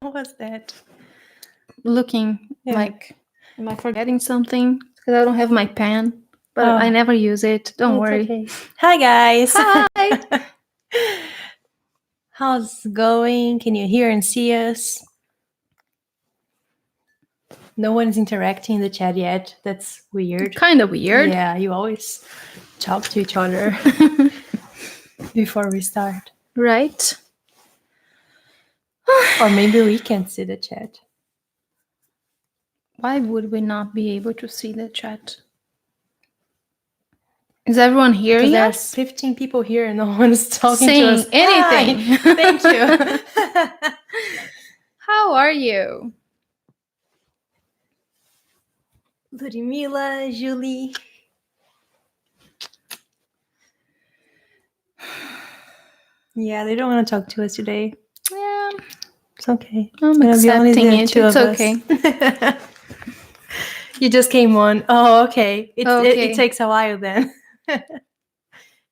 What was that? Looking Yeah. like, am I forgetting something? Because I don't have my pen, but I Oh, never use it. Don't it's worry. okay. Hi, guys. Hi. How's it going? Can you hear and see us? No one's interacting in the chat yet. That's weird. Kind of weird. Yeah, you always talk to each other before we start. Right? Or maybe we can see the chat. Why would we not be able to see the chat? Is everyone Because hearing there's us? 15 people here and no one's talking Saying to us. anything. Hi, thank you. How are you? Ludmila, Julie. Yeah, they don't want to talk to us today. Yeah, It's okay. I'm It's gonna be only accepting the it. two It's of okay. us. You just came on. Oh, okay. Okay. It takes a while then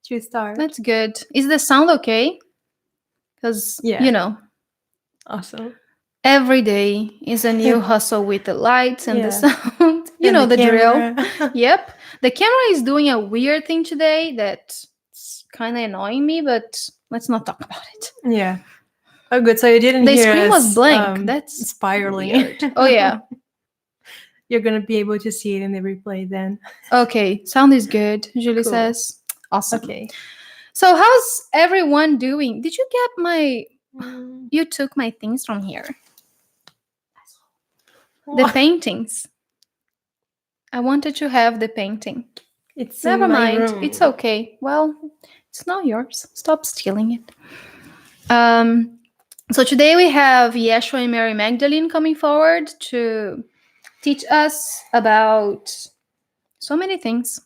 to start. That's good. Is the sound okay? Because, Yeah. Awesome. every day is a new hustle with the lights and the Yeah. sound. You And know the drill. camera. Yep. The camera is doing a weird thing today that's kind of annoying me, but let's not talk about it. Yeah. Oh, good. So you didn't The hear screen was us blank. That's spiraling. weird. Oh, yeah. You're gonna be able to see it in the replay then. Okay. Sound is good, Julie Cool. says. Awesome. Okay. So, how's everyone doing? Did you get my. Mm. You took my things from here. The What? paintings. I wanted to have the painting. It's Never in my mind. room. It's okay. Well, it's not yours. Stop stealing it. So today we have Yeshua and Mary Magdalene coming forward to teach us about so many things.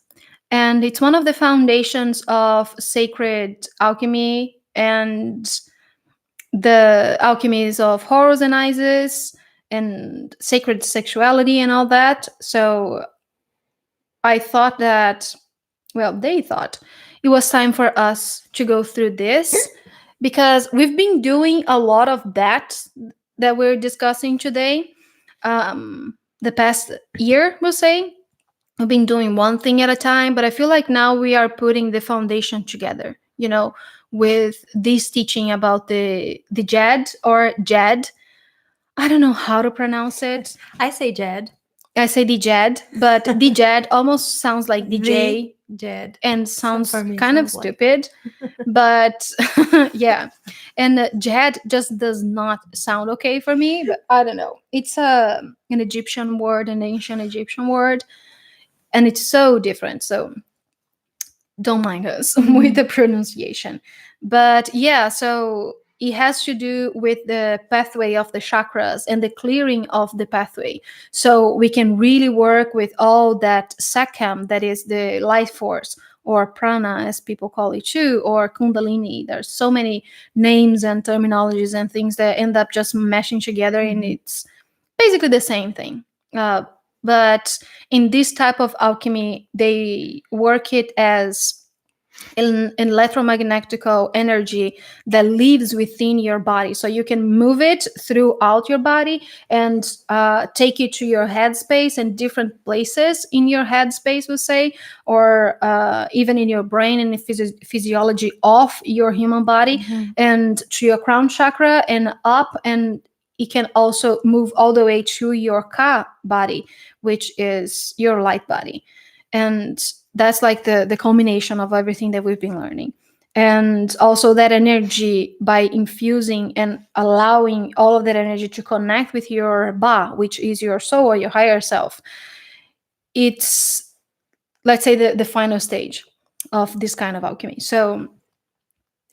And it's one of the foundations of sacred alchemy and the alchemies of Horus and Isis and sacred sexuality and all that. So I thought that, well, they thought it was time for us to go through this because we've been doing a lot of that we're discussing today. The past year, we'll say, we've been doing one thing at a time, but I feel like now we are putting the foundation together, with this teaching about the Djed or Djed. I don't know how to pronounce it. I say Djed. I say Djed, but Djed almost sounds like DJ Djed. and sounds for me, kind of sounds like. stupid. But yeah. And Djed just does not sound okay for me, but I don't know. It's an Egyptian word, an ancient Egyptian word, and it's so different. So don't mind us with the pronunciation. But yeah, so it has to do with the pathway of the chakras and the clearing of the pathway. So we can really work with all that sakam, that is the life force, or prana, as people call it too, or kundalini. There's so many names and terminologies and things that end up just meshing together, and it's basically the same thing. But in this type of alchemy, they work it as an electromagnetical energy that lives within your body, so you can move it throughout your body and take it to your headspace and different places in your headspace, we'll say, or even in your brain and the physiology of your human body, and to your crown chakra and up, and it can also move all the way to your ka body, which is your light body. And that's like the culmination of everything that we've been learning. And also that energy, by infusing and allowing all of that energy to connect with your ba, which is your soul or your higher self, it's, let's say, the final stage of this kind of alchemy. So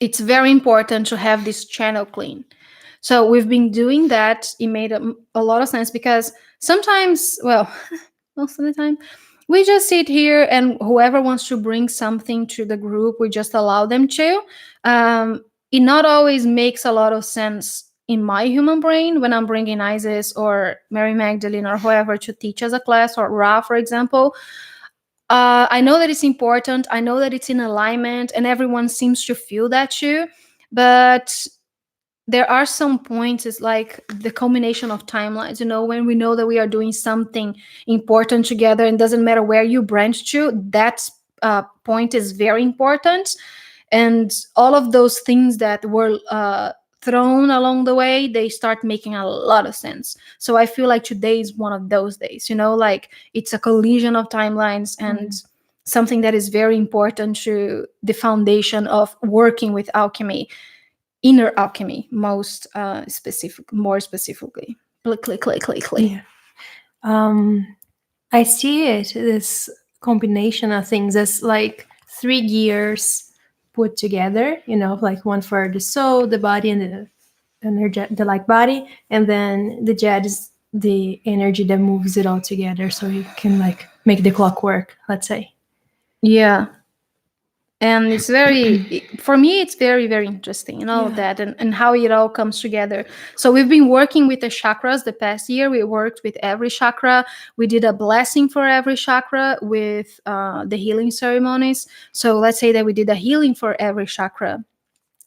it's very important to have this channel clean. So we've been doing that. It made a lot of sense because sometimes, well, most of the time, we just sit here and whoever wants to bring something to the group, we just allow them to. It not always makes a lot of sense in my human brain when I'm bringing Isis or Mary Magdalene or whoever to teach us a class, or Ra, for example. I know that it's important. I know that it's in alignment, and everyone seems to feel that too. But there are some points, it's like the combination of timelines, when we know that we are doing something important together, and doesn't matter where you branch to, that point is very important. And all of those things that were thrown along the way, they start making a lot of sense. So I feel like today is one of those days, like it's a collision of timelines, and something that is very important to the foundation of working with alchemy, inner alchemy, more specifically. Click, click, click, click, click. Yeah. I see it, this combination of things, as like 3 gears put together, like one for the soul, the body, and the energy, the like body, and then the Djed is the energy that moves it all together, so you can like make the clock work, let's say. Yeah. And it's for me, it's very, very interesting, and all of that, and how it all comes together. So we've been working with the chakras the past year. We worked with every chakra. We did a blessing for every chakra with the healing ceremonies. So let's say that we did a healing for every chakra,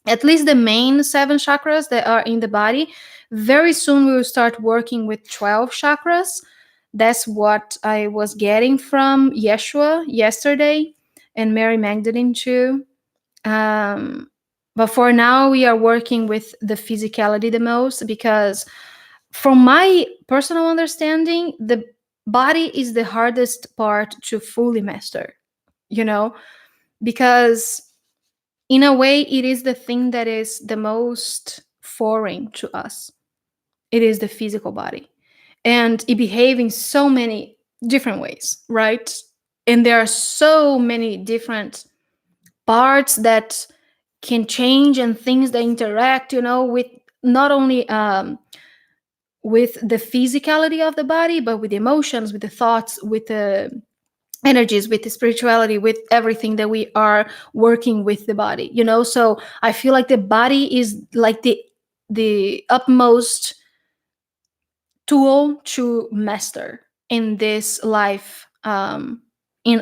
at least the main 7 chakras that are in the body. Very soon we will start working with 12 chakras. That's what I was getting from Yeshua yesterday, and Mary Magdalene too. But for now, we are working with the physicality the most, because from my personal understanding, the body is the hardest part to fully master, because in a way, it is the thing that is the most foreign to us. It is the physical body, and it behaves in so many different ways, right? And there are so many different parts that can change, and things that interact, with not only with the physicality of the body, but with the emotions, with the thoughts, with the energies, with the spirituality, with everything that we are working with the body, so I feel like the body is like the utmost tool to master in this life,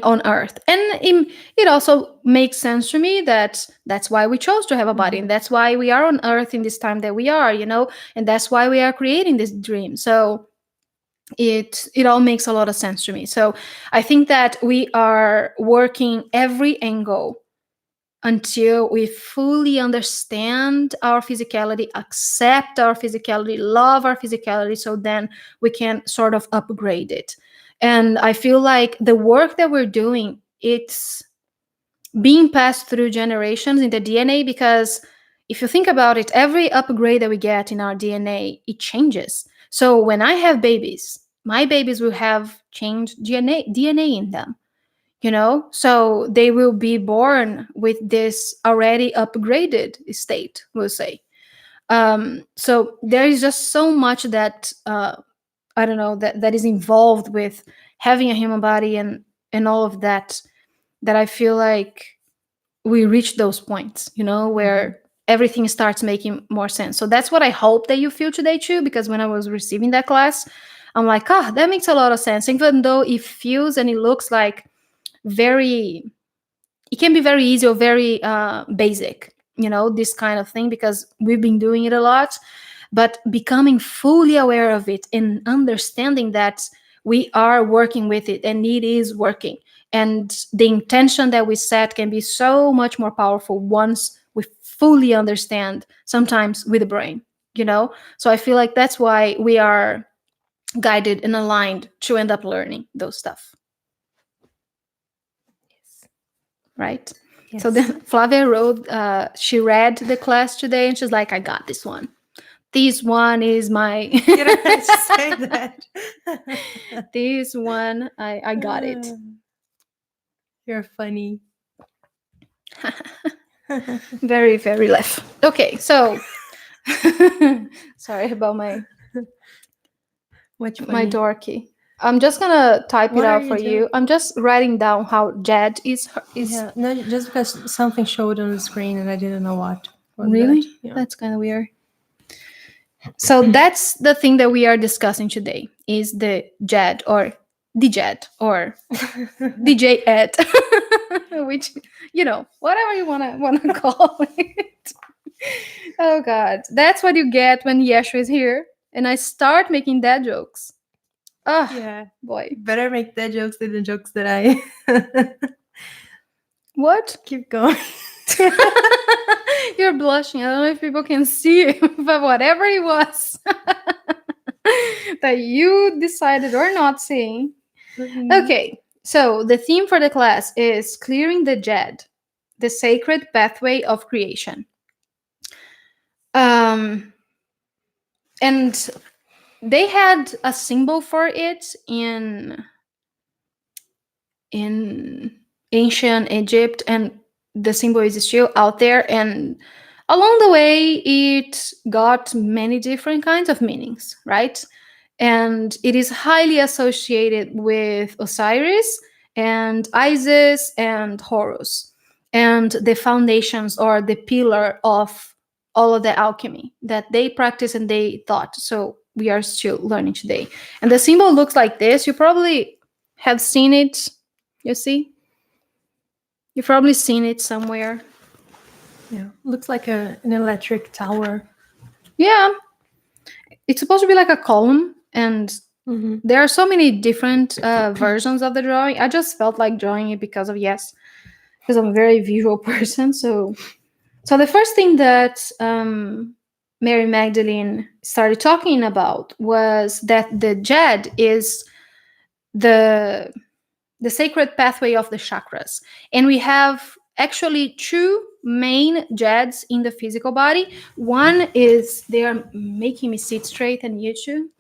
on earth. And it also makes sense to me that that's why we chose to have a body, and that's why we are on earth in this time that we are, and that's why we are creating this dream. So it all makes a lot of sense to me. So I think that we are working every angle until we fully understand our physicality, accept our physicality, love our physicality, so then we can sort of upgrade it. And I feel like the work that we're doing, it's being passed through generations in the DNA, because if you think about it, every upgrade that we get in our DNA, it changes. So when I have babies, my babies will have changed DNA in them, so they will be born with this already upgraded state, we'll say. So there is just so much that I don't know, that is involved with having a human body, and all of that I feel like we reach those points, where everything starts making more sense. So that's what I hope that you feel today too, because when I was receiving that class, I'm like, that makes a lot of sense, even though it feels and it looks like it can be very easy or very basic, this kind of thing, because we've been doing it a lot. But becoming fully aware of it and understanding that we are working with it and it is working, and the intention that we set can be so much more powerful once we fully understand, sometimes with the brain, so I feel like that's why we are guided and aligned to end up learning those stuff. Right? Yes. So then Flavia wrote, she read the class today, and she's like, I got this one. This one is my... Did I just say that? This one, I got it. You're funny. Very, very left. Okay, so... Sorry about my dorky. I'm just gonna type it out for you. I'm just writing down how Djed is. Yeah, no, just because something showed on the screen and I didn't know what. Really? Yeah. That's kind of weird. So that's the thing that we are discussing today, is the Djed, or Djed, or DJ Ed, which, whatever you wanna call it. Oh God, that's what you get when Yeshua is here, and I start making dad jokes. Oh Yeah. boy, Better make the jokes than the jokes that I what? keep going. You're blushing. I don't know if people can see, but whatever it was that you decided or not seeing. Mhm. Okay, so the theme for the class is clearing the Djed, the sacred pathway of creation. Um, and they had a symbol for it in ancient Egypt, and the symbol is still out there. And along the way, it got many different kinds of meanings, right? And it is highly associated with Osiris and Isis and Horus, and the foundations or the pillar of all of the alchemy that they practice and they thought. So we are still learning today. And the symbol looks like this. You probably have seen it. You see? You've probably seen it somewhere. Yeah. Looks like an electric tower. Yeah, it's supposed to be like a column, and Hmm. there are so many different versions of the drawing. I just felt like drawing it because of yes, because I'm a very visual person. So the first thing that Mary Magdalene started talking about was that the Djed is the the sacred pathway of the chakras, and we have actually two main Djeds in the physical body. One is they are making me sit straight, and you too,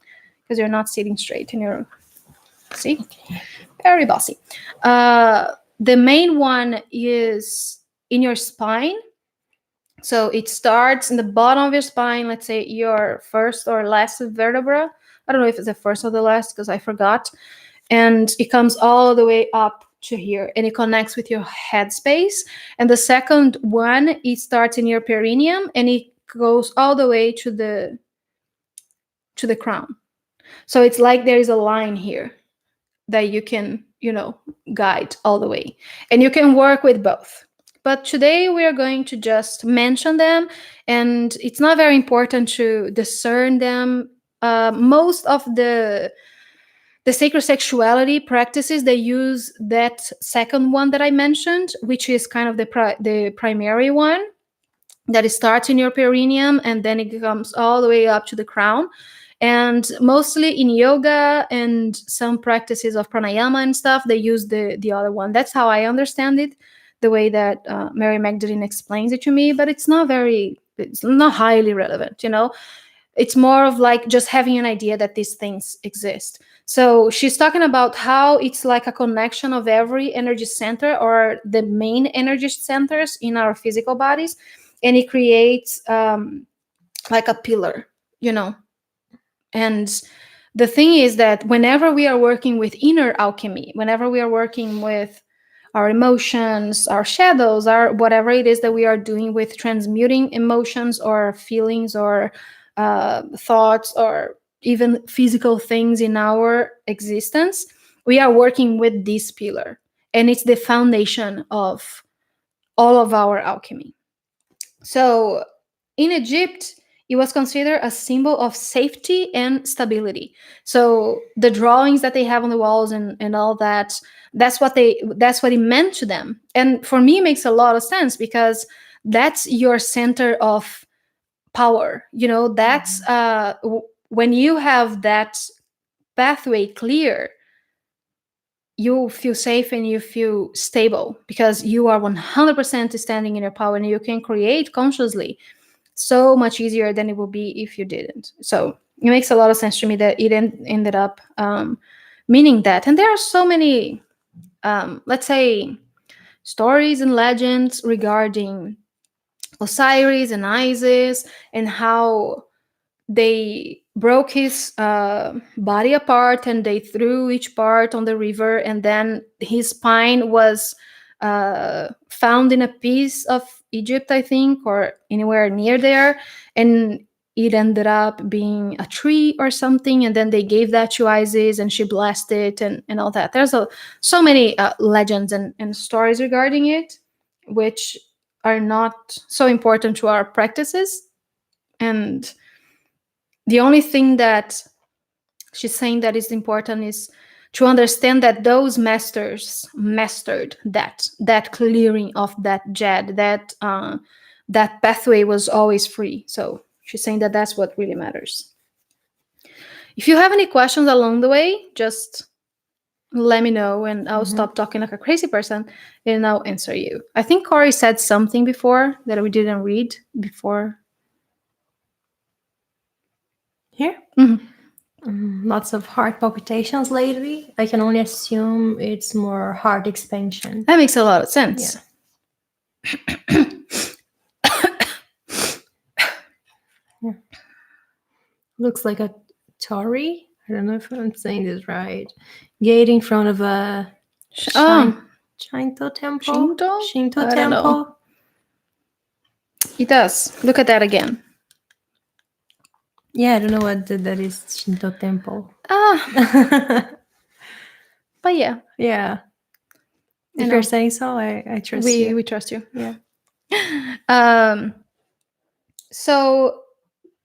because you're not sitting straight, and you're see very bossy. The main one is in your spine. So it starts in the bottom of your spine, let's say your first or last vertebra. I don't know if it's the first or the last because I forgot. And it comes all the way up to here and it connects with your head space. And the second one, it starts in your perineum and it goes all the way to the crown. So it's like there is a line here that you can, guide all the way. And you can work with both. But today we are going to just mention them, and it's not very important to discern them. Most of the sacred sexuality practices they use that second one that I mentioned, which is kind of the primary one that it starts in your perineum and then it comes all the way up to the crown. And mostly in yoga and some practices of pranayama and stuff, they use the other one. That's how I understand it, the way that Mary Magdalene explains it to me. But it's not highly relevant, It's more of like just having an idea that these things exist. So she's talking about how it's like a connection of every energy center or the main energy centers in our physical bodies, and it creates like a pillar, you know. And the thing is that whenever we are working with inner alchemy, whenever we are working with our emotions, our shadows, our whatever it is that we are doing with transmuting emotions or feelings or thoughts or even physical things in our existence, we are working with this pillar. And it's the foundation of all of our alchemy. So in Egypt, it was considered a symbol of safety and stability. So the drawings that they have on the walls and all that, that's what it meant to them. And for me, it makes a lot of sense because that's your center of power. That's when you have that pathway clear, you feel safe and you feel stable because you are 100% standing in your power and you can create consciously so much easier than it would be if you didn't. So it makes a lot of sense to me that it ended up meaning that. And there are so many, let's say, stories and legends regarding Osiris and Isis and how they broke his body apart and they threw each part on the river, and then his spine was found in a piece of Egypt, I think, or anywhere near there, and it ended up being a tree or something, and then they gave that to Isis and she blessed it and all that. There's so many legends and stories regarding it, which are not so important to our practices. And the only thing that she's saying that is important is to understand that those masters mastered that clearing of that Djed, that pathway was always free. So she's saying that that's what really matters. If you have any questions along the way, just let me know and I'll stop talking like a crazy person and I'll answer you. I think Corey said something before that we didn't read before. Here? Lots of heart palpitations lately. I can only assume it's more heart expansion. That makes a lot of sense. Yeah. Looks like a Tori. I don't know if I'm saying this right. Gate in front of a Shinto temple. Shinto I don't know. temple. It does. Look at that again. Yeah, I don't know what that is. Shinto temple. But yeah. Yeah. If you're saying so, I trust you. We trust you. Yeah. So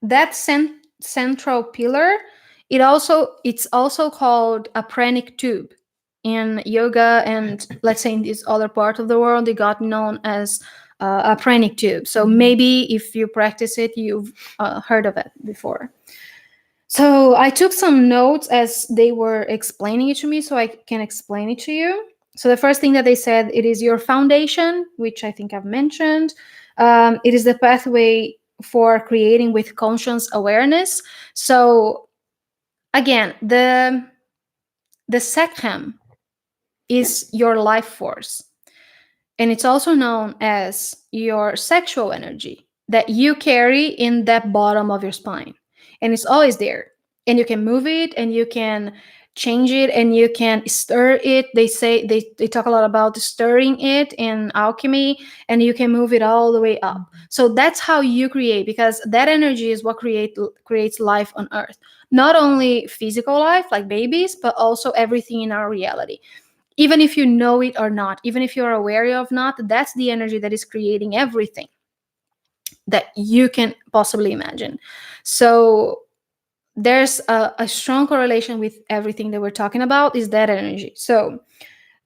that central pillar, it's also called a pranic tube in yoga, and let's say in this other part of the world, it got known as a pranic tube. So maybe if you practice it, you've heard of it before. So I took some notes as they were explaining it to me, so I can explain it to you. So the first thing that they said, it is your foundation, which I think I've mentioned. It is the pathway for creating with conscious awareness. So again, the Sekhem is your life force. And it's also known as your sexual energy that you carry in that bottom of your spine. And it's always there. And you can move it and you can change it and you can stir it. They say they talk a lot about stirring it in alchemy, and you can move it all the way up. So that's how you create, because that energy is what creates life on earth. Not only physical life like babies, but also everything in our reality. Even if you know it or not, even if you're aware of not, that's the energy that is creating everything that you can possibly imagine. So there's a strong correlation with everything that we're talking about, is that energy. So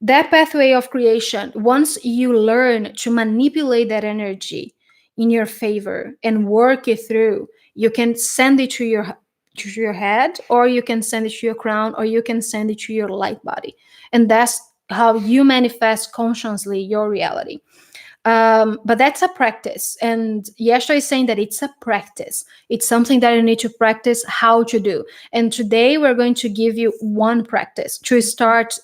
that pathway of creation, once you learn to manipulate that energy in your favor and work it through, you can send it to your head, or you can send it to your crown, or you can send it to your light body. And that's how you manifest consciously your reality. But that's a practice. And Yeshua is saying that it's a practice. It's something that you need to practice how to do. And today we're going to give you one practice to start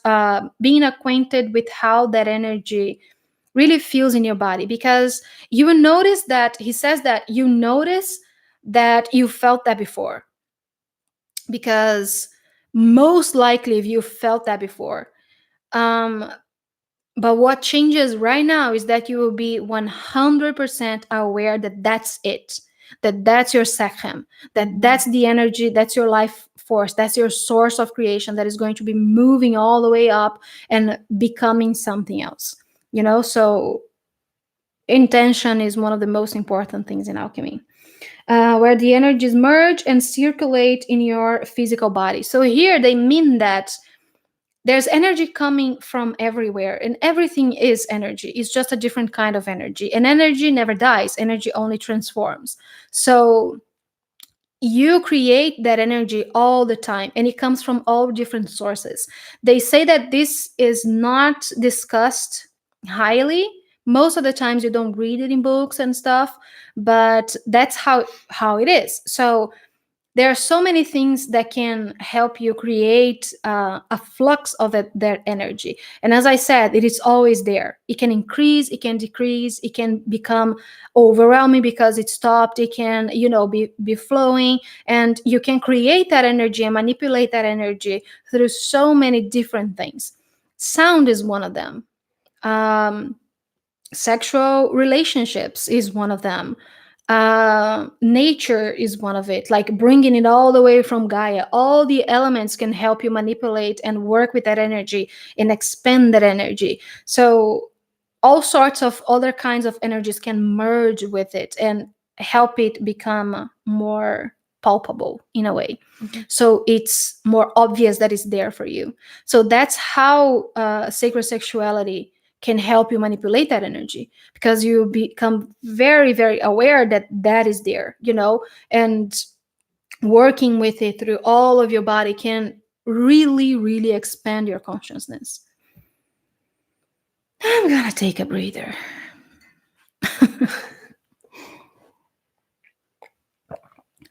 being acquainted with how that energy really feels in your body. Because you will notice that he says that you notice that you felt that before. Because most likely if you felt that before, but what changes right now is that you will be 100% aware that that's it, that that's your Sekhem, that that's the energy, that's your life force, that's your source of creation that is going to be moving all the way up and becoming something else. So intention is one of the most important things in alchemy. Where the energies merge and circulate in your physical body. So here they mean that there's energy coming from everywhere, and everything is energy. It's just a different kind of energy. And energy never dies. Energy only transforms. So you create that energy all the time, and it comes from all different sources. They say that this is not discussed highly. Most of the times you don't read it in books and stuff, but that's how it is. So there are so many things that can help you create a flux of that energy. And as I said, it is always there. It can increase, it can decrease, it can become overwhelming because it stopped. It can, be flowing, and you can create that energy and manipulate that energy through so many different things. Sound is one of them. Sexual relationships is one of them. Nature is one of it, like bringing it all the way from Gaia. All the elements can help you manipulate and work with that energy and expand that energy. So all sorts of other kinds of energies can merge with it and help it become more palpable in a way. So it's more obvious that it's there for you. So that's how sacred sexuality can help you manipulate that energy, because you become very, very aware that that is there, and working with it through all of your body can really, really expand your consciousness. I'm gonna take a breather.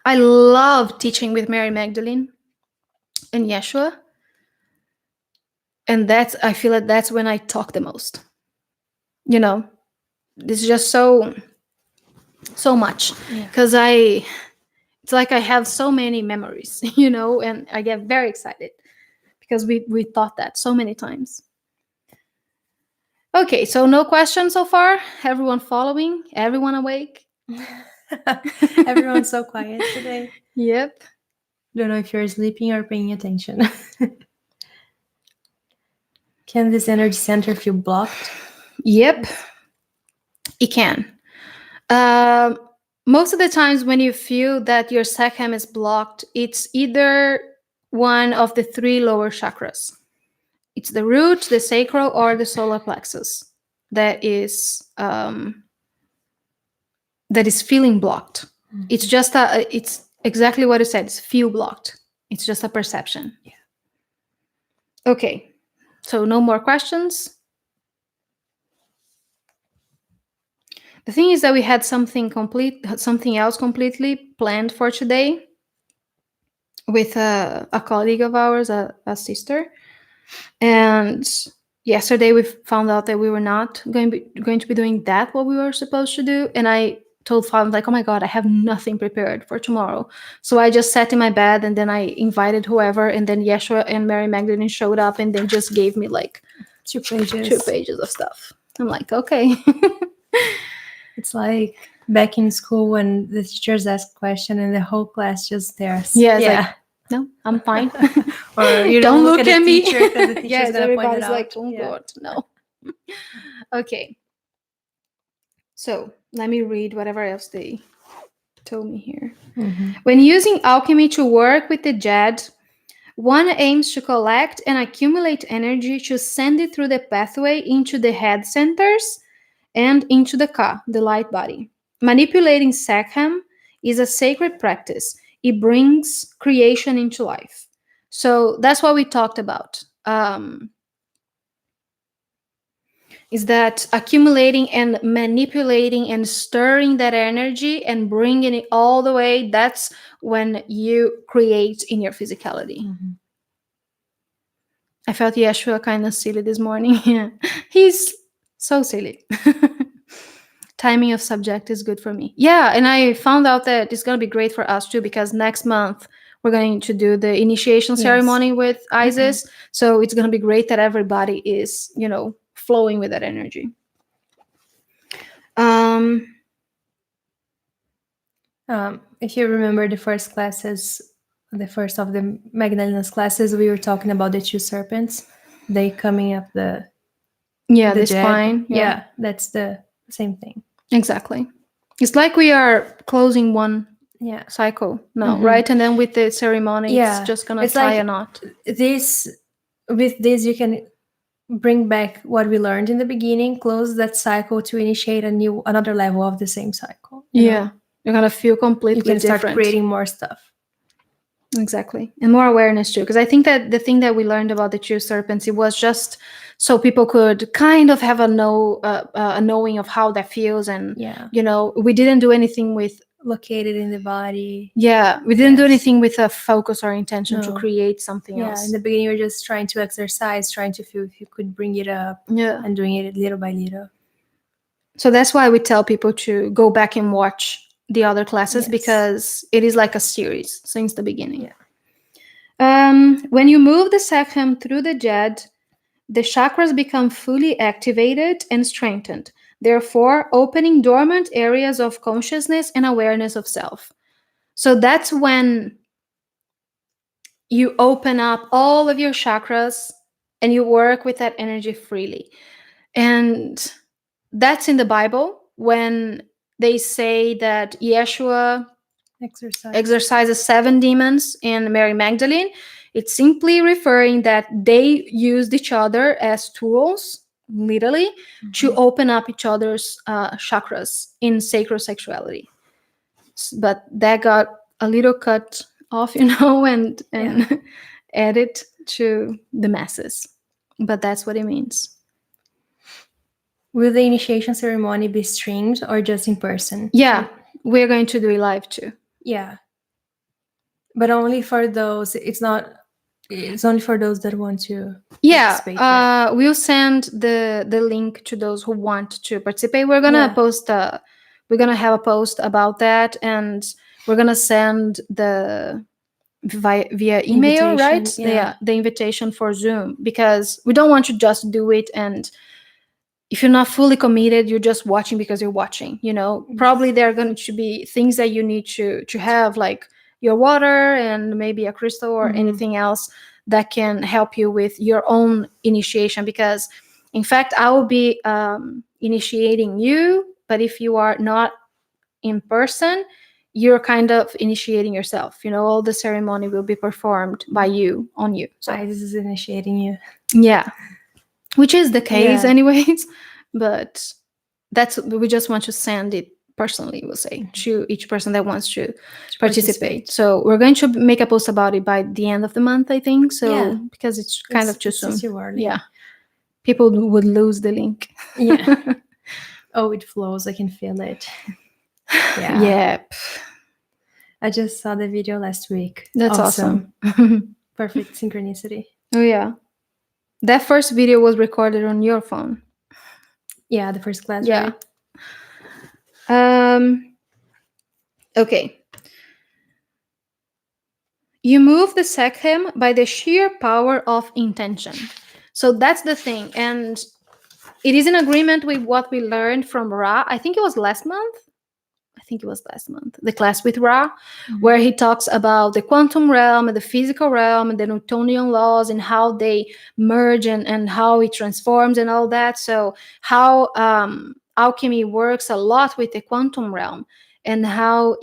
I love teaching with Mary Magdalene and Yeshua. And I feel like that's when I talk the most. This is just so much. Because it's like I have so many memories, and I get very excited because we thought that so many times. Okay, so no questions so far? Everyone following? Everyone awake? Everyone's so quiet today. Yep. Don't know if you're sleeping or paying attention. Can this energy center feel blocked? Yep. It can. Most of the times when you feel that your sacrum is blocked, it's either one of the 3 lower chakras. It's the root, the sacral, or the solar plexus that is feeling blocked. Mm-hmm. It's just it's exactly what it said. It's feel blocked. It's just a perception. Yeah. Okay. So no more questions. The thing is that we had something else completely planned for today with a colleague of ours, a sister. And yesterday we found out that we were not going to be doing what we were supposed to do. And I told Fawn, like, oh my God, I have nothing prepared for tomorrow. So I just sat in my bed and then I invited whoever. And then Yeshua and Mary Magdalene showed up and they just gave me like 2 pages of stuff. I'm like, okay. It's like back in school when the teachers ask question and the whole class just stares. Yeah. Like, no, I'm fine. Or you don't look at me. Teacher because the teacher's gonna point it out. Like, oh God, no. Okay. So let me read whatever else they told me here. Mm-hmm. When using alchemy to work with the Djed, one aims to collect and accumulate energy to send it through the pathway into the head centers and into the Ka, the light body. Manipulating Sachem is a sacred practice. It brings creation into life. So that's what we talked about. Is that accumulating and manipulating and stirring that energy and bringing it all the way, that's when you create in your physicality. Mm-hmm. I felt Yeshua kind of silly this morning. He's so silly. Timing of subject is good for me. Yeah, and I found out that it's going to be great for us too, because next month we're going to do the initiation ceremony with Isis. Mm-hmm. So it's going to be great that everybody is, flowing with that energy. If you remember the first of the Magdalenas classes, we were talking about the 2 serpents. They coming up the spine. Yeah, that's the same thing. Exactly. It's like we are closing one cycle now, mm-hmm. right? And then with the ceremony, it's just gonna tie a knot. With this, you can bring back what we learned in the beginning, close that cycle to initiate another level of the same cycle. You're gonna feel completely different. Start creating more stuff. Exactly. And more awareness too, because I think that the thing that we learned about the 2 serpents, it was just so people could kind of have a knowing of how that feels. And we didn't do anything with located in the body. We didn't do anything with a focus or intention to create something else. In the beginning we were just trying to exercise, trying to feel if you could bring it up, and doing it little by little. So that's why we tell people to go back and watch the other classes, because it is like a series since the beginning. When you move the sacrum through the Djed, the chakras become fully activated and strengthened, therefore opening dormant areas of consciousness and awareness of self. So that's when you open up all of your chakras and you work with that energy freely. And that's in the Bible when they say that Yeshua Exercise. exorcises 7 demons in Mary Magdalene. It's simply referring that they used each other as tools, literally, to open up each other's chakras in sacred sexuality. But that got a little cut off, and added to the masses. But that's what it means. Will the initiation ceremony be streamed or just in person? Yeah, we're going to do it live too. Yeah. But only for those, it's only for those that want to participate, right? We'll send the link to those who want to participate. We're gonna post we're gonna have a post about that, and we're gonna send the via email, Invitation, right? yeah. The invitation for Zoom, because we don't want to just do it, and if you're not fully committed, you're just watching because you're watching. Probably there are going to be things that you need to have, like your water and maybe a crystal or anything else that can help you with your own initiation, because in fact I will be initiating you, but if you are not in person, you're kind of initiating yourself. All the ceremony will be performed by you, on you. So Isis is initiating you. yeah, which is the case Yeah. anyways, but we just want to send it personally, we'll say, to each person that wants to participate. So we're going to make a post about it by the end of the month, I think. So Yeah. because it's kind of too soon. Too early. Yeah, people would lose the link. Yeah. Oh, it flows. I can feel it. Yeah. Yep. I just saw the video last week. That's awesome. Perfect synchronicity. Oh yeah, that first video was recorded on your phone. Yeah, the first class, Yeah. right? Okay. You move the Sekhem by the sheer power of intention. So that's the thing. And it is in agreement with what we learned from Ra. I think it was last month. The class with Ra, where he talks about the quantum realm and the physical realm and the Newtonian laws and how they merge and how it transforms and all that. So how alchemy works a lot with the quantum realm, and how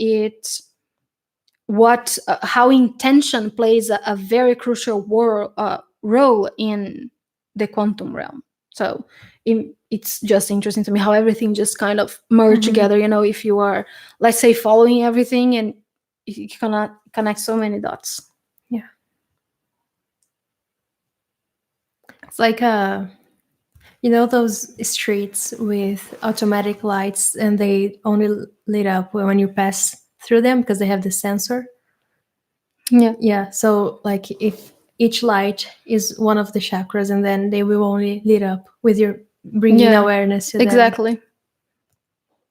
how intention plays a very crucial role in the quantum realm. So it's just interesting to me how everything just kind of merge together. If you are, let's say, following everything, and you cannot connect so many dots. Yeah. It's like those streets with automatic lights, and they only lit up when you pass through them because they have the sensor. Yeah. So like if each light is one of the chakras, and then they will only lit up with your bringing awareness to them. Exactly.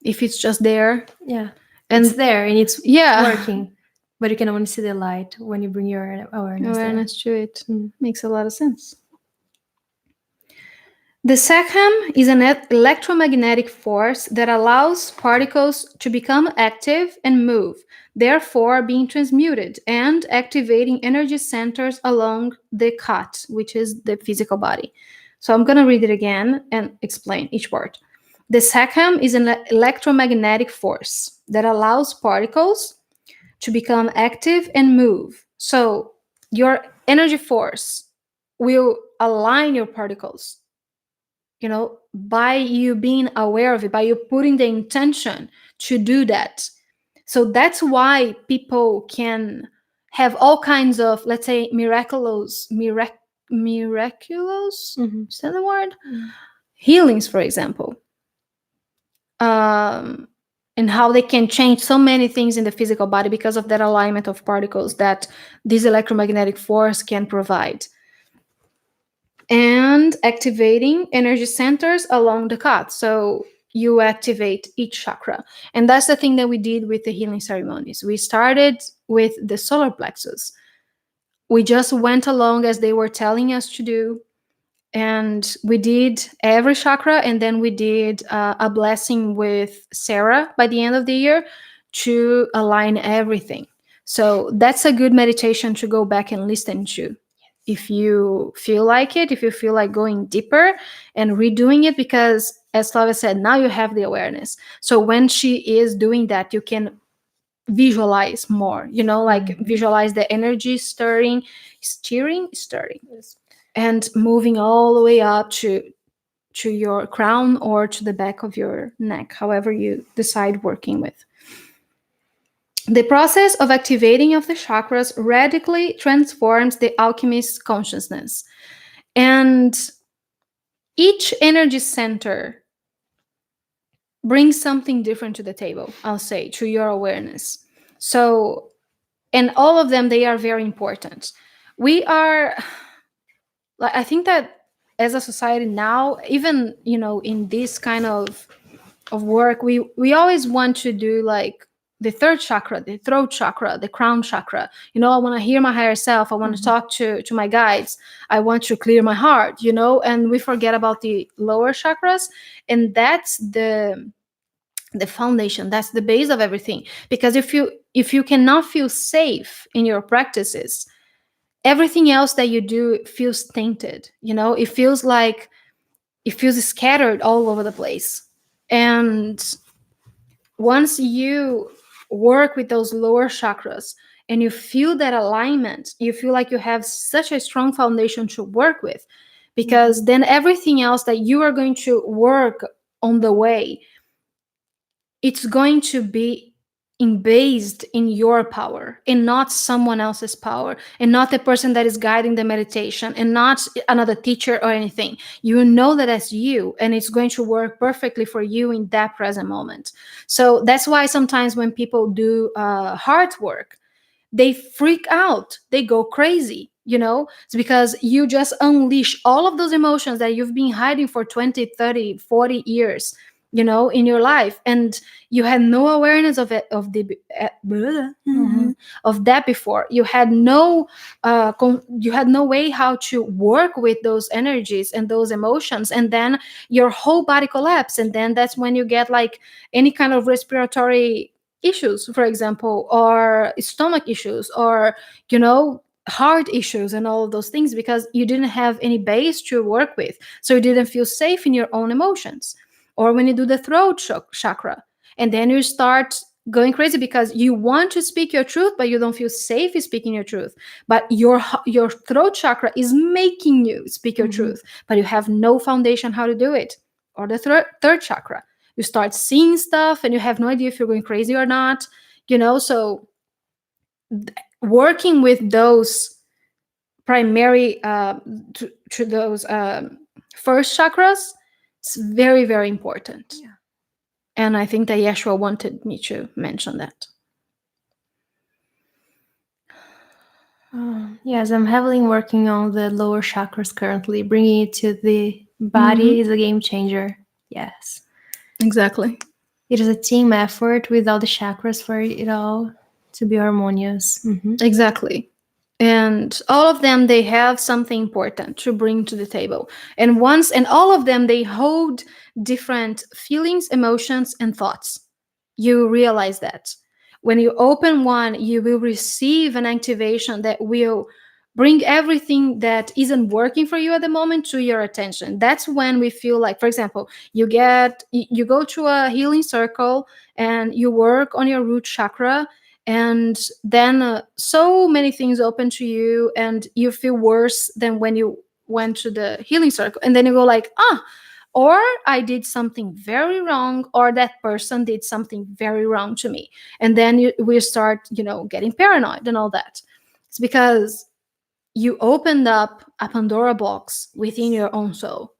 If it's just there. Yeah. And it's there and it's working. But you can only see the light when you bring your awareness to it. Makes a lot of sense. The Sekhem is an electromagnetic force that allows particles to become active and move, therefore being transmuted and activating energy centers along the Khat, which is the physical body. So I'm going to read it again and explain each word. The Sekhem is an electromagnetic force that allows particles to become active and move. So your energy force will align your particles, by you being aware of it, by you putting the intention to do that. So that's why people can have all kinds of, let's say, miraculous, is that the word? Healings, for example. And how they can change so many things in the physical body because of that alignment of particles that this electromagnetic force can provide. And activating energy centers along the Khat. So you activate each chakra. And that's the thing that we did with the healing ceremonies. We started with the solar plexus. We just went along as they were telling us to do. And we did every chakra, and then we did a blessing with Sarah by the end of the year to align everything. So that's a good meditation to go back and listen to if you feel like it, if you feel like going deeper and redoing it, because as Flavia said, now you have the awareness. So when she is doing that, you can visualize more, like visualize the energy stirring, Yes. and moving all the way up to your crown or to the back of your neck, however you decide working with. The process of activating of the chakras radically transforms the alchemist's consciousness. And each energy center brings something different to the table, I'll say, to your awareness. So, and all of them, they are very important. We are, like, I think that as a society now, even, in this kind of work, we always want to do like the third chakra, the throat chakra, the crown chakra. I want to hear my higher self. I want to talk to my guides. I want to clear my heart, and we forget about the lower chakras. And that's the foundation, that's the base of everything. Because if you cannot feel safe in your practices, everything else that you do feels tainted. It feels scattered all over the place. And once you work with those lower chakras and you feel that alignment, you feel like you have such a strong foundation to work with, because then everything else that you are going to work on the way, it's going to be based in your power and not someone else's power, and not the person that is guiding the meditation, and not another teacher or anything. You know that as you, and it's going to work perfectly for you in that present moment. So that's why sometimes when people do heart work, they freak out, they go crazy. It's because you just unleash all of those emotions that you've been hiding for 20, 30, 40 years, in your life, and you had no awareness of it, of that before. You had no way how to work with those energies and those emotions, and then your whole body collapse. And then that's when you get like any kind of respiratory issues, for example, or stomach issues, or heart issues, and all of those things, because you didn't have any base to work with. So you didn't feel safe in your own emotions. Or when you do the throat chakra, and then you start going crazy because you want to speak your truth, but you don't feel safe in speaking your truth. But your throat chakra is making you speak your truth, but you have no foundation how to do it. Or the third chakra, you start seeing stuff and you have no idea if you're going crazy or not. So working with those primary to those first chakras, it's very, very important. Yeah. And I think that Yeshua wanted me to mention that. Yes, I'm heavily working on the lower chakras currently. Bringing it to the body is a game changer. Yes. Exactly. It is a team effort with all the chakras for it all to be harmonious. Exactly. And all of them, they have something important to bring to the table. And all of them, they hold different feelings, emotions, and thoughts. You realize that when you open one, you will receive an activation that will bring everything that isn't working for you at the moment to your attention. That's when we feel like, for example, you go to a healing circle and you work on your root chakra, and then so many things open to you, and you feel worse than when you went to the healing circle. And then you go like, or I did something very wrong, or that person did something very wrong to me. And then we start, getting paranoid and all that. It's because you opened up a Pandora box within your own soul.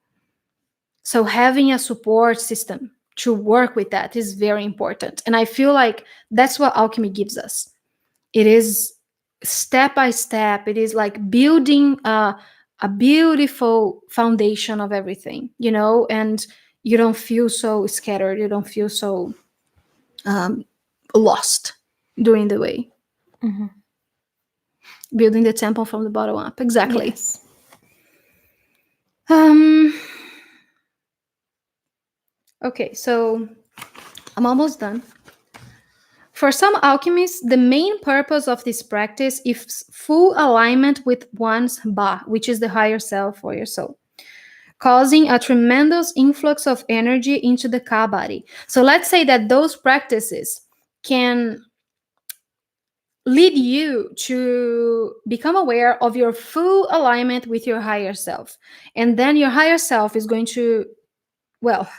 So having a support system to work with that is very important. And I feel like that's what alchemy gives us. It is step by step. It is like building a beautiful foundation of everything, and you don't feel so scattered. You don't feel so lost doing the way. Building the temple from the bottom up. Exactly. Yes. Okay, so I'm almost done. For some alchemists, the main purpose of this practice is full alignment with one's Ba, which is the higher self or your soul, causing a tremendous influx of energy into the Ka body. So let's say that those practices can lead you to become aware of your full alignment with your higher self. And then your higher self is going to, well,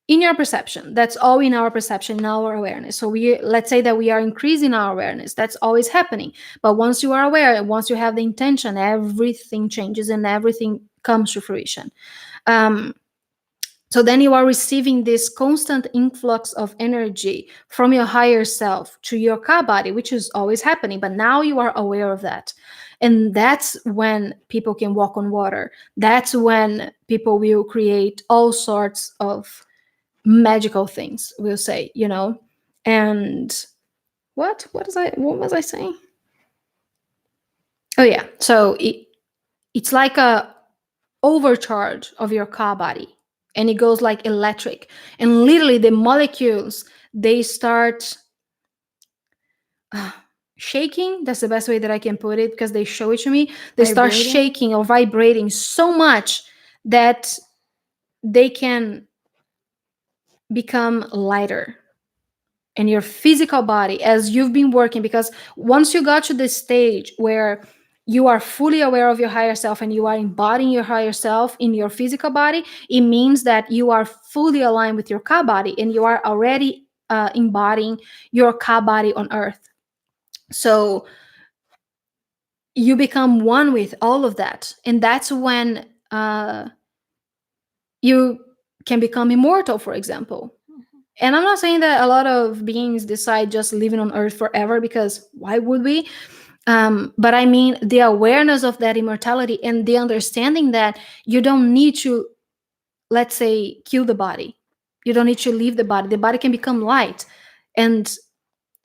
in your perception, that's all in our perception, in our awareness. So we, let's say that we are increasing our awareness, that's always happening. But once you are aware, once you have the intention, everything changes and everything comes to fruition. So then you are receiving this constant influx of energy from your higher self to your Ka body, which is always happening, but now you are aware of that. And that's when people can walk on water. That's when people will create all sorts of magical things, we'll say, you know. And what was I saying? Oh yeah, so it's like a overcharge of your Ka body, and it goes like electric, and literally the molecules, they start shaking. That's the best way that I can put it, because they show it to me. They start Vibrating? shaking or vibrating so much that they can become lighter in your physical body as you've been working. Because once you got to the stage where you are fully aware of your higher self and you are embodying your higher self in your physical body, it means that you are fully aligned with your Ka body and you are already embodying your Ka body on earth. So you become one with all of that. And that's when you can become immortal, for example. And I'm not saying that a lot of beings decide just living on earth forever, because why would we? But I mean the awareness of that immortality and the understanding that you don't need to, let's say, kill the body. You don't need to leave the body. The body can become light. And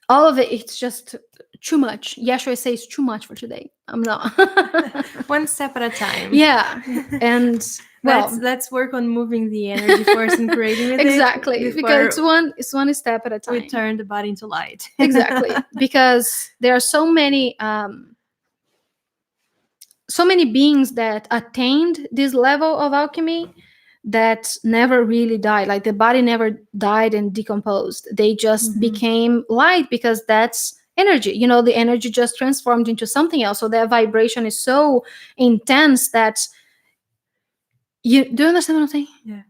all of it, it's just too much. Yeshua says too much for today. I'm not. One step at a time. Yeah. And well, let's work on moving the energy first and creating with exactly, it because it's one step at a time. we turn the body into light. Exactly, because there are so many beings that attained this level of alchemy that never really died. Like the body never died and decomposed. They just became light, because that's energy. You know, the energy just transformed into something else. So that vibration is so intense that you do you understand what I'm saying? Yeah.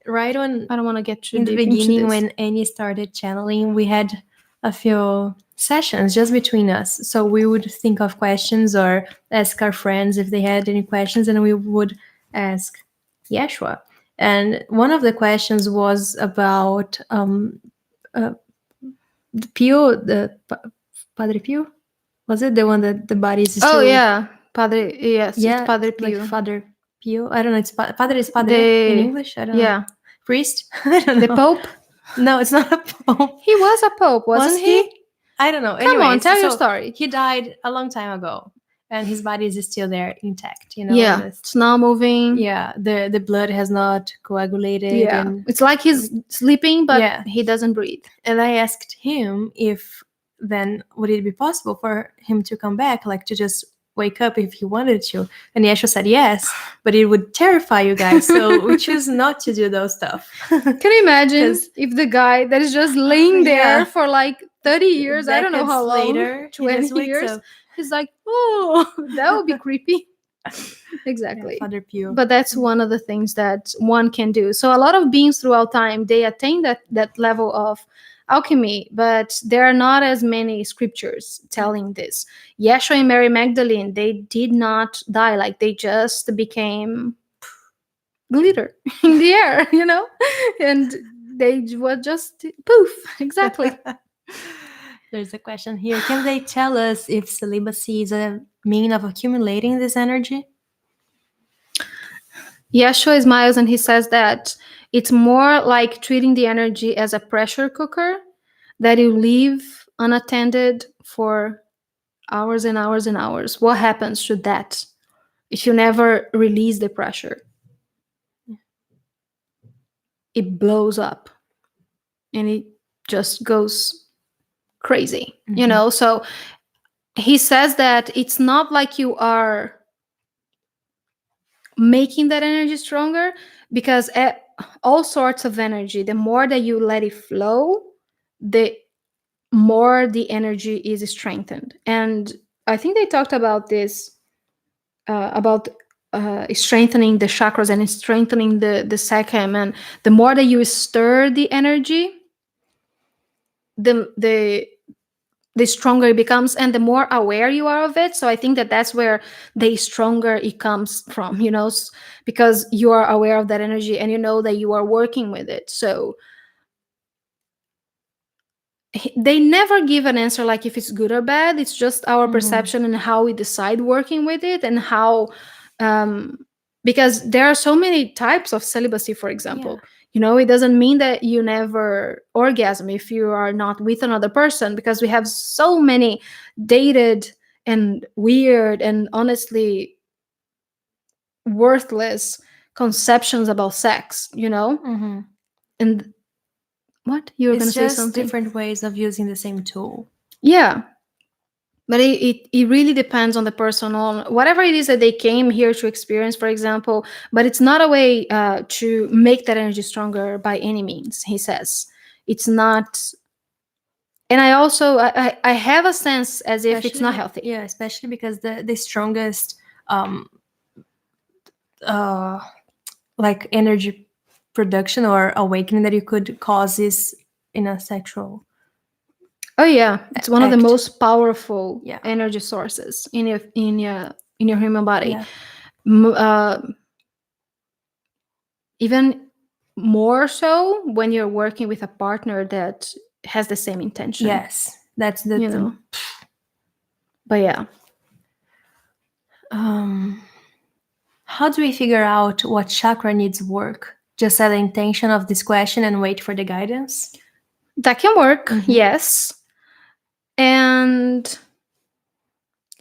Right on. I don't want to get too In the deep into beginning, this. when Annie started channeling, we had a few sessions just between us. So we would think of questions or ask our friends if they had any questions, and we would ask Yeshua. And one of the questions was about the Pio, Padre Pio. Was it the one that the body is still? Oh yeah, Padre. Yes, Yeah, it's Padre like Pio. Father Pio. I don't know. It's Padre is Padre in English. I don't know. Yeah, Priest. I don't know. the Pope. No, it's not a pope. He was a Pope, wasn't Was he? I don't know. Come on, Anyways, tell your so story. he died a long time ago, and his body is still there intact. You know. Yeah, This- it's not moving. yeah. The blood has not coagulated. Yeah, And it's like he's sleeping, but Yeah. he doesn't breathe. and I asked him if then would it be possible for him to come back, like to just wake up if he wanted to. And Yeshua said yes, but it would terrify you guys. So we choose not to do those stuff. Can you imagine 'Cause- if the guy that is just laying there Yeah. for like 30 years, I don't know Decades how long, later, he 20 just wakes years, up. he's like, oh, that would be creepy. Exactly. Yeah, Father Pio. But that's one of the things that one can do. So a lot of beings throughout time, they attain that level of alchemy, but there are not as many scriptures telling this. Yeshua and Mary Magdalene, they did not die. Like they just became glitter in the air, you know, and they were just poof. Exactly. There's a question here. Can they tell us if celibacy is a mean of accumulating this energy? Yeshua smiles and he says that it's more like treating the energy as a pressure cooker that you leave unattended for hours and hours and hours. What happens to that if you never release the pressure? It blows up and it just goes crazy, Mm-hmm. So he says that it's not like you are making that energy stronger, because all sorts of energy, the more that you let it flow, the more the energy is strengthened. And I think they talked about this, about strengthening the chakras and strengthening the sekhem. And the more that you stir the energy, the the the stronger it becomes, and the more aware you are of it. So I think that that's where the stronger it comes from, because you are aware of that energy and you know that you are working with it. So they never give an answer like if it's good or bad. It's just our Mm-hmm. perception and how we decide working with it, and how, um because there are so many types of celibacy, for Yeah. example. It doesn't mean that you never orgasm if you are not with another person, because we have so many dated and weird and honestly worthless conceptions about sex. Mm-hmm. And what you were going It's to say just something? different ways of using the same tool. Yeah. But it really depends on the person, on whatever it is that they came here to experience, for example. But it's not a way to make that energy stronger by any means, he says. It's not. And I also I have a sense as if it's not Especially, healthy. yeah, especially because the strongest um uh like energy production or awakening that you could cause is in a sexual Oh yeah, it's one of the act. most powerful Yeah. energy sources in your human body. Yeah. M- uh, Even more so when you're working with a partner that has the same intention, Yes. That's you the know. But yeah, um how do we figure out what chakra needs work? Just set the intention of this question and wait for the guidance? that can work, Mm-hmm. yes. And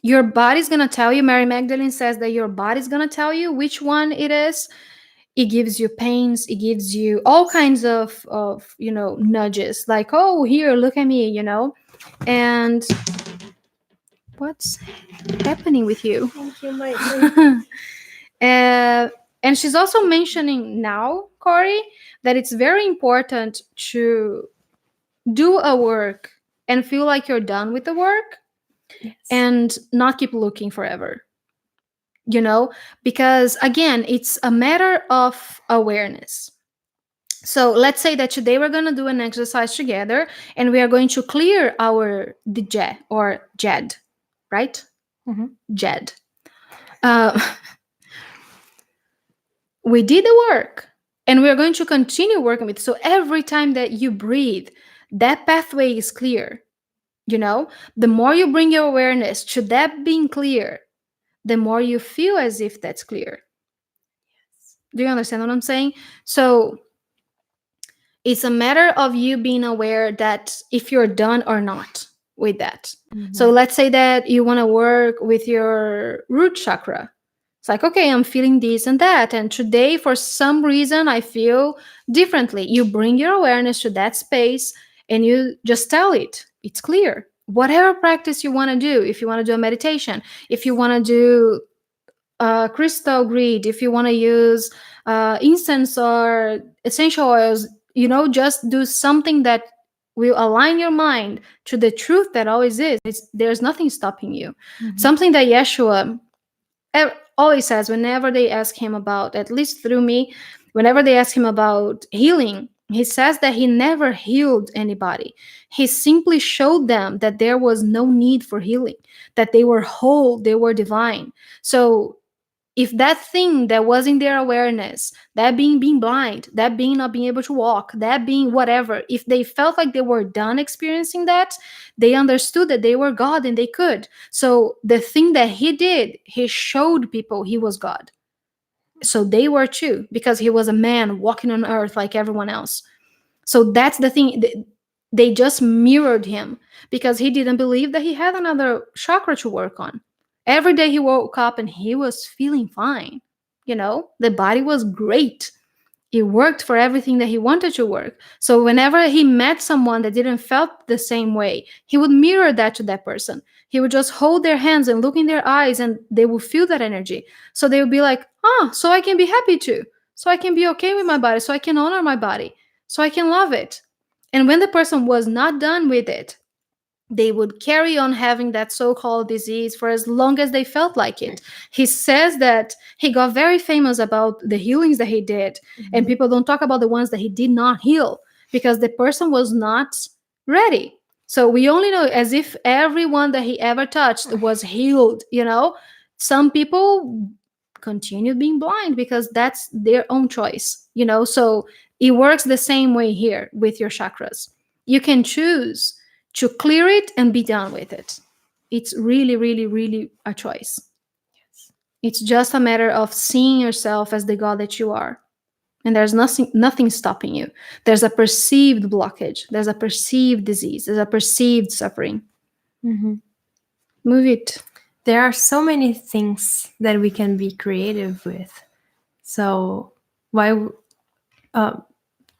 your body's gonna tell you. Mary Magdalene says that your body's gonna tell you which one it is. It gives you pains, it gives you all kinds of nudges, like, oh, here, look at me. And what's happening with you? Thank you, my uh, and she's also mentioning now, Corey, that it's very important to do a work and feel like you're done with the work, yes. and not keep looking forever. Because again, it's a matter of awareness. So let's say that today we're going to do an exercise together, and we are going to clear our Djed or Djed, right? Mm-hmm. Djed. Uh, we did the work, and we are going to continue working with it. So every time that you breathe, that pathway is clear. The more you bring your awareness to that being clear, the more you feel as if that's clear. Do you understand what I'm saying? So it's a matter of you being aware that if you're done or not with that. So Mm-hmm. let's say that you want to work with your root chakra. It's like, okay, I'm feeling this and that. And today, for some reason, I feel differently. You bring your awareness to that space and you just tell it. It's clear. Whatever practice you want to do, if you want to do a meditation, if you want to do crystal grid, if you want to use incense or essential oils, just do something that will align your mind to the truth that always is. There's nothing stopping you. Mm-hmm. Something that Yeshua always says whenever they ask him about, at least through me, whenever they ask him about healing, he says that he never healed anybody. He simply showed them that there was no need for healing, that they were whole, they were divine. So if that thing that was in their awareness, that being blind, that being not being able to walk, that being whatever, if they felt like they were done experiencing that, they understood that they were God and they could. So the thing that he did, he showed people he was God. So they were too, because he was a man walking on earth like everyone else. So that's the thing. They just mirrored him because he didn't believe that he had another chakra to work on. Every day he woke up and he was feeling fine. The body was great. it worked for everything that he wanted to work. So whenever he met someone that didn't felt the same way, he would mirror that to that person. He would just hold their hands and look in their eyes, and they would feel that energy. So they would be like, "Ah, so I can be happy too. So I can be okay with my body. So I can honor my body. So I can love it." And when the person was not done with it, they would carry on having that so-called disease for as long as they felt like it. He says that he got very famous about the healings that he did, and people don't talk about the ones that he did not heal because the person was not ready. So we only know as if everyone that he ever touched was healed, Some people continue being blind because that's their own choice, So it works the same way here with your chakras. You can choose to clear it and be done with it. It's really, really, really a choice. Yes. It's just a matter of seeing yourself as the God that you are. And there's nothing stopping you. There's a perceived blockage. There's a perceived disease. There's a perceived suffering. Mm-hmm. Move it. There are so many things that we can be creative with. So why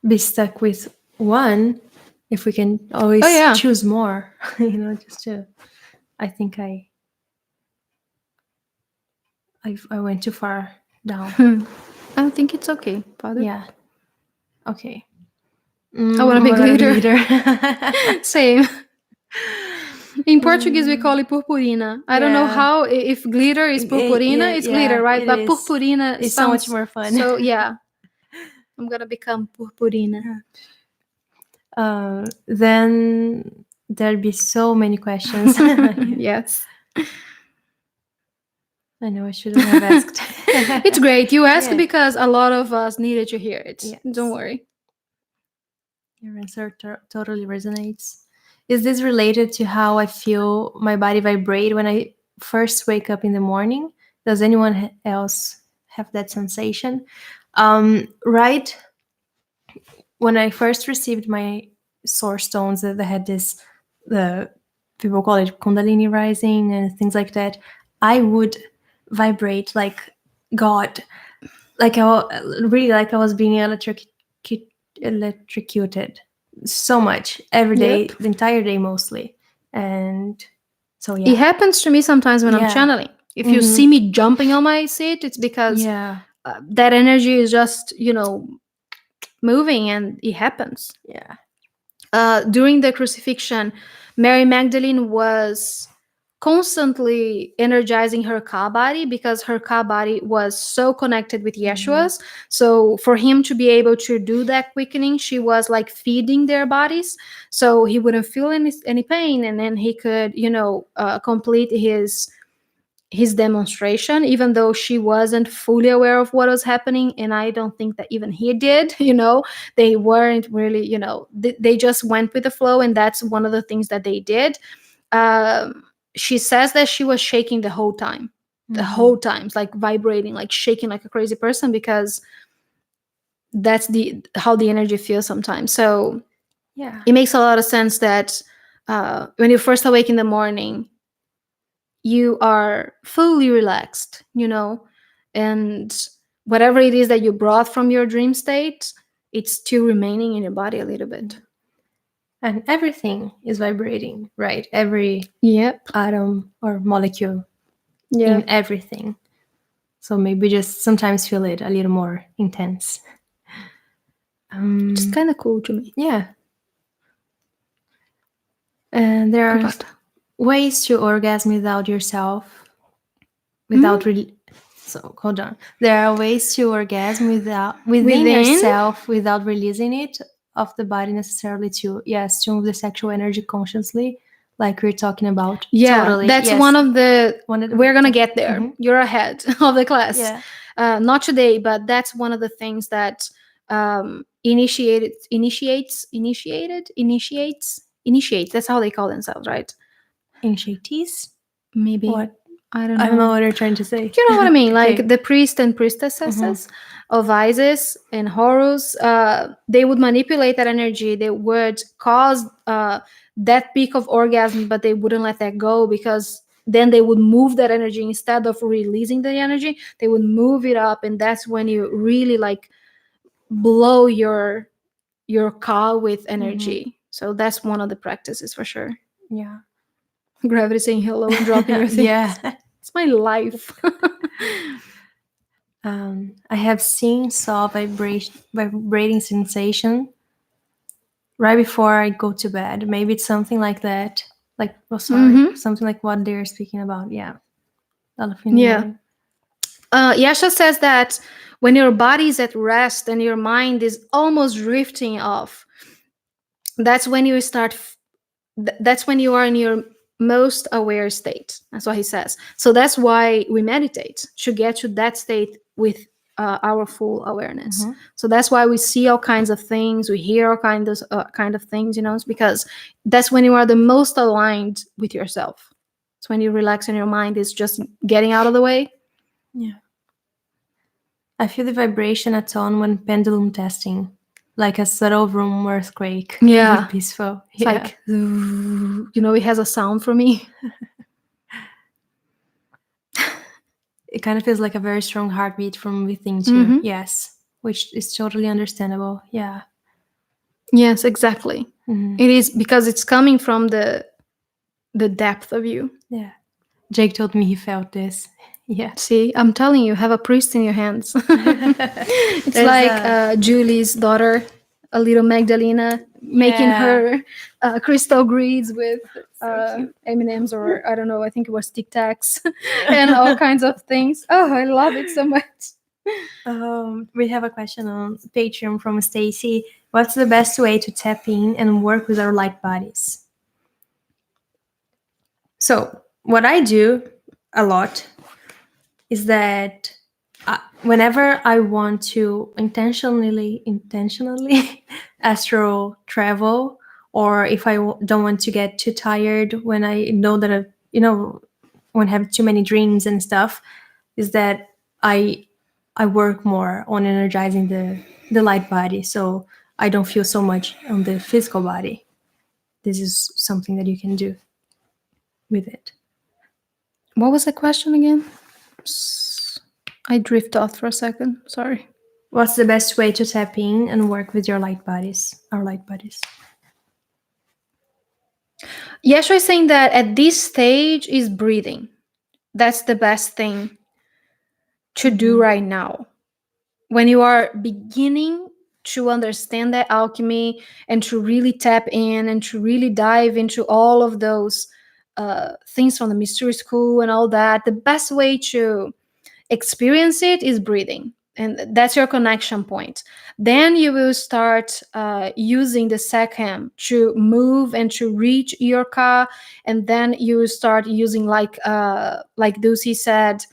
be stuck with one if we can always choose more? Just to. I think I went too far down. I think it's okay, Father. Yeah. Okay. I want to be glitter. Same. In Portuguese, we call it purpurina. I don't know how, if glitter is purpurina, it's glitter, right? But purpurina is so much more fun. So, yeah. I'm going to become purpurina. Then there'd be so many questions. Yes. I know I shouldn't have asked. It's great. You asked because a lot of us needed to hear it. Yes. Don't worry. Your answer totally resonates. Is this related to how I feel my body vibrate when I first wake up in the morning? Does anyone else have that sensation? Right when I first received my source stones, that had this, the people call it Kundalini rising and things like that, I would vibrate like God, like like I was being electrocuted so much every day, the entire day mostly. And so it happens to me sometimes when I'm channeling. If you see me jumping on my seat, it's because that energy is just moving, and it happens. During the crucifixion, Mary Magdalene was constantly energizing her Ka body because her Ka body was so connected with Yeshua's. So for him to be able to do that quickening, she was like feeding their bodies, so he wouldn't feel any pain, and then he could complete his demonstration, even though she wasn't fully aware of what was happening. And I don't think that even he did. They weren't really, they just went with the flow, and that's one of the things that they did. She says that she was shaking the whole time. The whole time, like vibrating, like shaking like a crazy person, because that's how the energy feels sometimes. So it makes a lot of sense that when you first awake in the morning, you are fully relaxed, and whatever it is that you brought from your dream state, it's still remaining in your body a little bit. And everything is vibrating, right? Every atom or molecule in everything. So maybe just sometimes feel it a little more intense. It's kind of cool to me. Yeah. And there are ways to orgasm without yourself, without so hold on. There are ways to orgasm within yourself without releasing it of the body necessarily, to move the sexual energy consciously, like we're talking about. Totally. That's one of the we're gonna get there. You're ahead of the class. Not today, but that's one of the things that initiates. That's how they call themselves, right? Initiates? Maybe. What? I don't know. I don't know what you're trying to say. You know what I mean? Like the priest and priestesses of Isis and Horus, they would manipulate that energy. They would cause that peak of orgasm, but they wouldn't let that go, because then they would move that energy. Instead of releasing the energy, they would move it up, and that's when you really blow your ka with Mm-hmm. energy. So that's one of the practices for sure. Yeah. Gravity saying hello and dropping your things. Yeah. It's my life. I have seen saw vibrating sensation right before I go to bed. Maybe it's something like that. Like, oh, sorry, Mm-hmm. something like what they're speaking about. Yeah, Yeah. dolphin. Yasha says that when your body is at rest and your mind is almost drifting off, that's when you that's when you are in your most aware state. That's what he says. So that's why we meditate, to get to that state with our full awareness. Mm-hmm. So that's why we see all kinds of things, we hear all kind of things, it's because that's when you are the most aligned with yourself. It's when you relax and your mind is just getting out of the way. Yeah. I feel the vibration at tone when pendulum testing, like a subtle room earthquake. Yeah. But peaceful. It's like, it has a sound for me. It kind of feels like a very strong heartbeat from within too. Mm-hmm. Yes, which is totally understandable. Yeah. Yes, exactly. Mm-hmm. It is because it's coming from the depth of you. Yeah. Jake told me he felt this. Yeah. See, I'm telling you, have a priest in your hands. It's There's like Julie's daughter, a little Magdalena, making her crystal grids with M&Ms, or I don't know, I think it was Tic Tacs, and all kinds of things. Oh, I love it so much. We have a question on Patreon from Stacy. What's the best way to tap in and work with our light bodies? So, what I do a lot is that whenever I want to intentionally astral travel, or if I don't want to get too tired when I know that when I have too many dreams and stuff, is that I work more on energizing the light body, so I don't feel so much on the physical body. This is something that you can do with it. What was the question again? I drift off for a second. Sorry. What's the best way to tap in and work with your light bodies, our light bodies? Yeshua is saying that at this stage is breathing. That's the best thing to do right now. When you are beginning to understand that alchemy and to really tap in and to really dive into all of those things from the mystery school and all that, the best way to experience it is breathing. And that's your connection point. Then you will start using the second to move and to reach your ka, and then you will start using like Lucy said,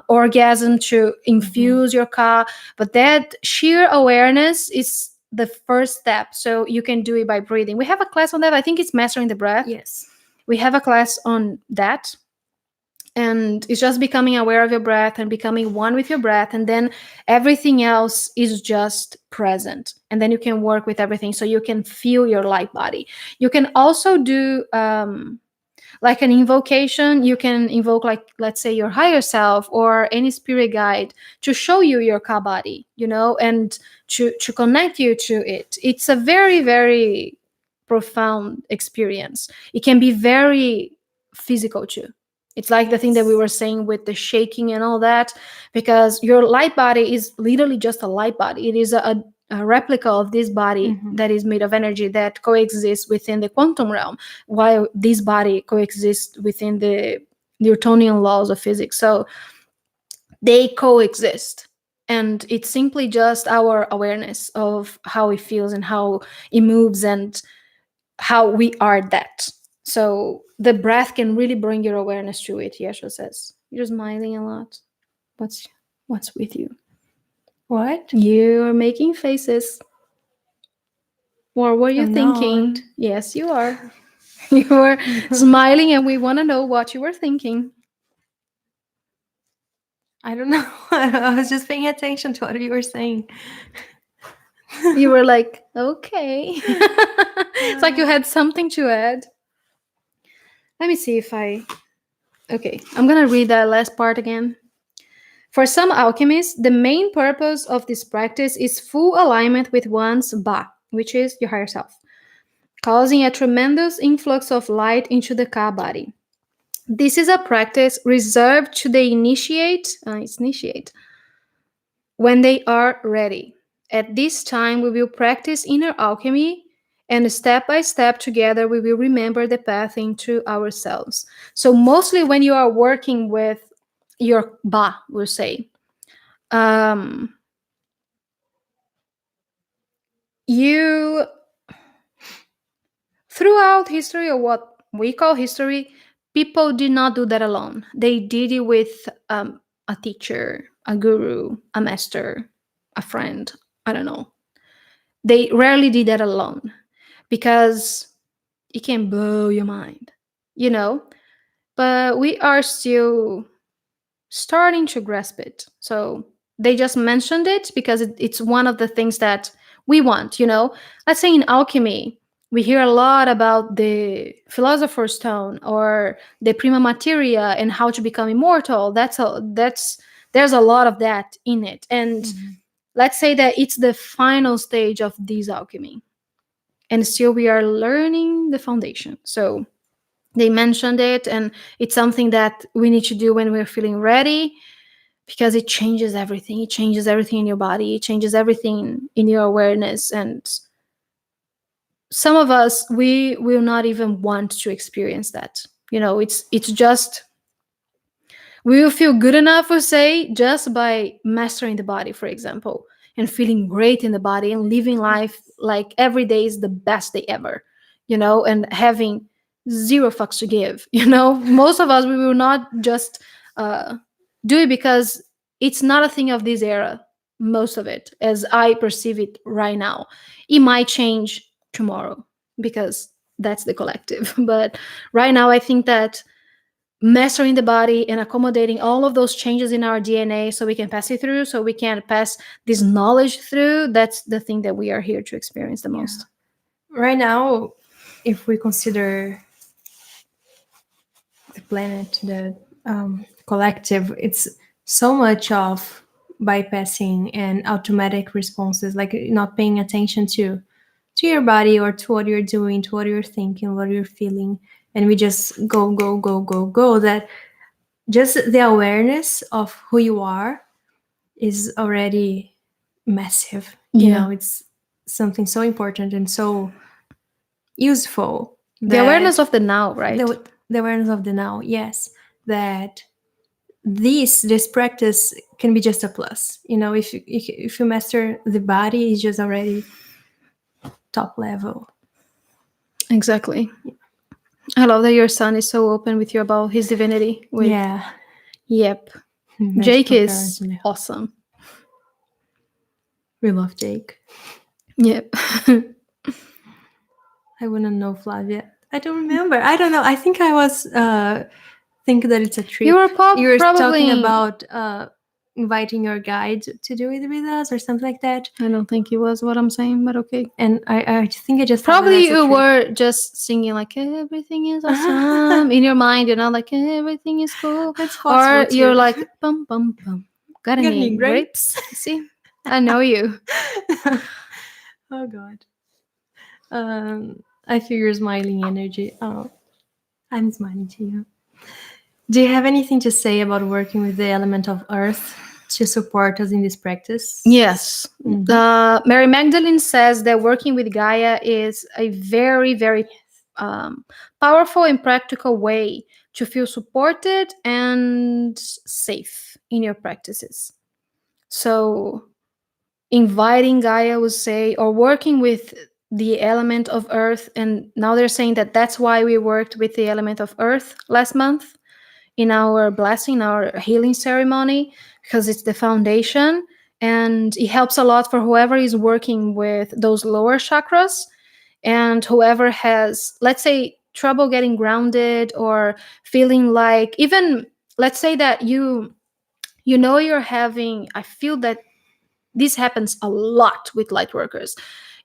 orgasm to infuse your ka. But that sheer awareness is the first step. So you can do it by breathing. We have a class on that. I think it's mastering the breath. Yes. We have a class on that. And it's just becoming aware of your breath and becoming one with your breath, and then everything else is just present, and then you can work with everything so you can feel your light body. You can also do like an invocation. You can invoke, like, let's say, your higher self or any spirit guide to show you your ka body, and to connect you to it. It's a very, very profound experience. It can be very physical too. It's like the thing that we were saying with the shaking and all that, because your light body is literally just a light body. It is a replica of this body that is made of energy that coexists within the quantum realm, while this body coexists within the Newtonian laws of physics. So they coexist. And it's simply just our awareness of how it feels and how it moves and how we are that. So the breath can really bring your awareness to it. Yeshua says, "You're smiling a lot. What's with you? What? You're making faces. What were you I'm thinking?" not. Yes, you are. You were smiling, and we want to know what you were thinking. I don't know. I was just paying attention to what you were saying. You were like, okay. It's like you had something to add. Let me see if I... Okay, I'm going to read that last part again. For some alchemists, the main purpose of this practice is full alignment with one's Ba, which is your higher self, causing a tremendous influx of light into the Ka body. This is a practice reserved to the initiate when they are ready. At this time, we will practice inner alchemy, and step by step together, we will remember the path into ourselves. So, mostly when you are working with your Ba, we'll say, um, you, throughout history, or what we call history, people did not do that alone. They did it with a teacher, a guru, a master, a friend. I don't know. They rarely did that alone because it can blow your mind, you know? But we are still starting to grasp it. So they just mentioned it because it's one of the things that we want, you know? Let's say in alchemy, we hear a lot about the philosopher's stone or the prima materia and how to become immortal. That's there's a lot of that in it. And let's say that it's the final stage of this alchemy. And still we are learning the foundation. So they mentioned it, and it's something that we need to do when we're feeling ready, because it changes everything. It changes everything in your body. It changes everything in your awareness. And some of us, we will not even want to experience that. You know, it's just, we will feel good enough, we say, just by mastering the body, for example, and feeling great in the body and living life like every day is the best day ever, you know, and having zero fucks to give. You know, most of us, we will not just do it because it's not a thing of this era, most of it, as I perceive it right now. It might change tomorrow because that's the collective. But right now, I think that mastering the body and accommodating all of those changes in our DNA so we can pass it through, so we can pass this knowledge through, that's the thing that we are here to experience the most. Right now, if we consider the planet, the collective, it's so much of bypassing and automatic responses, like not paying attention to your body or to what you're doing, to what you're thinking, what you're feeling, and we just go, go, go, go, go. That just the awareness of who you are is already massive. You know, it's something so important and so useful. The awareness of the now, right? The awareness of the now, yes. That this practice can be just a plus. You know, if you master the body, it's just already top level. Exactly. I love that your son is so open with you about his divinity. Yeah. Yep. Jake is awesome. We love Jake. Yep. I wouldn't know Flavia. I don't remember. I don't know. I think I was think that it's a trip. You were probably probably talking about inviting your guide to do it with us or something like that. I don't think it was what I'm saying, but okay. And I think I just probably you were just singing like everything is awesome in your mind, you know, like everything is cool. That's or you're like bum bum bum. Got any grapes? See, I know you. Oh God. I feel your smiling energy. Oh, I'm smiling to you. Do you have anything to say about working with the element of earth to support us in this practice? Yes. Mary Magdalene says that working with Gaia is a very, very powerful and practical way to feel supported and safe in your practices. So inviting Gaia, would say, or working with the element of earth, and now they're saying that that's why we worked with the element of earth last month in our blessing, our healing ceremony, because it's the foundation and it helps a lot for whoever is working with those lower chakras and whoever has, let's say, trouble getting grounded or feeling like, even let's say that you know you're having, I feel that this happens a lot with light workers.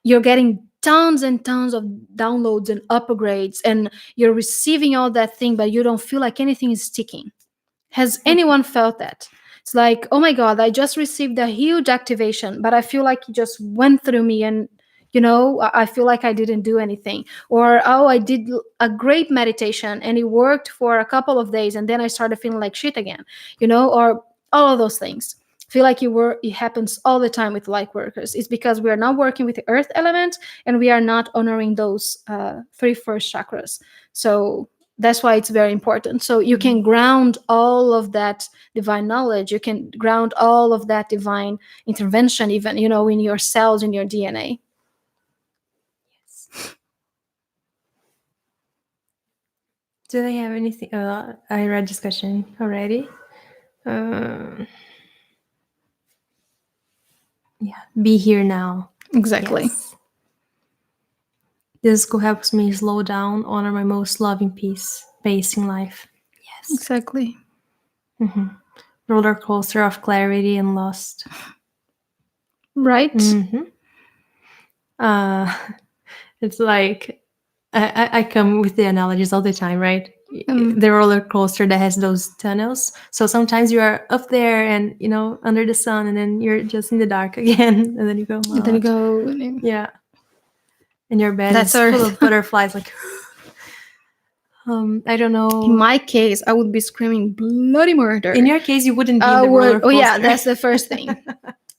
You're getting tons and tons of downloads and upgrades and you're receiving all that thing, but you don't feel like anything is sticking. Has anyone felt that? It's like, oh my God, I just received a huge activation, but I feel like it just went through me, and I feel like I didn't do anything. Or, oh, I did a great meditation and it worked for a couple of days, and then I started feeling like shit again, or all of those things. Feel like it happens all the time with light workers. It's because we are not working with the earth element, and we are not honoring those three first chakras. So that's why it's very important. So you can ground all of that divine knowledge, you can ground all of that divine intervention, even in your cells, in your DNA. Yes. Do they have anything? I read this question already. Yeah, be here now. Exactly. Yes. This school helps me slow down, honor my most loving pace in life. Yes. Exactly. Roller coaster of clarity and lost. Right. It's like I come with the analogies all the time, right? The roller coaster that has those tunnels. So sometimes you are up there and under the sun, and then you're just in the dark again, and then you go out. And then you go. Yeah. And your bed That's is full Earth. of butterflies. Like, I don't know. In my case, I would be screaming bloody murder. In your case, you wouldn't be in the roller coaster. Oh yeah, that's the first thing.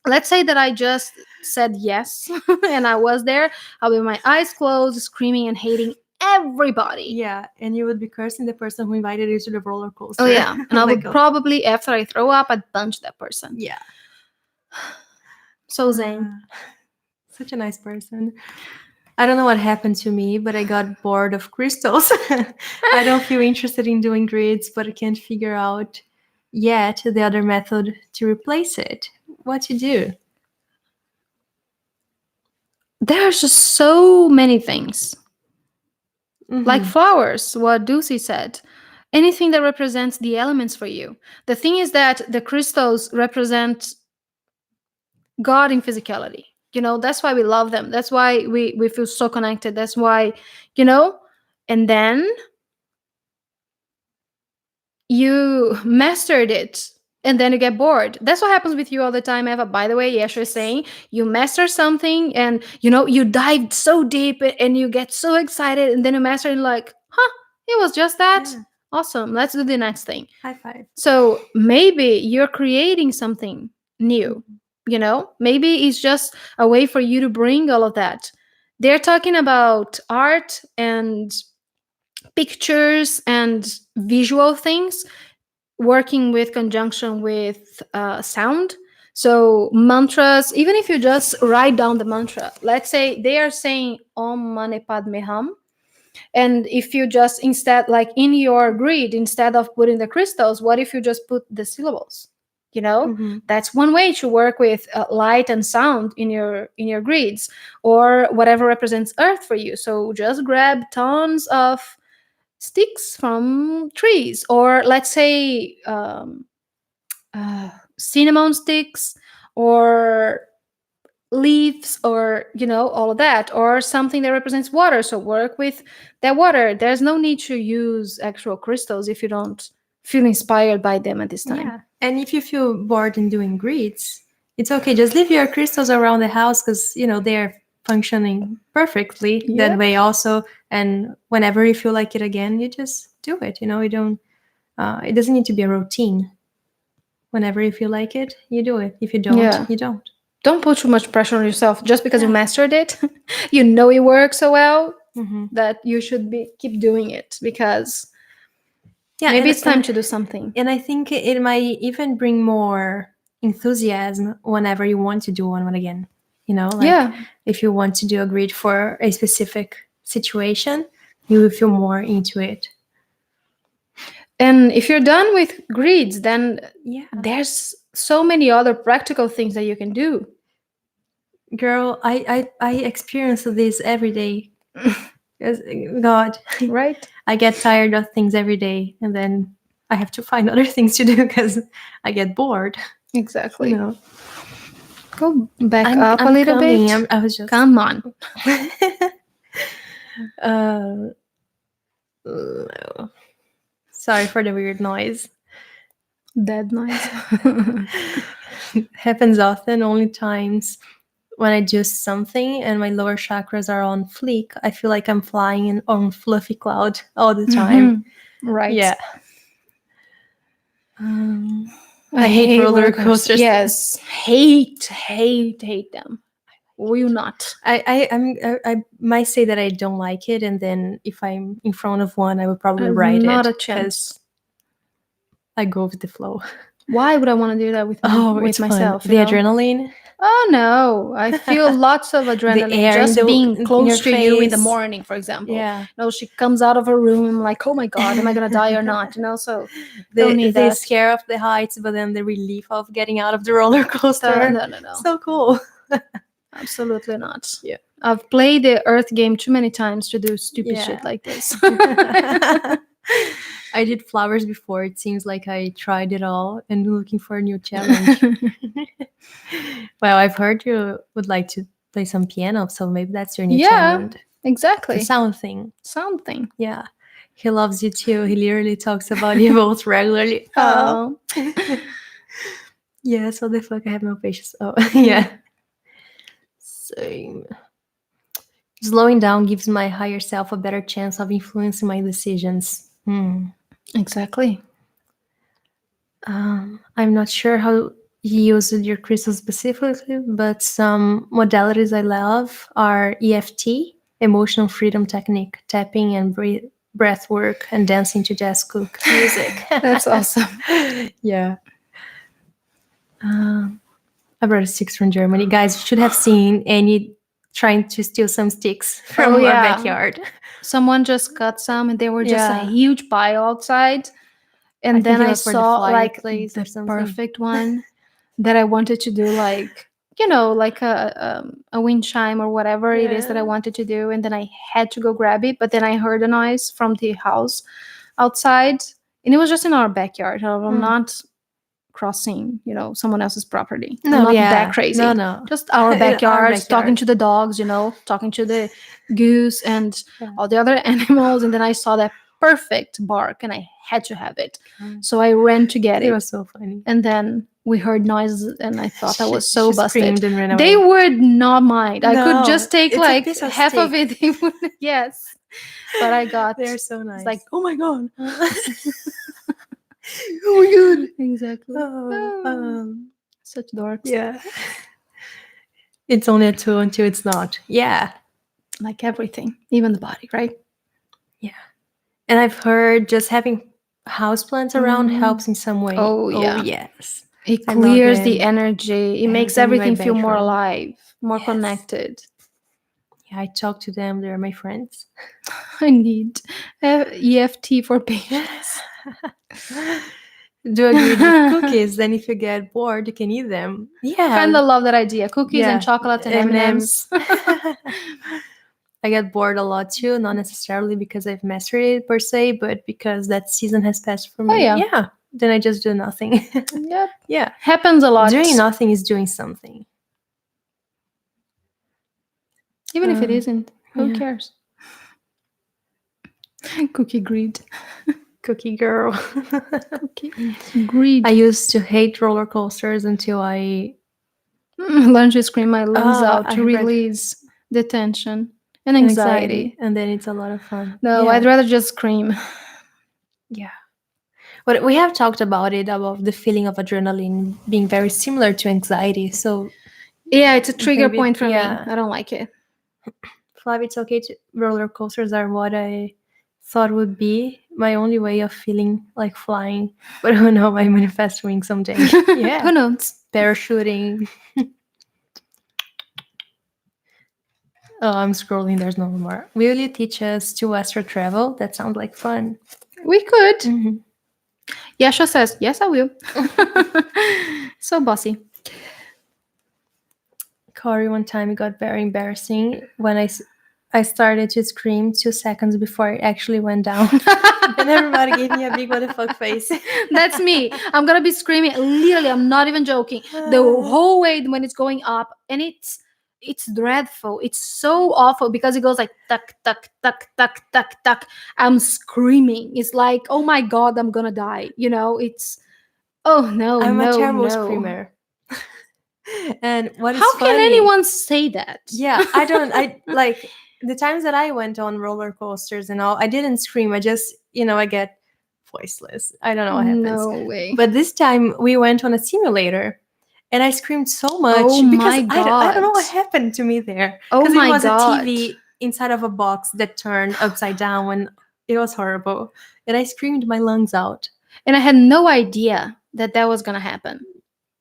Let's say that I just said yes and I was there. I'll be with my eyes closed, screaming and hating everybody. Yeah, and you would be cursing the person who invited you to the roller coaster. Oh yeah, and I would probably, after I throw up, I'd punch that person. Yeah. So zen. Such a nice person. I don't know what happened to me, but I got bored of crystals. I don't feel interested in doing grids, but I can't figure out yet the other method to replace it. What to do? There's just so many things. Like flowers, what Ducey said. Anything that represents the elements for you. The thing is that the crystals represent God in physicality. That's why we love them. That's why we feel so connected. That's why, and then you mastered it, and then you get bored. That's what happens with you all the time, Eva. By the way, yes, you're saying you master something, and you dived so deep and you get so excited, and then you master it, like, it was just that. Yeah. Awesome. Let's do the next thing. High five. So maybe you're creating something new. Maybe it's just a way for you to bring all of that. They're talking about art and pictures and visual things working with conjunction with sound. So mantras, even if you just write down the mantra, let's say they are saying Om Mani Padme Hum, and if you just, instead, like in your grid, instead of putting the crystals, what if you just put the syllables? That's one way to work with light and sound in your grids, or whatever represents earth for you. So just grab tons of sticks from trees, or let's say cinnamon sticks, or leaves, or all of that, or something that represents water. So work with that water. There's no need to use actual crystals if you don't feel inspired by them at this time. Yeah. And if you feel bored in doing grids, it's okay. Just leave your crystals around the house, because they're functioning perfectly that way also. And whenever you feel like it again, you just do it. You don't. It doesn't need to be a routine. Whenever you feel like it, you do it. If you don't, you don't. Don't put too much pressure on yourself just because you mastered it. It works so well that you should keep doing it, because maybe it's time to do something. And I think it might even bring more enthusiasm whenever you want to do one again. If you want to do a grid for a specific situation, you will feel more into it. And if you're done with grids, then there's so many other practical things that you can do. Girl, I experience this every day. God, right? I get tired of things every day, and then I have to find other things to do because I get bored. Exactly. Go back up a little bit. I was just... Come on. Sorry for the weird noise. Dead noise. Happens often, only times when I do something and my lower chakras are on fleek. I feel like I'm flying on fluffy cloud all the time. Right. Yeah. Um, I I hate hate roller roller coasters. coasters. Yes. Hate them. Will not. I might say that I don't like it, and then if I'm in front of one, I would probably ride Not it a chance. because I go with the flow. Why would I want to do that with Oh, with it's fun. myself? The adrenaline, Oh no, I feel lots of the adrenaline air just being in close your to you in the face. morning, for example. Yeah. She comes out of her room. I'm like, oh my god, am I gonna die or not? So don't need The that. scare of the heights, but then the relief of getting out of the roller coaster. No. So cool. Absolutely not. Yeah. I've played the Earth game too many times to do stupid shit Yeah. like this. I did flowers before. It seems like I tried it all and looking for a new challenge. Well, I've heard you would like to play some piano, so maybe that's your new Yeah, challenge. The exactly. sound thing. Something. Yeah. He loves you too. He literally talks about you both regularly. Oh. Yeah, so the fuck I have no patience. Oh, yeah. Same. Slowing down gives my higher self a better chance of influencing my decisions. Exactly. I'm not sure how you use your crystal specifically, but some modalities I love are EFT, emotional freedom technique, tapping and breath work, and dancing to jazz cook music. That's awesome. Yeah. I brought a sticks from Germany. Guys, you should have seen Annie trying to steal some sticks from our backyard. Someone just got some and they were just a Yeah. huge pile outside. I And think then it I was for the saw like fireplace or the something. perfect one that I wanted to do, like, like a wind chime or whatever it is that I Yeah. wanted to do. And then I had to go grab it. But then I heard a noise from the house outside. And it was just in our backyard. I'm not crossing, someone else's property. I'm No, not yeah. that crazy. No. Just our In our backyard, talking backyard. to the dogs, talking to the goose and all the other animals. And then I saw that perfect bark and I had to have it. So I ran to get it. It was so funny. And then we heard noises and I thought I was so She busted. screamed and ran away. They would not mind. I could just take it's a like piece of half of stick. it. They would, yes. But I got, They're so nice. it's like, oh my God. Oh my God. Exactly. Oh, Such dorks. yeah. It's only a 2 until it's not. Yeah. Like everything, even the body, right? Yeah. And I've heard just having houseplants around helps in some way. Oh, yeah. Yes. It I love clears them. the energy. It makes them in my everything feel more bedroom. alive, more Yes. connected. Yeah, I talk to them. They're my friends. I need EFT for patients. Do a grid with cookies. Then if you get bored, you can eat them. Yeah. Kind of love that idea. Cookies and chocolate and M&Ms. M&Ms. I get bored a lot too, not necessarily because I've mastered it per se, but because that season has passed for me. yeah. Yeah. Then I just do nothing. Yep. Yeah. Happens a lot. Doing nothing is doing something. Even if it isn't, who yeah. cares? Cookie greed. Cookie girl. Cookie greed. I used to hate roller coasters until I learned to scream my lungs out I to read- release the tension and anxiety. And then it's a lot of fun. No, Yeah. I'd rather just scream. Yeah. But we have talked about it, about the feeling of adrenaline being very similar to anxiety. So yeah, it's a trigger maybe- point for yeah. me. I don't like it. Flav, it's okay to roller coasters are what I thought would be my only way of feeling like flying. But who knows, I manifest wings someday. Yeah. Who knows? Parachuting. Oh, I'm scrolling. There's no more. Will you teach us to astral travel? That sounds like fun. We could. Mhm. Yasha says, yes, I will. So bossy. Corey, one time it got very embarrassing when I started to scream 2 seconds before it actually went down. And everybody gave me a big what the fuck face. That's me. I'm gonna be screaming. Literally, I'm not even joking. The whole way when it's going up, and it's dreadful. It's so awful because it goes like tuck, tuck, tuck, tuck, tuck, tuck. I'm screaming. It's like, oh my God, I'm gonna die. It's Oh no, I'm a no, terrible no. screamer. And what is How can funny, anyone say that? yeah, I don't, I like the times that I went on roller coasters and all, I didn't scream. I just, I get voiceless. I don't know what happens. No way. But this time we went on a simulator and I screamed so Oh much because my I don't know god. what happened to me there. Oh Because it my was a god. TV inside of a box that turned upside down when it was horrible. And I screamed my lungs out. And I had no idea that that was gonna happen.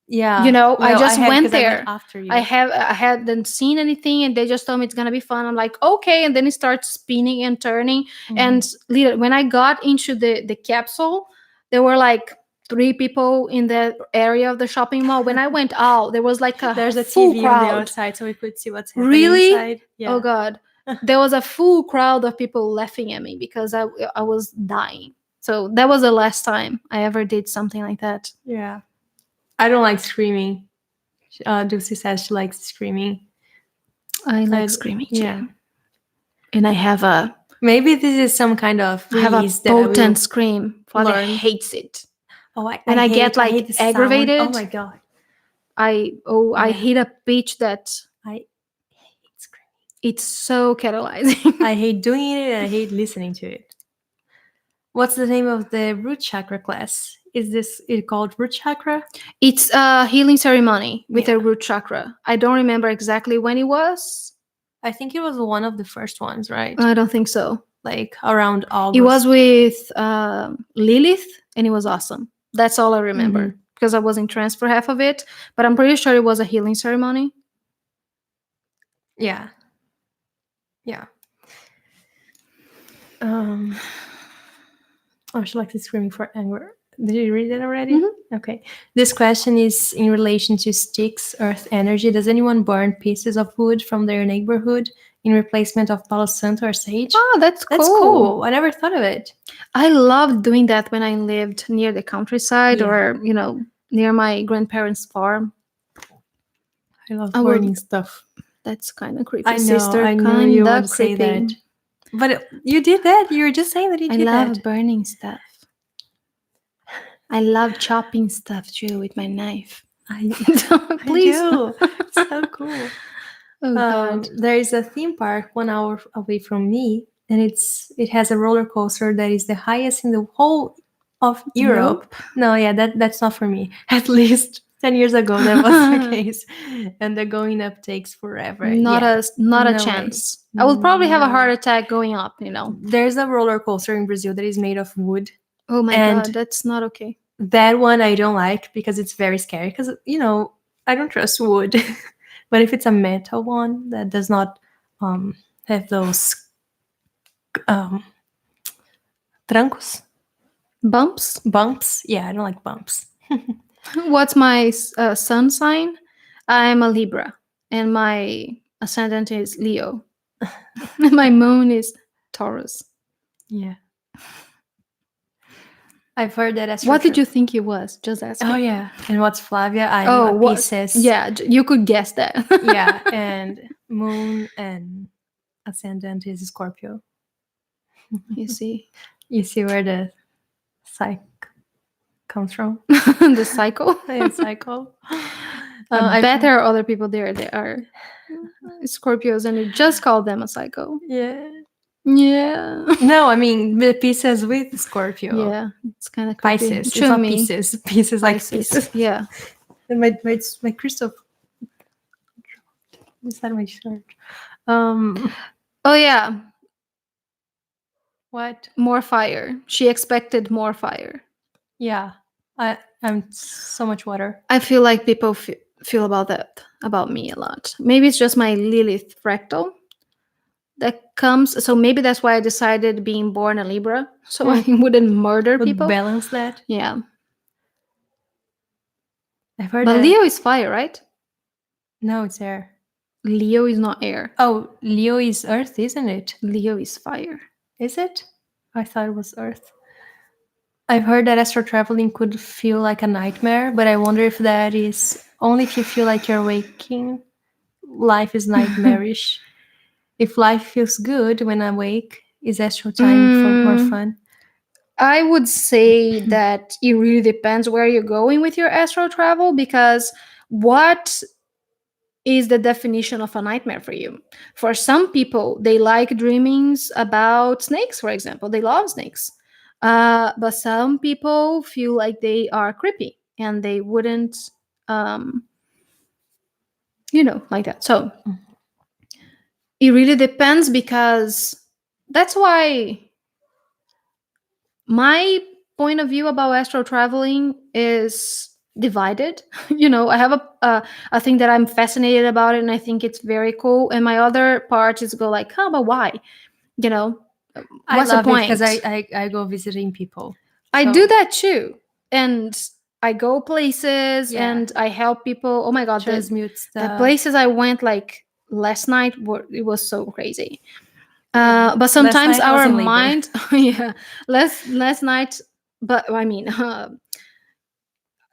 Yeah. I Well, I just had went because I went there. after I you. have I hadn't seen anything, and they just told me it's gonna be fun. I'm like, okay, and then it starts spinning and turning. Mhm. And when I got into the capsule, there were like three people in the area of the shopping mall. When I went out, there was like a There's a full TV on the crowd. outside so we could see what's happening Really? inside. Oh Yeah. god, there was a full crowd of people laughing at me because I was dying. So that was the last time I ever did something like that. Yeah. I don't like screaming. Dulce says she likes screaming. I like I, screaming yeah. too, and Maybe this is some kind of I have a breeze that I potent will scream. Father learn. hates it. Oh, When I get I like hate the sound. Oh aggravated, my god. I Yeah. hit a pitch that I hate screaming. it's so catalyzing. I hate doing it and I hate listening to it. What's the name of the root chakra class? Is this it called root chakra? It's a healing ceremony with Yeah. a root chakra. I don't remember exactly when it was. I think it was one of the first ones, right? I don't think so. Like around August. It was with Lilith, and it was awesome. That's all I remember because I was in trance for half of it. But I'm pretty sure it was a healing ceremony. Yeah. Yeah. Oh, she likes screaming for anger. Did you read it already? Mhm. Okay. This question is in relation to sticks, earth energy. Does anyone burn pieces of wood from their neighborhood in replacement of Palo Santo or sage? Oh, that's cool. That's cool. I never thought of it. I loved doing that when I lived near the countryside Yeah. or, near my grandparents' farm. I love I will- burning stuff. That's kind of creepy, I know. sister. I knew you Kinda would say creepy. that. But you did that. You were just saying that you I did love that. burning stuff. I love chopping stuff too with my knife. Please. I do. It's so cool. Oh god. There is a theme park 1 hour away from me, and it has a roller coaster that is the highest in the whole of Europe. No, yeah, that's not for me. At least 10 years ago that was the case, and the going up takes forever. Not Yeah. a not a No way. chance. I would probably have a No. heart attack going up, There's a roller coaster in Brazil that is made of wood. Oh my And god, that's not okay. that one I don't like because it's very scary because I don't trust wood. But if it's a metal one that does not have those trancos, Bumps? yeah, I don't like bumps. What's my sun sign? I'm a Libra, and my ascendant is Leo. My moon is Taurus. Yeah, I've heard that. What did you think it was? Just asking. Oh yeah, and what's Flavia? I'm a Pisces. Yeah, you could guess that. Yeah, and moon and ascendant is Scorpio. You see where the psych comes from? the cycle. The cycle. I bet there are other people there that are Scorpios, and you just call them a psycho. Yeah. Yeah. No, I mean the Pisces with Scorpio. Yeah, it's kind of Pisces. It's not Pisces. Pisces like Pisces. Yeah. And my crystal. Is that my shirt? Oh yeah. What? More fire. She expected more fire. Yeah. I'm so much water. I feel like people feel about me a lot. Maybe it's just my Lilith fractal that comes. So maybe that's why I decided being born a Libra, so I wouldn't murder Would people. balance that. Yeah. I've heard But that. Leo is fire, right? No, it's air. Leo is not air. Oh, Leo is Earth, isn't it? Leo is fire. Is it? I thought it was Earth. I've heard that astral traveling could feel like a nightmare, but I wonder if that is only if you feel like you're waking. Life is nightmarish. If life feels good when awake, is astral time for more fun? I would say that it really depends where you're going with your astral travel, because what is the definition of a nightmare for you? For some people, they like dreamings about snakes, for example. They love snakes. But some people feel like they are creepy and they wouldn't, um, like that. So it really depends, because that's why my point of view about astral traveling is divided. I have a thing that I'm fascinated about it, and I think it's very cool, and my other part is go like, huh, but why? you know I what's the love it because point? I go visiting people. I So do that too, and I go places yeah, and I help people. Oh my god, transmute the stuff. places I went like last night it was so crazy. Yeah. But Last sometimes night I was our in labor. mind, yeah, last night, but I mean,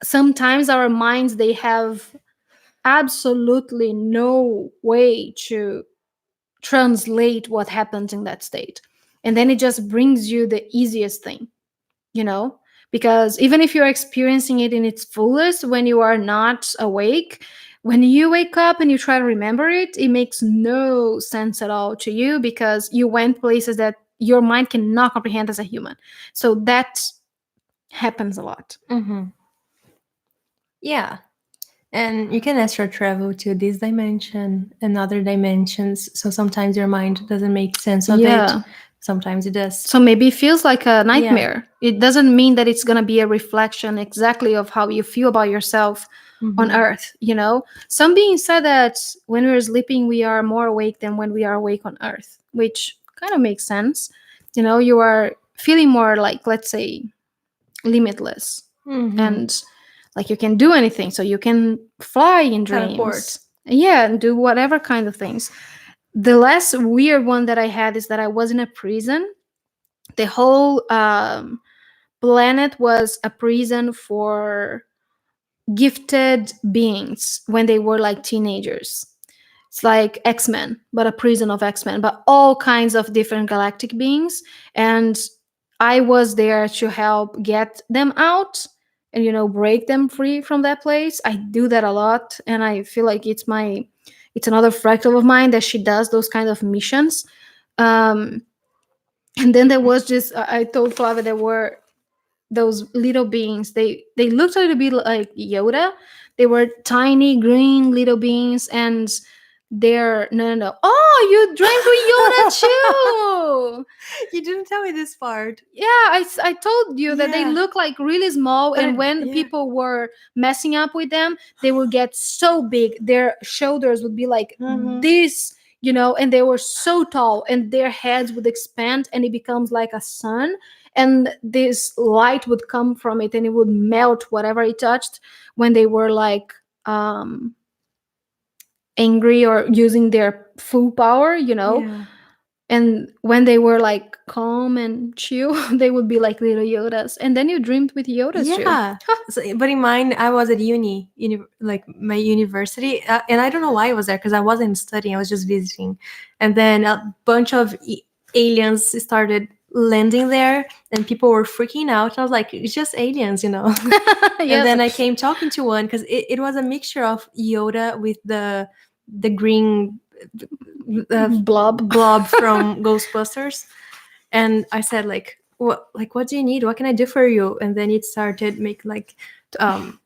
sometimes our minds, they have absolutely no way to translate what happens in that state, and then it just brings you the easiest thing, you know because even if you're experiencing it in its fullest when you are not awake, when you wake up and you try to remember it, it makes no sense at all to you, because you went places that your mind cannot comprehend as a human. So that happens a lot. Mm-hmm. Yeah. And you can astral travel to this dimension and other dimensions. So sometimes your mind doesn't make sense of it. Yeah. Sometimes it does. So maybe it feels like a Yeah. nightmare. It doesn't mean that it's going to be a reflection exactly of how you feel about yourself on Mm-hmm. Earth. Some beings said that when we're sleeping, we are more awake than when we are awake on Earth, which kind of makes sense. You are feeling more like, let's say, limitless, Mm-hmm. and like you can do anything. So you can fly in Teleport. dreams. Yeah, and do whatever kind of things. The last weird one that I had is that I was in a prison. The whole planet was a prison for gifted beings when they were like teenagers. It's like X-Men, but a prison of X-Men, but all kinds of different galactic beings. And I was there to help get them out and, break them free from that place. I do that a lot. And I feel like it's another fractal of mine that she does those kind of missions. Um, and then there was just, I told Flava there were those little beings. They looked a little bit like Yoda. They were tiny green little beings, and they're no. Oh, you dreamed with Yoda too. You didn't tell me this part. Yeah, I told you that they Yeah. look like really small, But and when yeah. people were messing up with them, they would get so big. Their shoulders would be like Mm-hmm. this, and they were so tall, and their heads would expand, and it becomes like a sun, and this light would come from it, and it would melt whatever it touched when they were like angry or using their full power. Yeah. And when they were like calm and chill, they would be like little Yodas. And then you dreamed with Yodas too. Yeah. So, but in mine, I was at like my university, and I don't know why I was there because I wasn't studying. I was just visiting, and then a bunch of aliens started landing there, and people were freaking out. I was like, "It's just aliens." And then Yeah. I came talking to one because it was a mixture of Yoda with the green Blob. blob from Ghostbusters. And I said what do you need? What can I do for you? And then it started make like um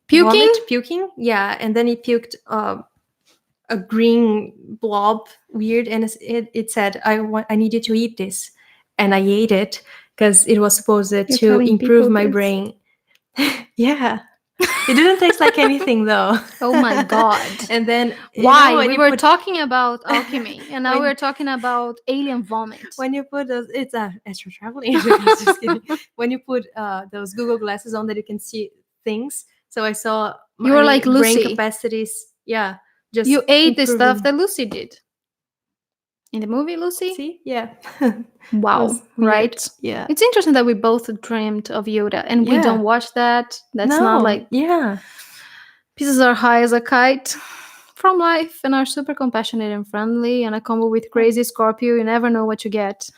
Puking? puking. Yeah, and then it puked a green blob, weird, and it said, I need you to eat this. And I ate it because it was supposed You're to telling improve people my this. brain. Yeah. It didn't taste like anything though. Oh my god. And then Why? when We you were put talking about alchemy, and now when we're talking about alien vomit. when you put those, it's astral traveling. Just kidding. When you put those Google glasses on that you can see things. So I saw You were my like brain Lucy. capacities. Yeah, just You ate the stuff improving. that Lucy did in the movie Lucy. See, yeah. Wow, Was weird. right? Yeah, It's interesting that we both dreamed of Yoda, and we yeah. don't watch that. That's not No, like yeah, pieces are high as a kite from life and are super compassionate and friendly, and a combo with crazy Scorpio. You never know what you get.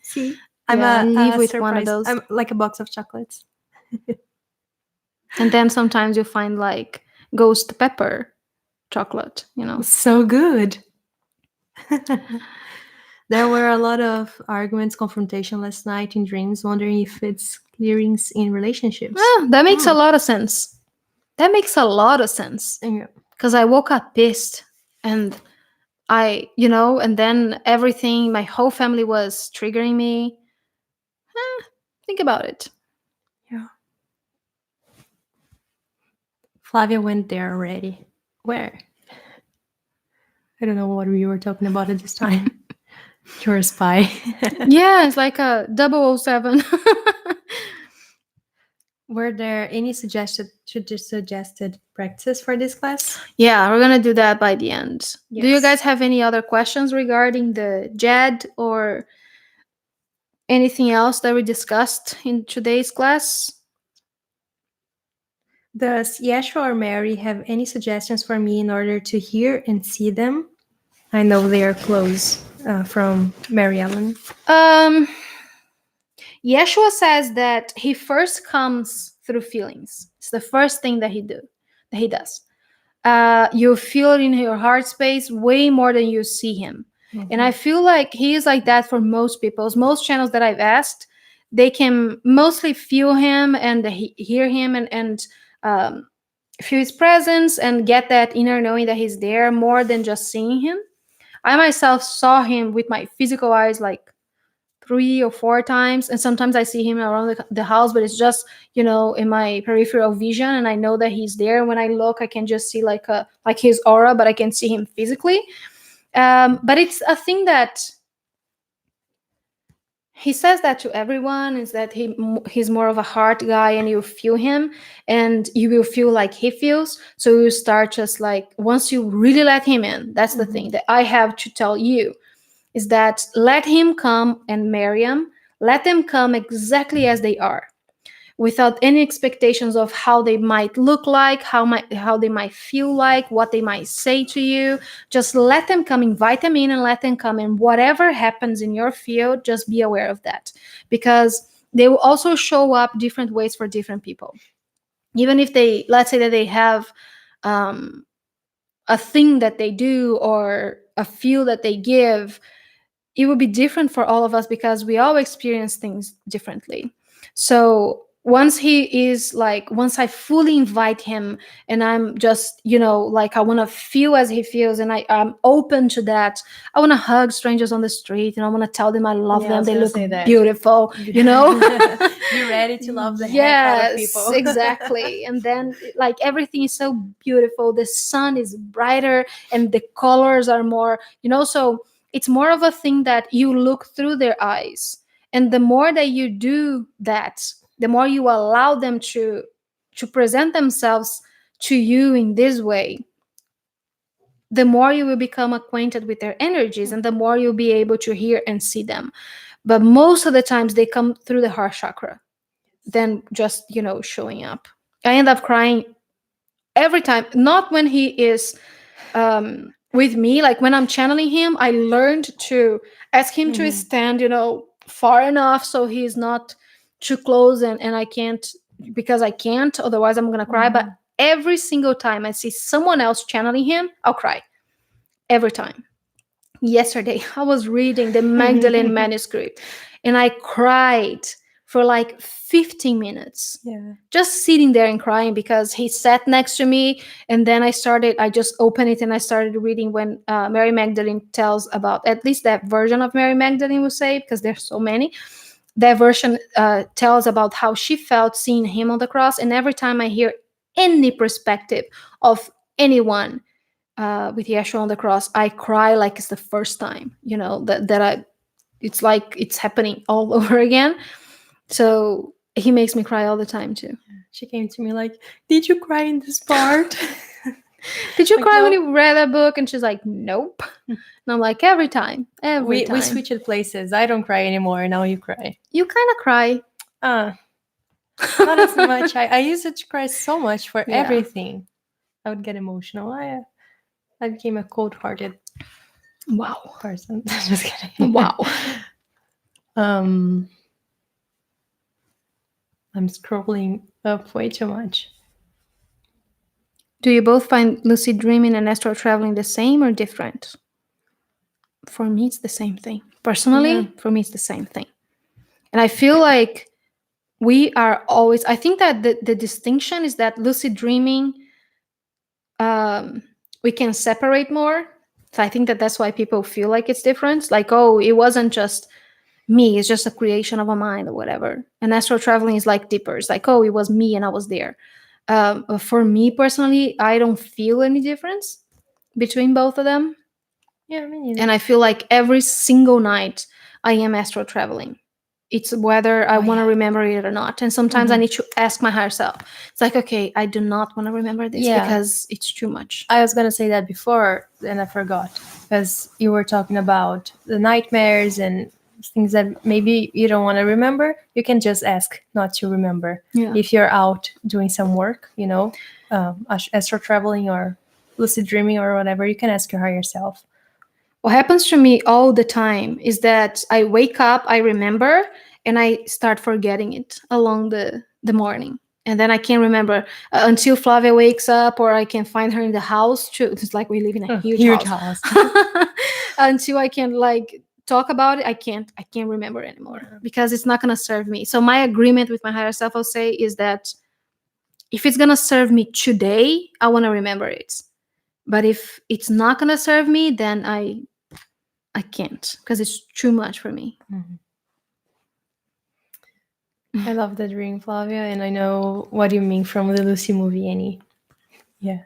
see. I'm Yeah, leave a with one of surprise. those. I'm like a box of chocolates. And then sometimes you find like ghost pepper chocolate, you know. So good. There were a lot of arguments, confrontation last night in dreams, wondering if it's clearings in relationships. Ah, that makes a lot of sense. That makes a lot of sense. Yeah. Because I woke up pissed and and then everything, my whole family was triggering me. Think about it. Yeah. Flavia went there already. Where? I don't know what we were talking about at this time. You're a spy. Yeah, it's like a 007. Were there any suggested practices for this class? Yeah, we're gonna do that by the end. Do you Yes. guys have any other questions regarding the Djed or anything else that we discussed in today's class? Does Yeshua or Mary have any suggestions for me in order to hear and see them? I know they are close from Mary Ellen. Yeshua says that he first comes through feelings. It's the first thing that he does. You feel it in your heart space way more than you see him. And I feel like he is like that for most people. Most channels that I've asked, they can mostly feel him and hear him and feel his presence and get that inner knowing that he's there more than just seeing him. I myself saw him with my physical eyes like 3 or 4 times, and sometimes I see him around the house, but it's just in my peripheral vision, and I know that he's there. When I look, I can just see like his aura, but I can see him physically. But it's a thing that he says that to everyone, is that he's more of a heart guy, and you feel him and you will feel like he feels. So you start just like, once you really let him in, that's the thing that I have to tell you, is that let him come and marry him. Let them come exactly as they are, without any expectations of how they might look like, how they might feel like, what they might say to you. Just let them come, invite them in, and let them come. And whatever happens in your field, just be aware of that, because they will also show up different ways for different people. Even if they, let's say that they have a thing that they do or a feel that they give, it will be different for all of us because we all experience things differently. So once I fully invite him, and I'm just, like, I want to feel as he feels, and I'm open to that. I want to hug strangers on the street, and I want to tell them I love them. They look beautiful, Be ready to love the heck out of Yes, people. exactly. And then, like, everything is so beautiful. The sun is brighter and the colors are more, so it's more of a thing that you look through their eyes. And the more that you do that, the more you allow them to present themselves to you in this way, the more you will become acquainted with their energies, and the more you'll be able to hear and see them. But most of the times they come through the heart chakra than just showing up. I end up crying every time. Not when he is with me, like when I'm channeling him, I learned to ask him to stand far enough so he's not too close, and I can't, because I can't, otherwise I'm gonna cry. But every single time I see someone else channeling him, I'll cry. Every time. Yesterday I was reading the Magdalene manuscript, and I cried for like 15 minutes. Yeah. Just sitting there and crying, because he sat next to me, and then I just opened it and I started reading when Mary Magdalene tells about, at least that version of Mary Magdalene will say, because there's so many. That version tells about how she felt seeing him on the cross. And every time I hear any perspective of anyone with Yeshua on the cross, I cry like it's the first time, it's like it's happening all over again. So he makes me cry all the time too. She came to me like, "Did you cry in this part?" Did you Like, cry when no. you read that book? And she's like, nope. And I'm like, every time. We switched places. I don't cry anymore. Now you cry. You kind of cry. Not as much. I used to cry so much for Yeah. everything. I would get emotional. I became a cold-hearted Wow. person. Just kidding. Wow. Um, I'm scrolling up way too much. Do you both find lucid dreaming and astral traveling the same or different? For me, it's the same thing. Yeah. Personally, for me, it's the same thing. And I feel like we are always, I think that the distinction is that lucid dreaming, um, we can separate more. So I think that that's why people feel like it's different. Like, oh, it wasn't just me, it's just a creation of a mind or whatever. And astral traveling is like deeper. It's like, oh, it was me and I was there. For me personally, I don't feel any difference between both of them. Yeah, me neither. And I feel like every single night I am astral traveling. It's whether I Oh, want to yeah. remember it or not. And sometimes I Mhm. need to ask my higher self. It's like, okay, I do not want to remember this Yeah. because it's too much. I was gonna say that before, and I forgot because you were talking about the nightmares and things that maybe you don't want to remember. You can just ask not to remember. Yeah. If you're out doing some work, astral traveling or lucid dreaming or whatever, you can ask your higher self. What happens to me all the time is that I wake up, I remember, and I start forgetting it along the morning. And then I can't remember until Flavia wakes up or I can find her in the house. It's like we live in a huge Huge house. house. Until I can like talk about it, I can't remember anymore because it's not gonna serve me. So my agreement with my higher self, I'll say, is that if it's gonna serve me today, I wanna remember it. But if it's not gonna serve me, then I can't because it's too much for me. Mhm. I love the dream, Flavia, and I know what you mean from the Lucy movie, Annie. Yeah.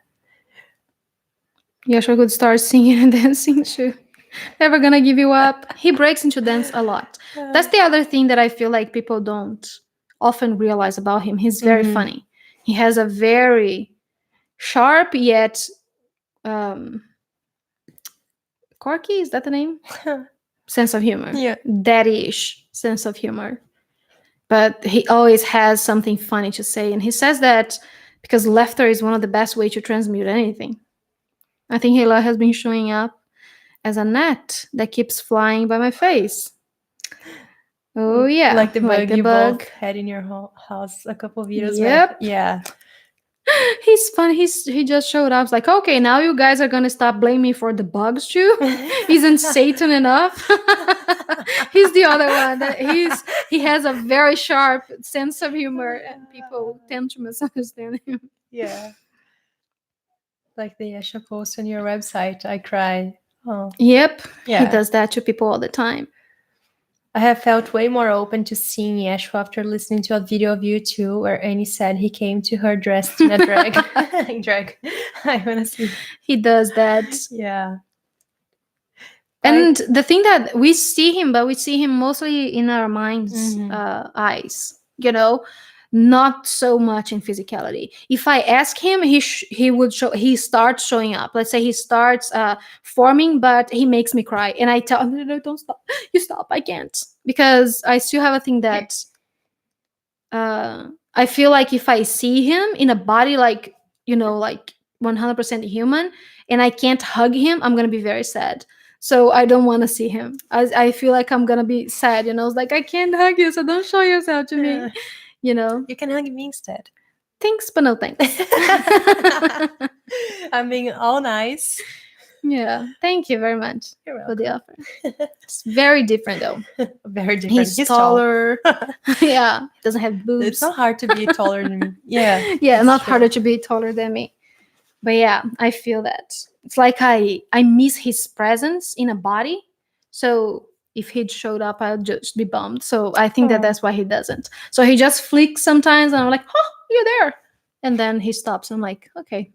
Yashua could start singing and dancing too. Never gonna give you up. He breaks into dance a lot. That's the other thing that I feel like people don't often realize about him. He's very Mhm. funny. He has a very sharp yet quirky, is that the name? Sense of humor. Yeah. Daddy-ish sense of humor. But he always has something funny to say. And he says that because laughter is one of the best way to transmute anything. I think Hila has been showing up as a net that keeps flying by my face. Oh yeah, Like the bug the you bug. both had in your house a couple of videos back. Yep. Yeah. He's fun. He just showed up. It's like, okay, now you guys are gonna stop blaming me for the bugs too. Isn't Satan enough? He's the other one. He has a very sharp sense of humor, and people tend to misunderstand him. Yeah. Like the Yasha post on your website, I cry. Oh. Yep, he Yeah. does that to people all the time. I have felt way more open to seeing Yashu after listening to a video of you two where Annie said he came to her dressed in a drag. drag. I wanna see. He does that. Yeah. And the thing that we see him, but we see him mostly in our mind's Mhm. eyes, not so much in physicality. If I ask him, he would show. He starts showing up. Let's say he starts forming, but he makes me cry, and I tell him, "No, don't stop. You stop. I can't," because I still have a thing that I feel like if I see him in a body like like 100% human, and I can't hug him, I'm gonna be very sad. So I don't want to see him. I feel like I'm gonna be sad. It's like I can't hug you, so don't show yourself to me. You can hug me instead. Thanks, but no thanks. I'm being all nice. Yeah, thank you very much You're for the welcome. offer. It's very different though. Very different. He's taller. Yeah, he doesn't have boobs. It's not hard to be taller than me. Yeah. Yeah, that's not true. harder to be taller than me. But yeah, I feel that. It's like I miss his presence in a body. So if he'd showed up, I'd just be bummed. So I think that Oh. that's why he doesn't. So he just flicks sometimes, and I'm like, "Oh, you're there," and then he stops. I'm like, "Okay."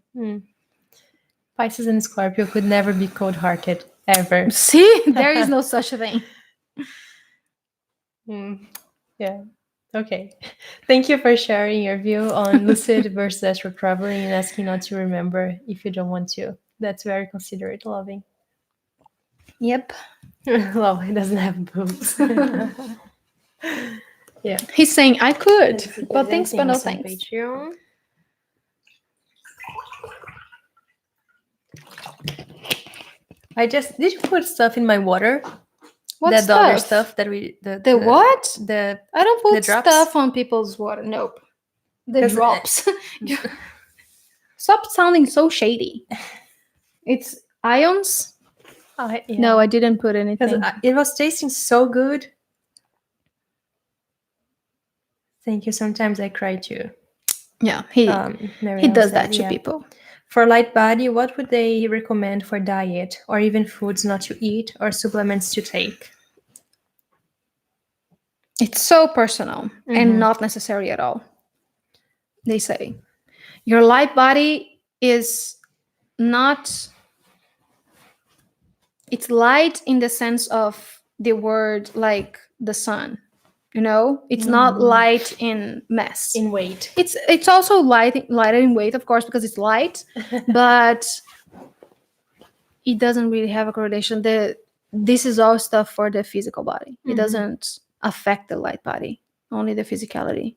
Pisces and Scorpio could never be cold-hearted ever. See, there is no such a thing. Yeah. Okay. Thank you for sharing your view on lucid versus astral traveling and asking not to remember if you don't want to. That's very considerate, loving. Yep. Well, he doesn't have boobs. Yeah. He's saying I could, Let's see if but there's thanks, but anything no else on thanks. Patreon. Did you put stuff in my water? What That the other stuff? stuff that we the The what? the I don't the put drops. stuff on people's water. Nope. The Because drops. Stop sounding so shady. It's ions. No, yeah, I didn't put because anything. it was tasting so good. Thank you. Sometimes I cry too. Yeah, he Miriam does said, that to yeah. people. For light body, what would they recommend for diet, or even foods not to eat, or supplements to take? It's so personal and Mm-hmm. not necessary at all. They say your light body is not, it's light in the sense of the word like the sun, you know, it's not light in mass. In weight. It's also lighter in weight, of course, because it's light, but it doesn't really have a correlation. This is all stuff for the physical body. It doesn't affect the light body, only the physicality.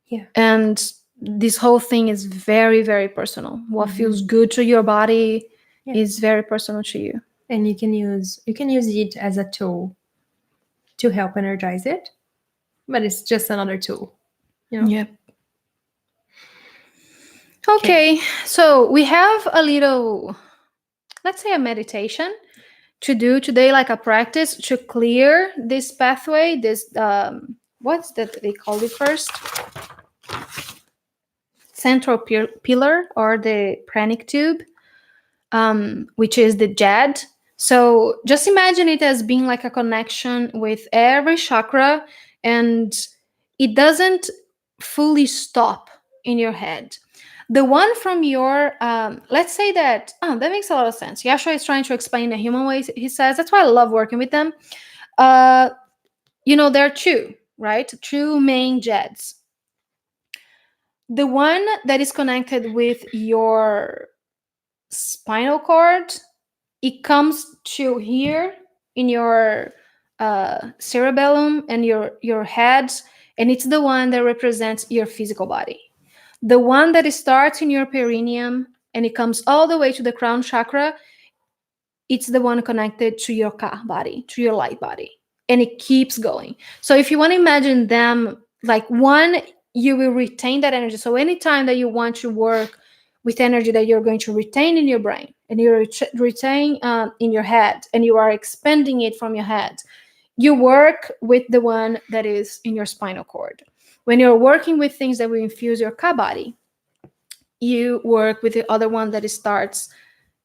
Yeah. And this whole thing is very, very personal. What feels good to your body is very personal to you. And you can use it as a tool to help energize it, but it's just another tool. You know? Yeah. Okay, so we have a little, let's say, a meditation to do today, like a practice to clear this pathway, this what's that they call it first, central pillar, or the pranic tube, which is the Djed. So just imagine it as being like a connection with every chakra, and it doesn't fully stop in your head. The one from your, let's say that, oh, that makes a lot of sense. Yashua is trying to explain the human ways, he says. That's why I love working with them. There are two, right? Two main Djeds. The one that is connected with your spinal cord, it comes to here in your cerebellum and your head, and it's the one that represents your physical body. The one that starts in your perineum and it comes all the way to the crown chakra, it's the one connected to your ka body, to your light body, and it keeps going. So if you want to imagine them like one, you will retain that energy. So anytime that you want to work with energy that you're going to retain in your brain and you retain in your head, and you are expanding it from your head, you work with the one that is in your spinal cord. When you're working with things that will infuse your ka body, you work with the other one that starts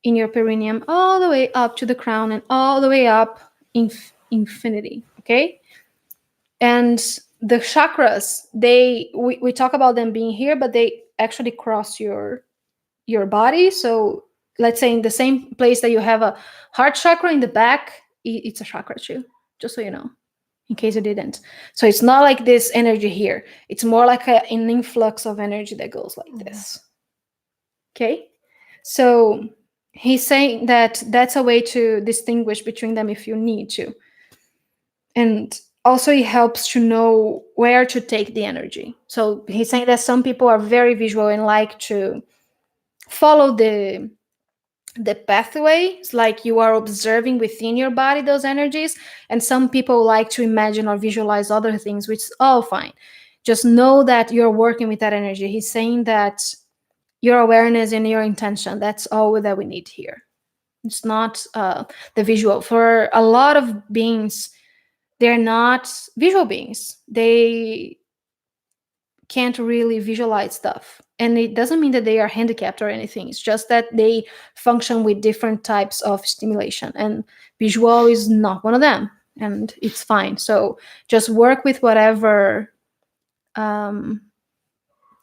in your perineum all the way up to the crown and all the way up infinity. Okay. And the chakras, we talk about them being here, but they actually cross your body. So let's say in the same place that you have a heart chakra in the back, it's a chakra too, just so you know, in case you didn't. So it's not like this energy here, it's more like an influx of energy that goes like this. Okay. So he's saying that that's a way to distinguish between them if you need to. And also it helps to know where to take the energy. So he's saying that some people are very visual and like to follow the pathway. It's like you are observing within your body those energies, and some people like to imagine or visualize other things, which is all fine. Just know that you're working with that energy. He's saying that your awareness and your intention, that's all that we need here. It's not the visual. For a lot of beings, they're not visual beings. They can't really visualize stuff. And it doesn't mean that they are handicapped or anything. It's just that they function with different types of stimulation. And visual is not one of them. And it's fine. So just work with whatever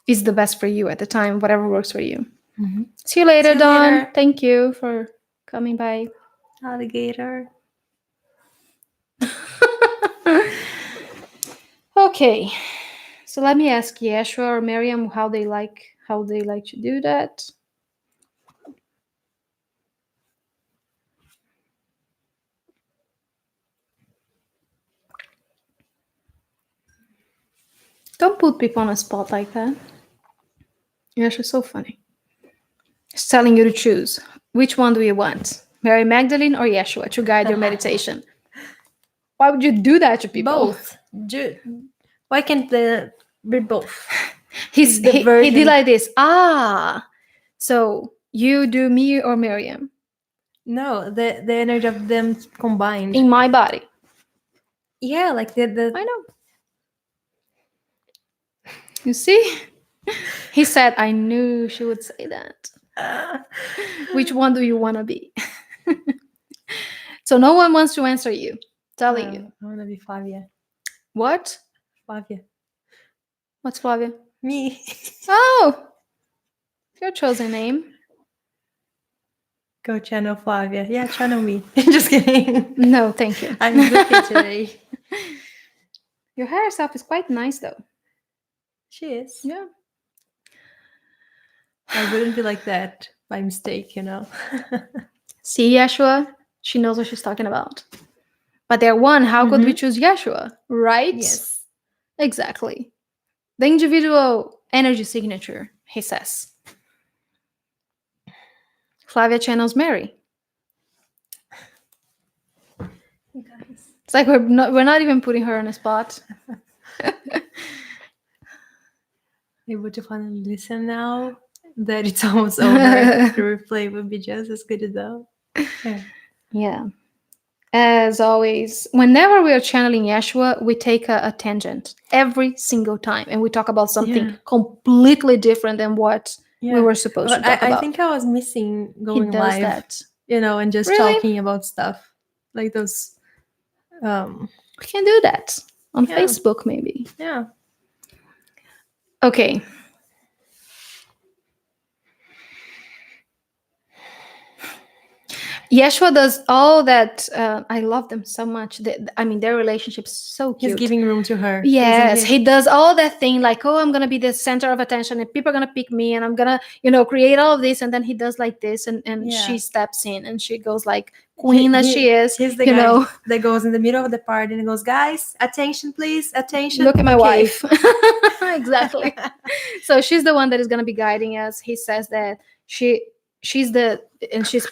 is the best for you at the time, whatever works for you. See you later, Dawn. Thank you for coming by. Alligator. Okay, so let me ask Yeshua or Miriam how they like to do that. Don't put people on a spot like that. Yeshua's so funny. It's telling you to choose. Which one do you want? Mary Magdalene or Yeshua to guide your meditation? Why would you do that to people? Both. Why can't they be both? He version. did like this. Ah, so you do me or Miriam No, the energy of them combined. in my body. Yeah, like the I know. You see? He said, I knew she would say that. Which one do you want to be? So no one wants to answer you. Telling you. I want to be Flavia. What? Flavia. What's Flavia? Me. Oh, your chosen name. Go channel Flavia. Yeah, channel me. Just kidding. No, thank you. I'm looking today. Your hairstyle is quite nice, though. She is. Yeah. I wouldn't be like that by mistake, you know. See, Yeshua? She knows what she's talking about. But they're one. How could we choose Yeshua? Right? Yes. Exactly. The individual energy signature, he says. Flavia channels Mary. It's like we're not even putting her on a spot. Able to finally listen now that it's almost over. The replay would be just as good as though. Yeah. As always, whenever we are channeling Yeshua, we take a tangent every single time, and we talk about something completely different than what we were supposed to talk about. I think I was missing going He does live, that. you know, and just Really? talking about stuff like those. We can do that on Facebook, maybe. Yeah. Okay. Yeshua does all that. I love them so much. I mean, their relationship's so cute. He's giving room to her. Yes, he does all that thing like, oh, I'm going to be the center of attention and people are going to pick me and I'm going to, create all of this. And then he does like this and she steps in and she goes like queen as she is. He's the guy that goes in the middle of the party and goes, guys, attention, please, attention. Look at my wife. Exactly. So she's the one that is going to be guiding us. He says that she's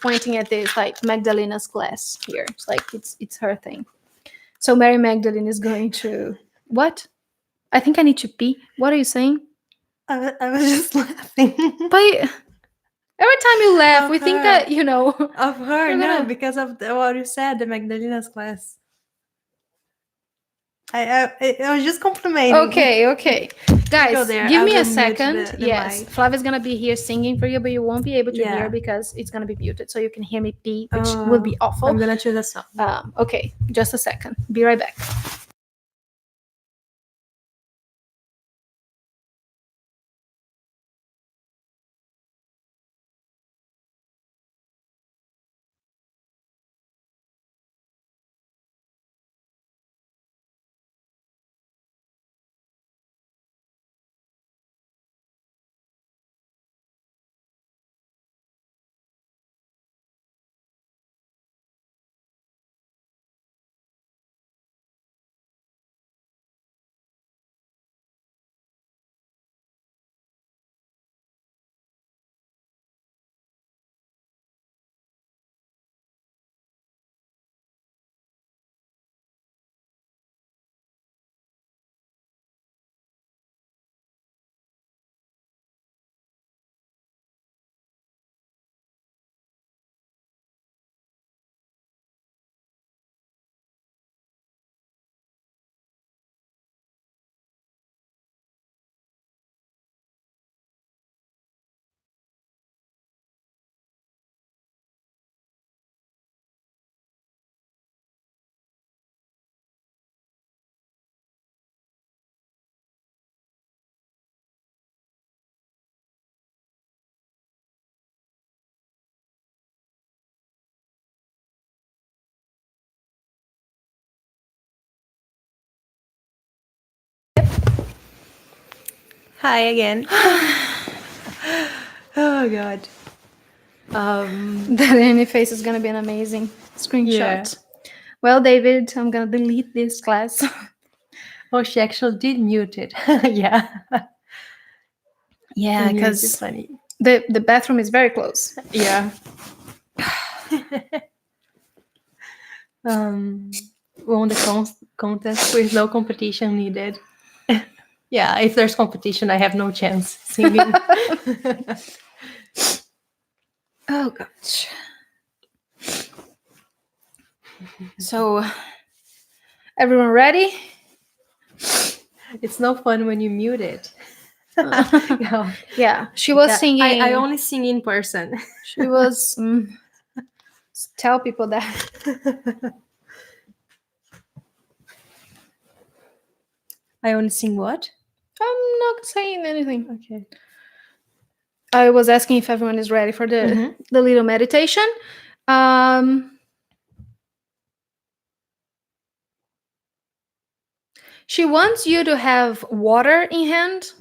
pointing at this like Magdalena's class here. It's like it's her thing. So Mary Magdalene is going to what? I think I need to pee. What are you saying? I was just laughing. But every time you laugh, we think that of her. No, because of what you said, the Magdalena's class. I was just complimenting. Okay. Guys, give me a second. The yes, mic. Flavia's gonna be here singing for you, but you won't be able to hear because it's gonna be muted, so you can hear me pee, which will be awful. I'm gonna choose a song. Okay, just a second. Be right back. Hi again. Oh God. That any face is gonna be an amazing screenshot. Yeah. Well, David, I'm gonna delete this class. Oh, she actually did mute it. Yeah. Yeah, because the bathroom is very close. Yeah. won the contest with no competition needed. Yeah, if there's competition, I have no chance singing. Oh gosh. So, everyone ready? It's no fun when you mute it. Yeah. Yeah, she was Yeah, singing. I only sing in person. She was. Tell people that. I only sing what? I'm not saying anything. Okay. I was asking if everyone is ready for the little meditation. She wants you to have water in hand.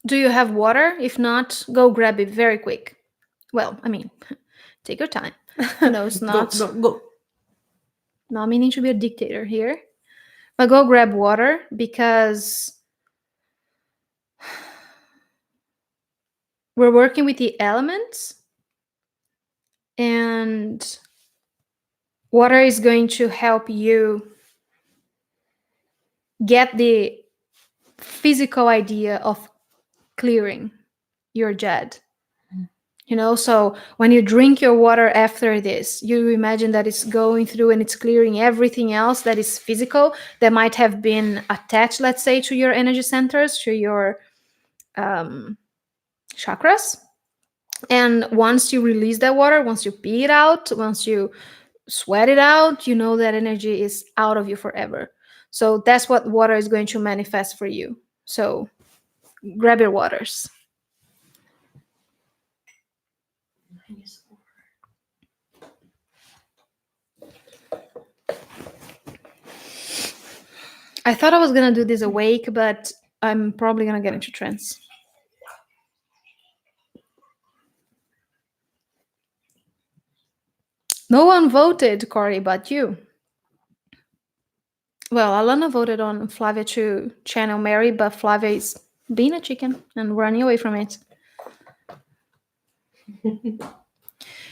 Do you have water? If not, go grab it very quick. Well, I mean, take your time. No, it's not. Go. Not meaning to be a dictator here. But go grab water because we're working with the elements and water is going to help you get the physical idea of clearing your Djed. You know, so when you drink your water after this, you imagine that it's going through and it's clearing everything else that is physical that might have been attached, let's say, to your energy centers, to your chakras. And once you release that water, once you pee it out, once you sweat it out, you know that energy is out of you forever. So that's what water is going to manifest for you. So grab your waters. I thought I was gonna do this awake, but I'm probably gonna get into trance. No one voted, Corey, but you. Well, Alana voted on Flavia to channel Mary, but Flavia is being a chicken and running away from it.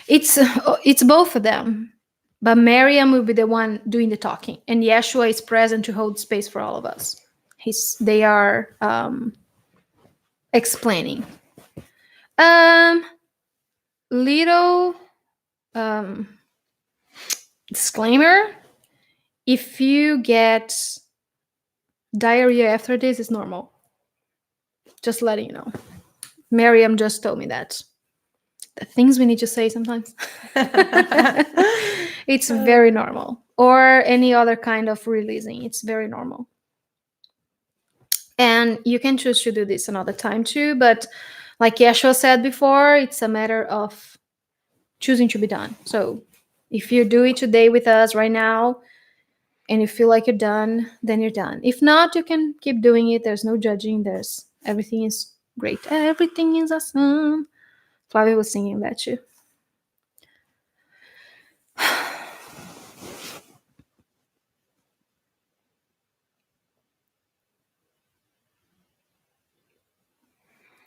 It's both of them, but Miriam will be the one doing the talking, and Yeshua is present to hold space for all of us. They are explaining. Little disclaimer: if you get diarrhea after this, it's normal. Just letting you know. Miriam just told me that. The things we need to say sometimes. It's very normal. Or any other kind of releasing. It's very normal. And you can choose to do this another time too. But like Yeshua said before, it's a matter of choosing to be done. So if you do it today with us right now and you feel like you're done, then you're done. If not, you can keep doing it. There's no judging. Everything is great. Everything is awesome. Flavia was singing that too.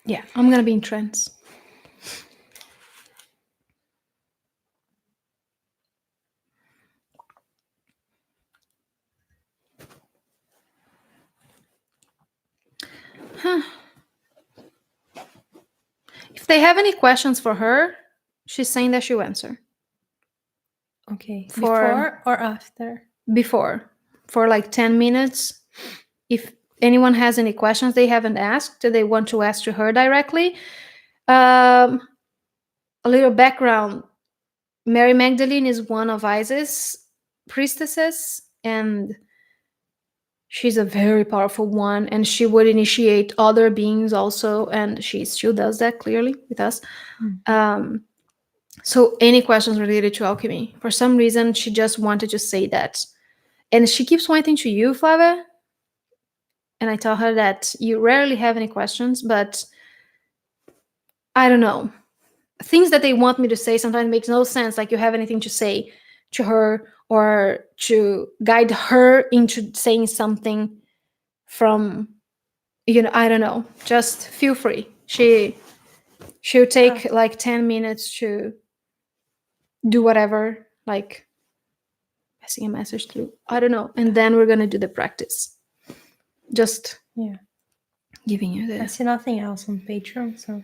Yeah, I'm gonna be in trance. If they have any questions for her, she's saying that she'll answer. Okay. Before or after? Before. For like 10 minutes. If anyone has any questions they haven't asked, that they want to ask to her directly. A little background. Mary Magdalene is one of Isis' priestesses, and she's a very powerful one, and she would initiate other beings also, and she still does that clearly with us. So any questions related to alchemy, for some reason she just wanted to say that, and she keeps pointing to you, Flavia, and I tell her that you rarely have any questions, but I don't know, things that they want me to say sometimes makes no sense, like you have anything to say to her or to guide her into saying something from, I don't know, just feel free. She'll take like 10 minutes to do whatever, like passing a message through. I don't know. And then we're gonna do the practice. Just Yeah. giving you I the see nothing else on Patreon, so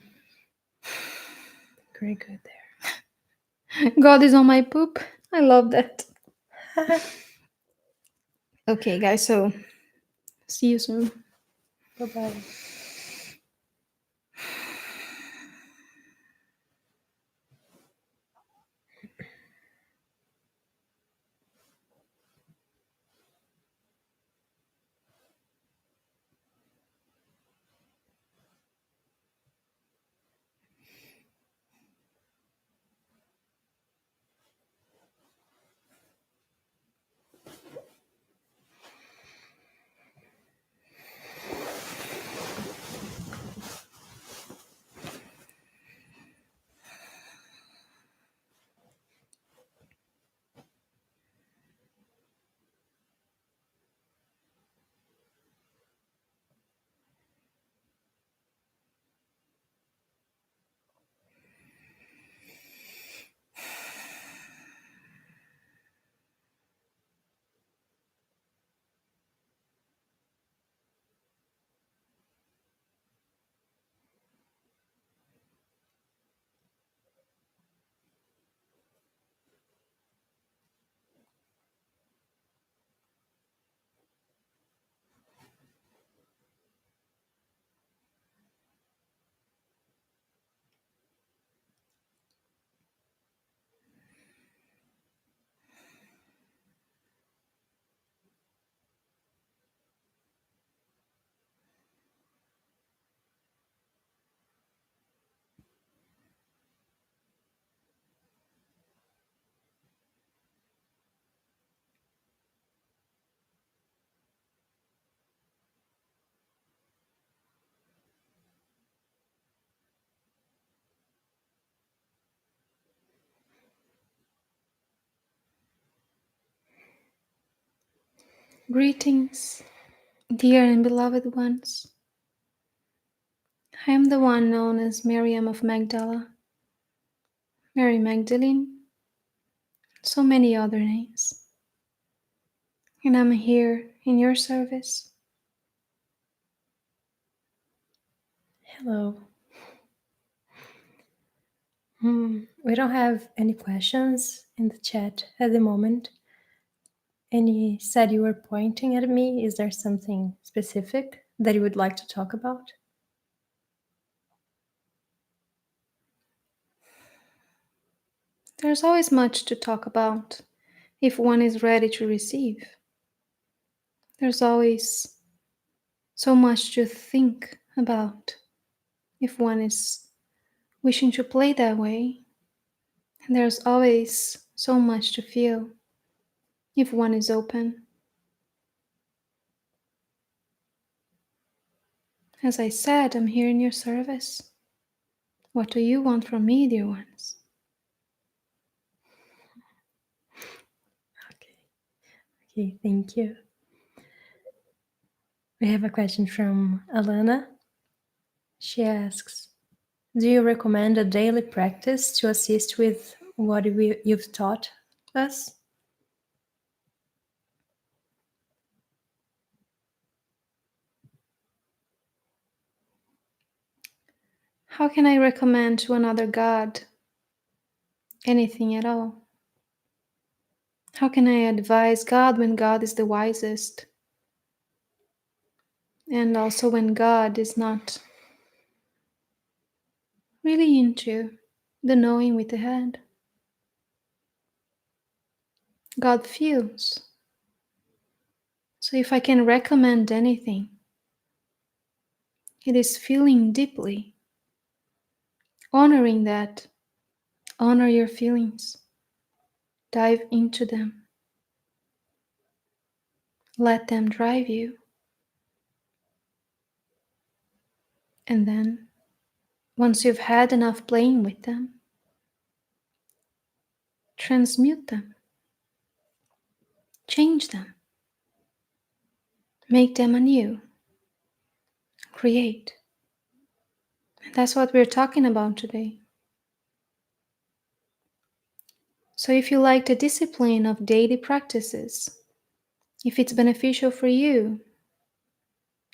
very good God is on my poop. I love that. there. Okay, guys, so see you soon. Bye bye. Greetings, dear and beloved ones. I am the one known as Miriam of Magdala, Mary Magdalene, so many other names. And I'm here in your service. Hello. We don't have any questions in the chat at the moment. And you said you were pointing at me. Is there something specific that you would like to talk about? There's always much to talk about if one is ready to receive. There's always so much to think about if one is wishing to play that way. And there's always so much to feel if one is open. As I said, I'm here in your service. What do you want from me, dear ones? Okay, thank you. We have a question from Alana. She asks, do you recommend a daily practice to assist with what you've taught us? How can I recommend to another God anything at all? How can I advise God when God is the wisest? And also when God is not really into the knowing with the head. God feels. So if I can recommend anything, it is feeling deeply, honoring that. Honor your feelings. Dive into them. Let them drive you. And then, once you've had enough playing with them, transmute them. Change them. Make them anew. Create. And that's what we're talking about today. So if you like the discipline of daily practices, if it's beneficial for you,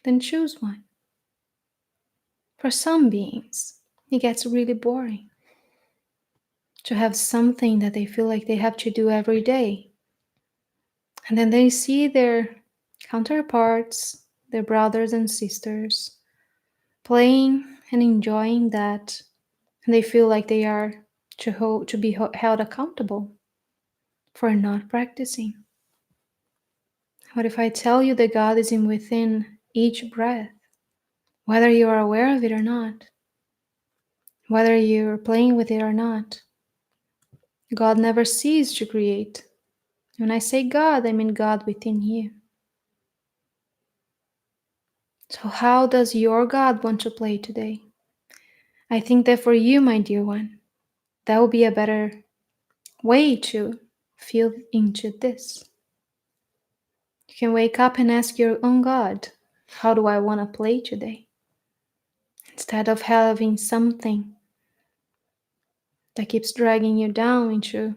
then choose one. For some beings, it gets really boring to have something that they feel like they have to do every day. And then they see their counterparts, their brothers and sisters, playing and enjoying that, and they feel like they are to be held accountable for not practicing. What if I tell you that God is in within each breath, whether you are aware of it or not, whether you're playing with it or not? God never ceased to create. When I say God, I mean God within you. So, how does your God want to play today? I think that for you, my dear one, that will be a better way to feel into this. You can wake up and ask your own God, how do I want to play today? Instead of having something that keeps dragging you down into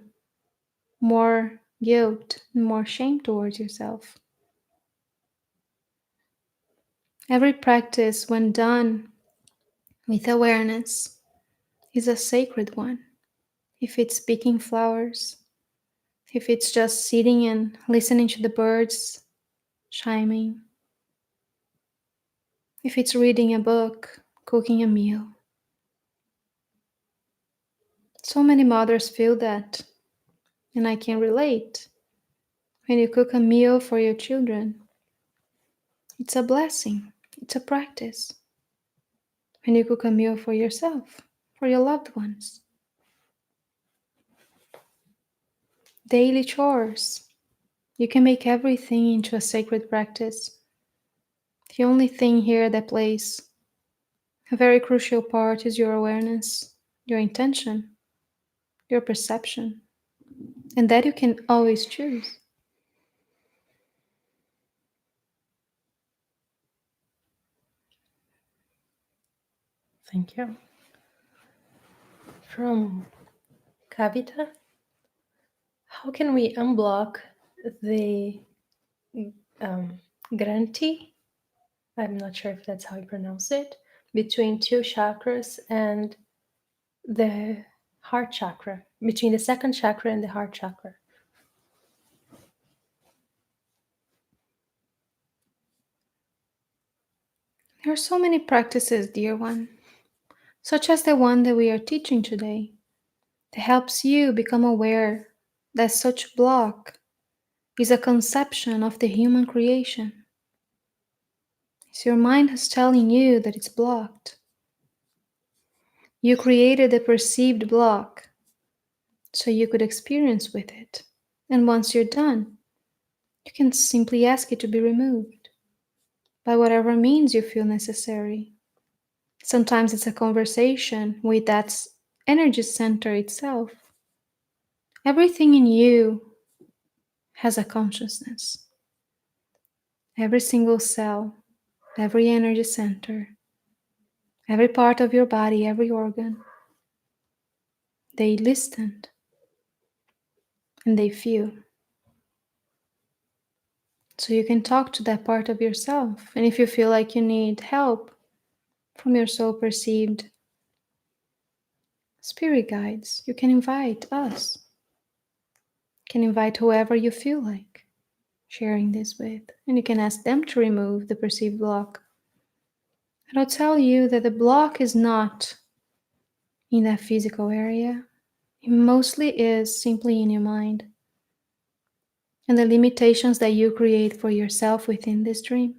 more guilt and more shame towards yourself. Every practice, when done with awareness, is a sacred one. If it's picking flowers, if it's just sitting and listening to the birds chiming, if it's reading a book, cooking a meal. So many mothers feel that, and I can relate. When you cook a meal for your children, it's a blessing, it's a practice. When you cook a meal for yourself, for your loved ones, daily chores, you can make everything into a sacred practice. The only thing here that plays a very crucial part is your awareness, your intention, your perception, and that you can always choose. Thank you. From Kavita, how can we unblock the granti? I'm not sure if that's how you pronounce it, between two chakras and the heart chakra, between the second chakra and the heart chakra. There are so many practices, dear one, such as the one that we are teaching today, that helps you become aware that such block is a conception of the human creation. So your mind is telling you that it's blocked. You created a perceived block so you could experience with it. And once you're done, you can simply ask it to be removed by whatever means you feel necessary. Sometimes it's a conversation with that energy center itself. Everything in you has a consciousness. Every single cell, every energy center, every part of your body, every organ, they listen and they feel. So you can talk to that part of yourself. And if you feel like you need help from your soul perceived spirit guides, you can invite us. You can invite whoever you feel like sharing this with. And you can ask them to remove the perceived block. And I'll tell you that the block is not in that physical area. It mostly is simply in your mind and the limitations that you create for yourself within this dream.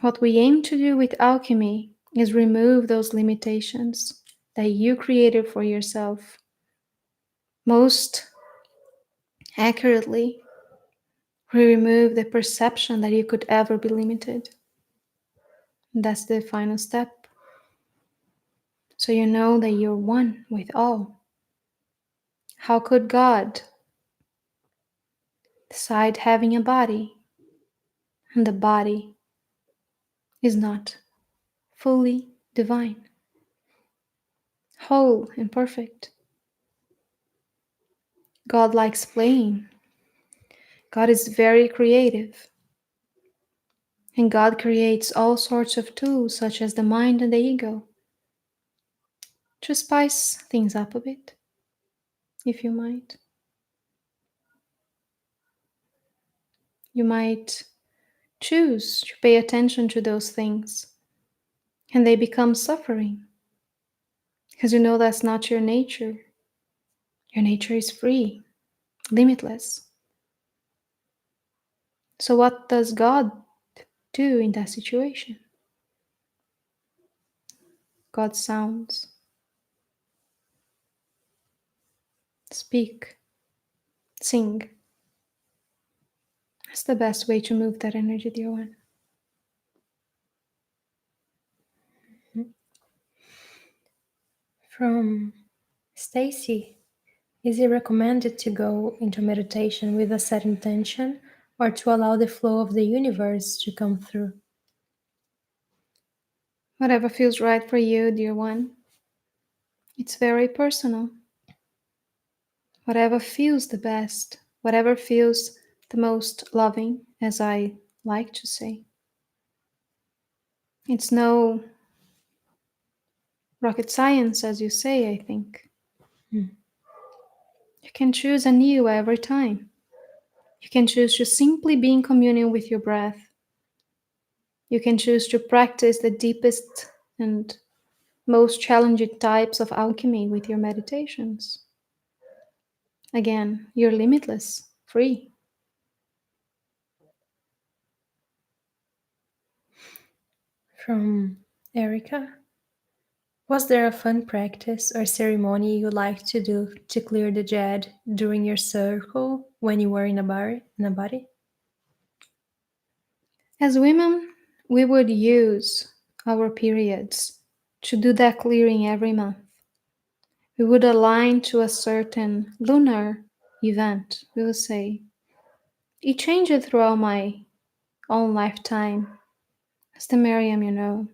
What we aim to do with alchemy is remove those limitations that you created for yourself. Most accurately, we remove the perception that you could ever be limited. And that's the final step. So you know that you're one with all. How could God decide having a body and the body is not fully divine, whole and perfect? God likes playing. God is very creative. And God creates all sorts of tools, such as the mind and the ego, to spice things up a bit, if you might. You might choose to pay attention to those things, and they become suffering, because you know that's not your nature. Your nature is free, limitless. So, what does God do in that situation? God sounds, speak, sing. That's the best way to move that energy, dear one. From Stacy, is it recommended to go into meditation with a set intention or to allow the flow of the universe to come through? Whatever feels right for you, dear one. It's very personal. Whatever feels the best, whatever feels the most loving, as I like to say. It's no rocket science, as you say, I think. Hmm. You can choose anew every time. You can choose to simply be in communion with your breath. You can choose to practice the deepest and most challenging types of alchemy with your meditations. Again, you're limitless, free. From Erica, was there a fun practice or ceremony you liked to do to clear the Djed during your circle when you were in a bar in a body? As women, we would use our periods to do that clearing every month. We would align to a certain lunar event. We would say, it changed throughout my own lifetime. As the Miriam,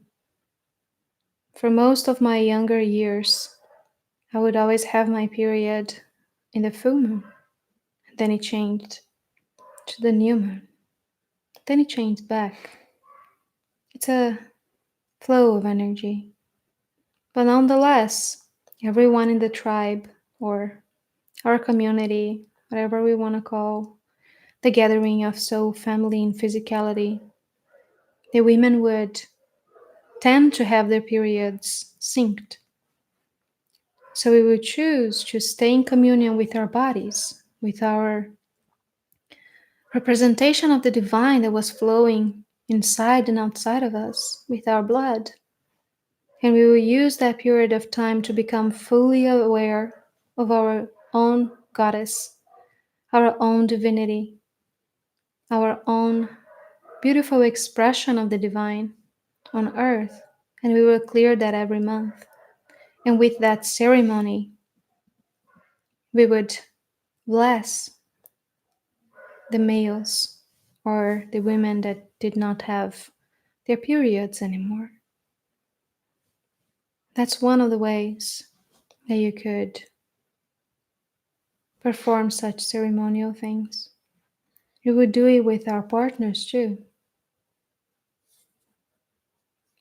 for most of my younger years, I would always have my period in the full moon. Then it changed to the new moon. Then it changed back. It's a flow of energy. But nonetheless, everyone in the tribe or our community, whatever we want to call the gathering of soul, family, and physicality, the women would tend to have their periods synced. So we would choose to stay in communion with our bodies, with our representation of the divine that was flowing inside and outside of us, with our blood. And we will use that period of time to become fully aware of our own goddess, our own divinity, our own beautiful expression of the divine on earth. And we will clear that every month. And with that ceremony, we would bless the males or the women that did not have their periods anymore. That's one of the ways that you could perform such ceremonial things. We would do it with our partners too,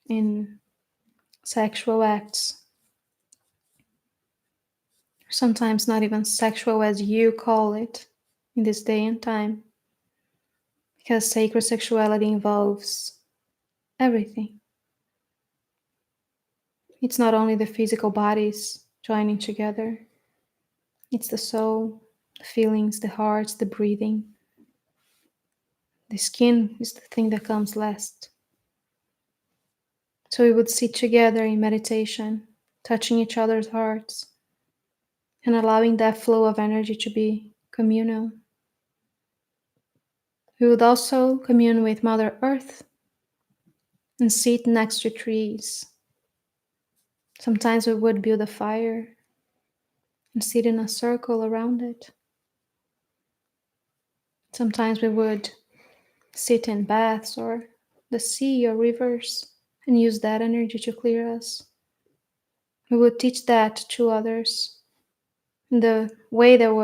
in sexual acts. Sometimes not even sexual as you call it in this day and time, because sacred sexuality involves everything. It's not only the physical bodies joining together, it's the soul, the feelings, the hearts, the breathing. The skin is the thing that comes last. So we would sit together in meditation, touching each other's hearts, and allowing that flow of energy to be communal. We would also commune with Mother Earth and sit next to trees. Sometimes we would build a fire and sit in a circle around it. Sometimes we would sit in baths or the sea or rivers and use that energy to clear us. We would teach that to others. the way that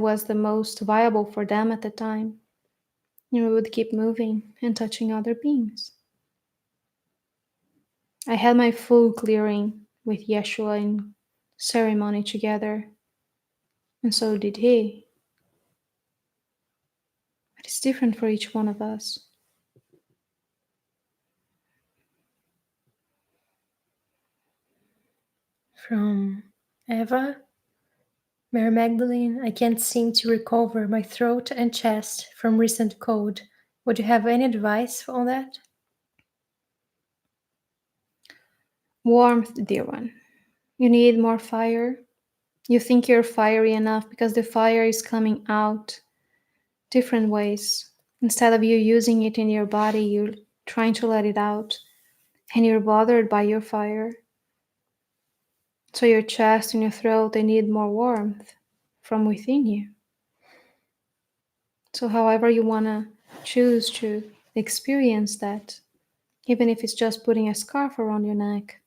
was the most viable for them at the time. And we would keep moving and touching other beings. I had my full clearing with Yeshua in ceremony together, and so did he. But it's different for each one of us. From Eva, Mary Magdalene, I can't seem to recover my throat and chest from recent cold. Would you have any advice on that? Warmth, dear one. You need more fire. You think you're fiery enough because the fire is coming out different ways. Instead of you using it in your body, you're trying to let it out, and you're bothered by your fire. So your chest and your throat, they need more warmth from within you. So however you want to choose to experience that, even if it's just putting a scarf around your neck,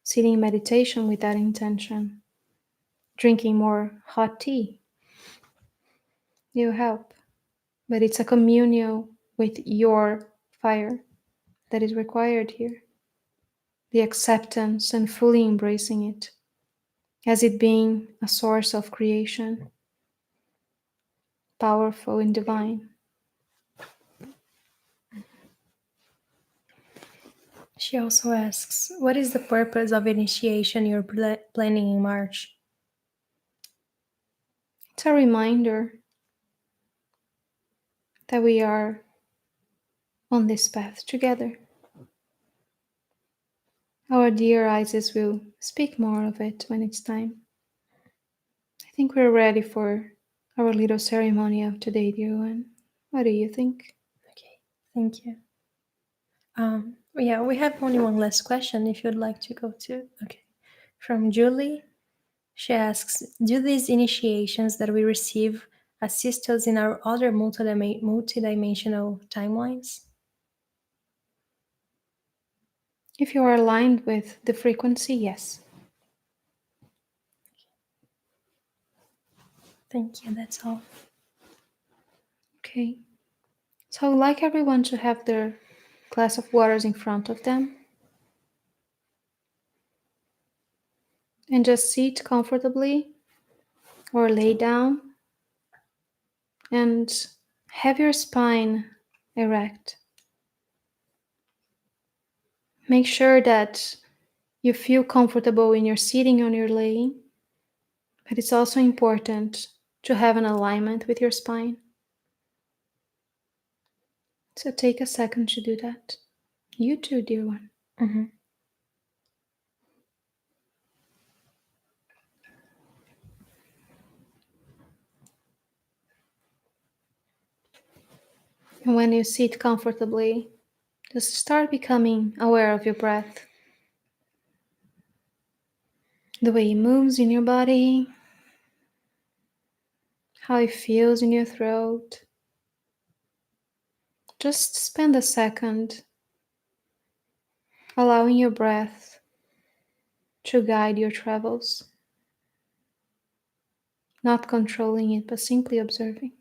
sitting in meditation with that intention, drinking more hot tea, you help. But it's a communion with your fire that is required here. The acceptance and fully embracing it as it being a source of creation, powerful and divine. She also asks, what is the purpose of initiation you're planning in March? It's a reminder that we are on this path together. Our dear Isis will speak more of it when it's time. I think we're ready for our little ceremony of today, dear one. What do you think? Okay, thank you. Yeah, we have only one last question if you'd like to go to. Okay. From Julie, she asks, do these initiations that we receive assist us in our other multidimensional timelines? If you are aligned with the frequency, yes. Thank you, that's all. Okay. So I would like everyone to have their glass of waters in front of them and just sit comfortably or lay down and have your spine erect. Make sure that you feel comfortable when you're sitting or you're laying, but it's also important to have an alignment with your spine. So take a second to do that. You too, dear one. Mm-hmm. And when you sit comfortably, just start becoming aware of your breath, the way it moves in your body, how it feels in your throat. Just spend a second allowing your breath to guide your travels, not controlling it, but simply observing.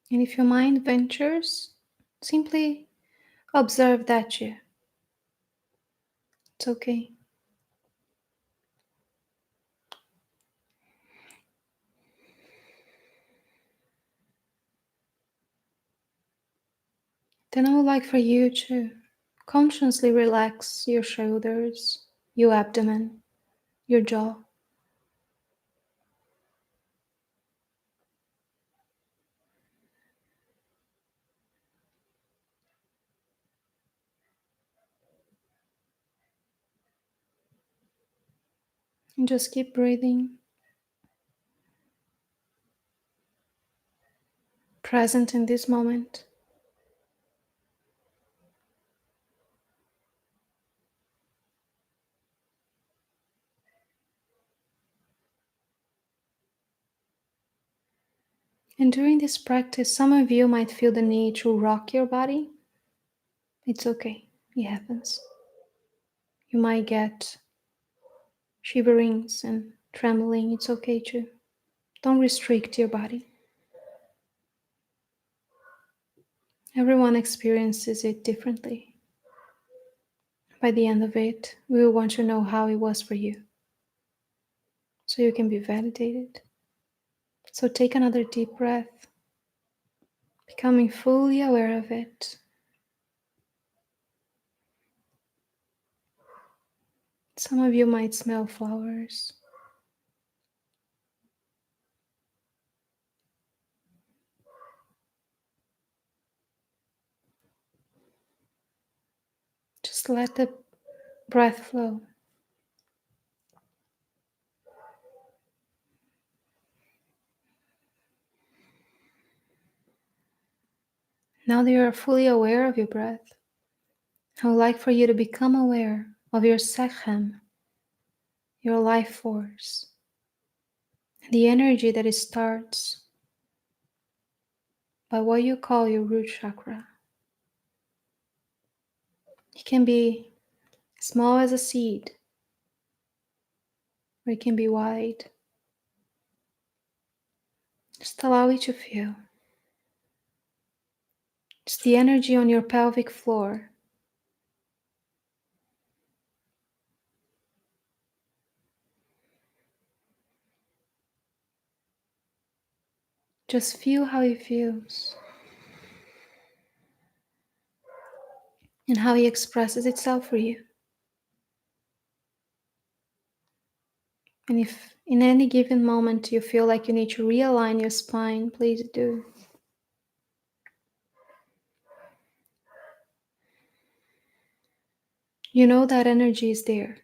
And if your mind ventures, simply observe that you. It's okay. Then I would like for you to consciously relax your shoulders, your abdomen, your jaw. And just keep breathing, present in this moment. And during this practice, some of you might feel the need to rock your body. It's okay, it happens. You might get shiverings and trembling. It's okay too. Don't restrict your body. Everyone experiences it differently. By the end of it, we will want to know how it was for you so you can be validated. So take another deep breath, becoming fully aware of it. Some of you might smell flowers. Just let the breath flow. Now that you are fully aware of your breath, I would like for you to become aware of your Sekhem, your life force, the energy that it starts by what you call your root chakra. It can be small as a seed, or it can be wide. Just allow it to feel. It's the energy on your pelvic floor. Just feel how it feels and how it expresses itself for you. And if in any given moment you feel like you need to realign your spine, please do. You know that energy is there.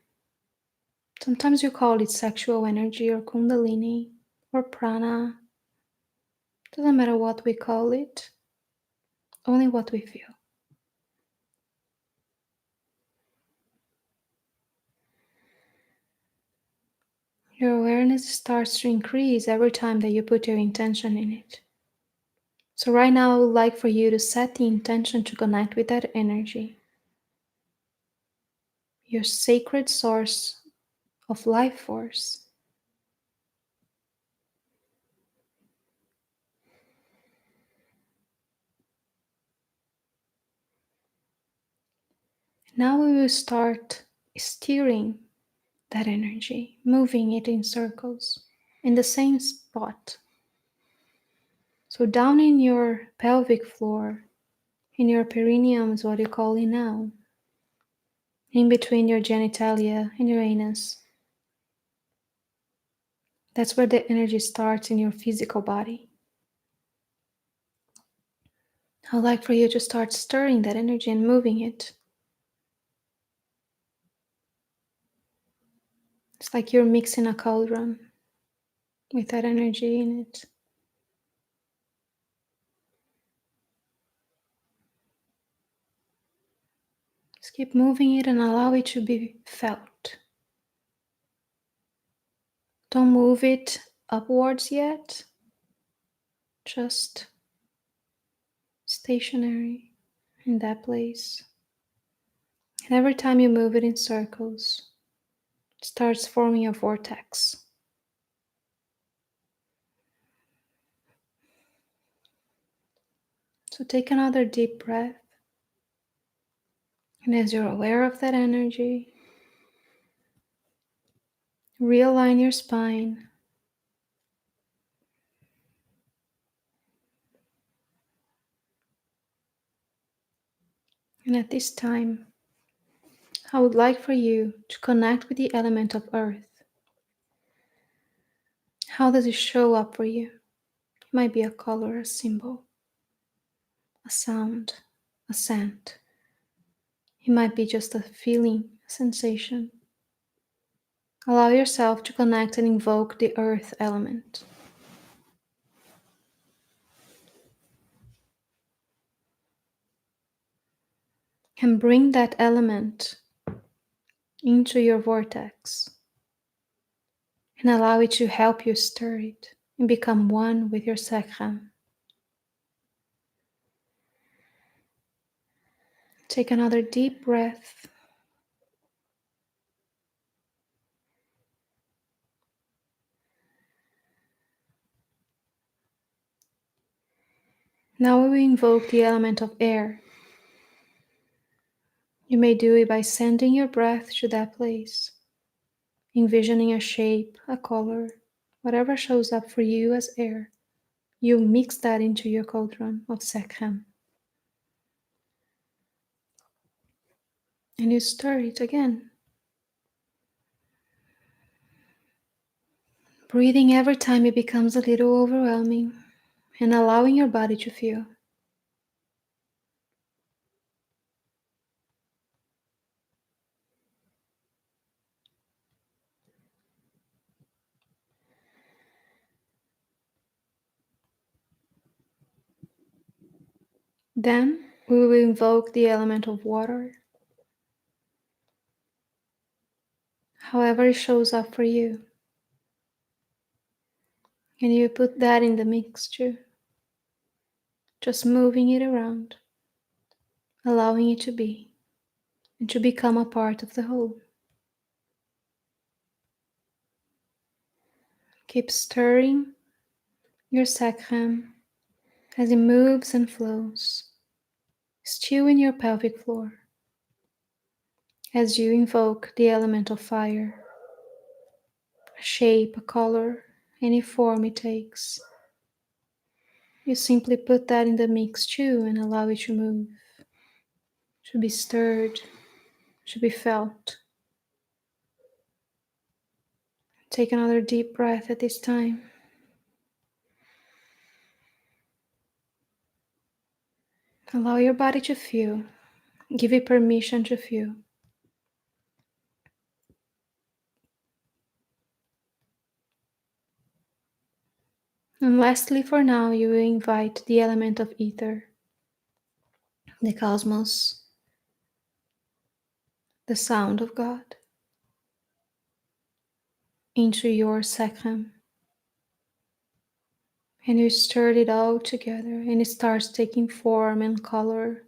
Sometimes you call it sexual energy or kundalini or prana. Doesn't matter what we call it, only what we feel. Your awareness starts to increase every time that you put your intention in it. So right now I would like for you to set the intention to connect with that energy, your sacred source of life force. Now we will start steering that energy, moving it in circles in the same spot. So down in your pelvic floor, in your perineum is what you call it now, in between your genitalia and your anus. That's where the energy starts in your physical body. I'd like for you to start stirring that energy and moving it. It's like you're mixing a cauldron with that energy in it. Just keep moving it and allow it to be felt. Don't move it upwards yet. Just stationary in that place. And every time you move it in circles, it starts forming a vortex. So take another deep breath. And as you're aware of that energy, realign your spine. And at this time, I would like for you to connect with the element of earth. How does it show up for you? It might be a color, a symbol, a sound, a scent. It might be just a feeling, a sensation. Allow yourself to connect and invoke the earth element. And bring that element into your vortex and allow it to help you stir it. and become one with your sacrum. Take another deep breath. Now we will invoke the element of air. You may do it by sending your breath to that place, envisioning a shape, a color, whatever shows up for you as air. You mix that into your cauldron of sacrum. And you stir it again, breathing every time it becomes a little overwhelming and allowing your body to feel. Then we will invoke the element of water, however it shows up for you. And you put that in the mix too, just moving it around, allowing it to be and to become a part of the whole. Keep stirring your sacrum as it moves and flows, still in your pelvic floor, as you invoke the element of fire, a shape, a color, any form it takes. You simply put that in the mix too and allow it to move, to be stirred, to be felt. Take another deep breath at this time. Allow your body to feel. Give it permission to feel. And lastly, for now, you will invite the element of ether, the cosmos, the sound of God, into your sacrum. And you stir it all together, and it starts taking form and color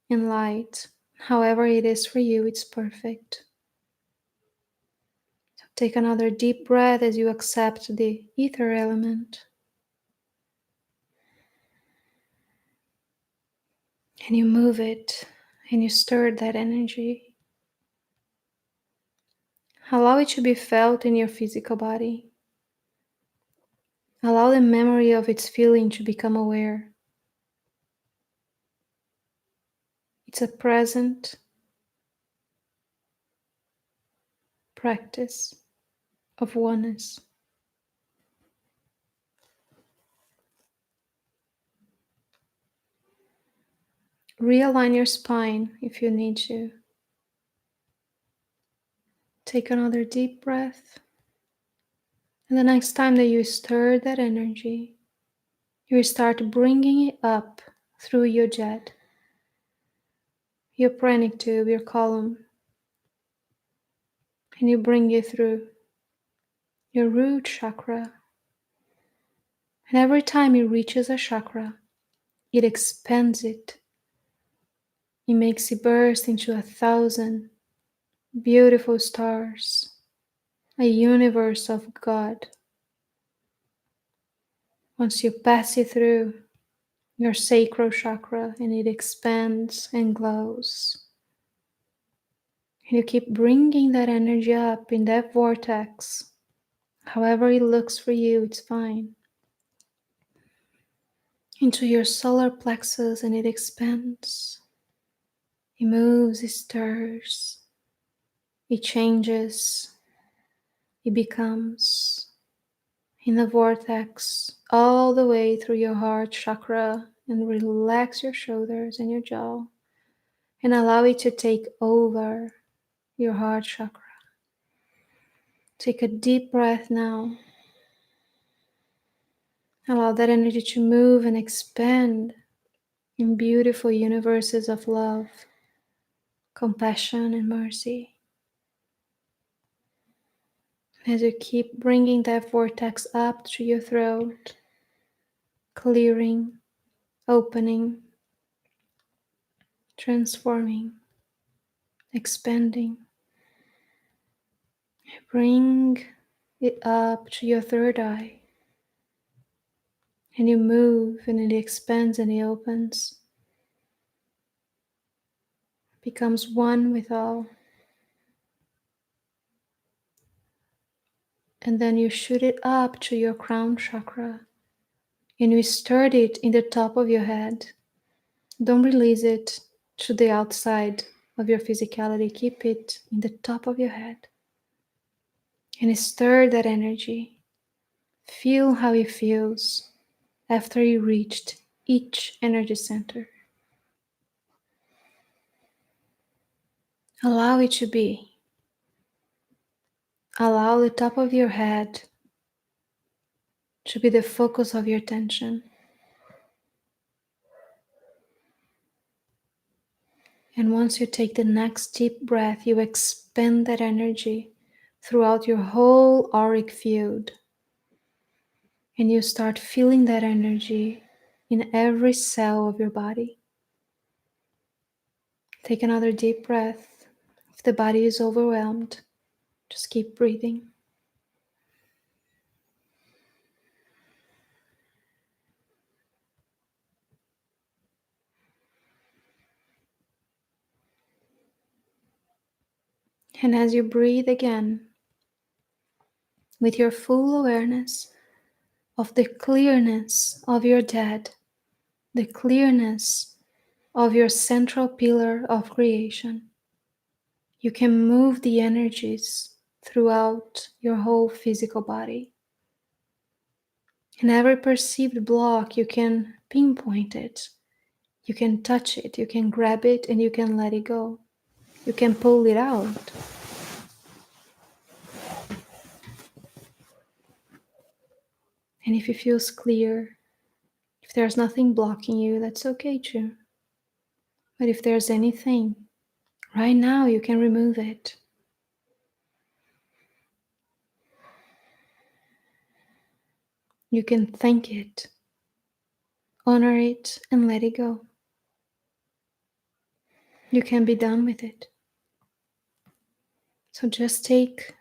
and light. However it is for you, it's perfect. So take another deep breath as you accept the ether element. And you move it, and you stir that energy. Allow it to be felt in your physical body. Allow the memory of its feeling to become aware. It's a present practice of oneness. Realign your spine if you need to. Take another deep breath. And the next time that you stir that energy, you start bringing it up through your Djed, your pranic tube, your column, and you bring it through your root chakra. And every time it reaches a chakra, it expands it. It makes it burst into 1,000 beautiful stars, a universe of God. Once you pass it through your sacral chakra and it expands and glows, and you keep bringing that energy up in that vortex, however it looks for you, it's fine, into your solar plexus, and it expands, it moves, it stirs, it changes, it becomes, in the vortex all the way through your heart chakra, and relax your shoulders and your jaw and allow it to take over your heart chakra. Take a deep breath now. Allow that energy to move and expand in beautiful universes of love, compassion, and mercy. As you keep bringing that vortex up to your throat, clearing, opening, transforming, expanding, bring it up to your third eye. And you move and it expands and it opens, becomes one with all. And then you shoot it up to your crown chakra and you start it in the top of your head. Don't release it to the outside of your physicality. Keep it in the top of your head and stir that energy. Feel how it feels after you reached each energy center. Allow it to be. Allow the top of your head to be the focus of your attention. And once you take the next deep breath, you expand that energy throughout your whole auric field. And you start feeling that energy in every cell of your body. Take another deep breath. If the body is overwhelmed, just keep breathing. And as you breathe again, with your full awareness of the clearness of your Djed, the clearness of your central pillar of creation, you can move the energies throughout your whole physical body. In every perceived block, you can pinpoint it, you can touch it, you can grab it, and you can let it go. You can pull it out. And if it feels clear, if there's nothing blocking you, that's okay too. But if there's anything, right now you can remove it. You can thank it, honor it, and let it go. You can be done with it. So just take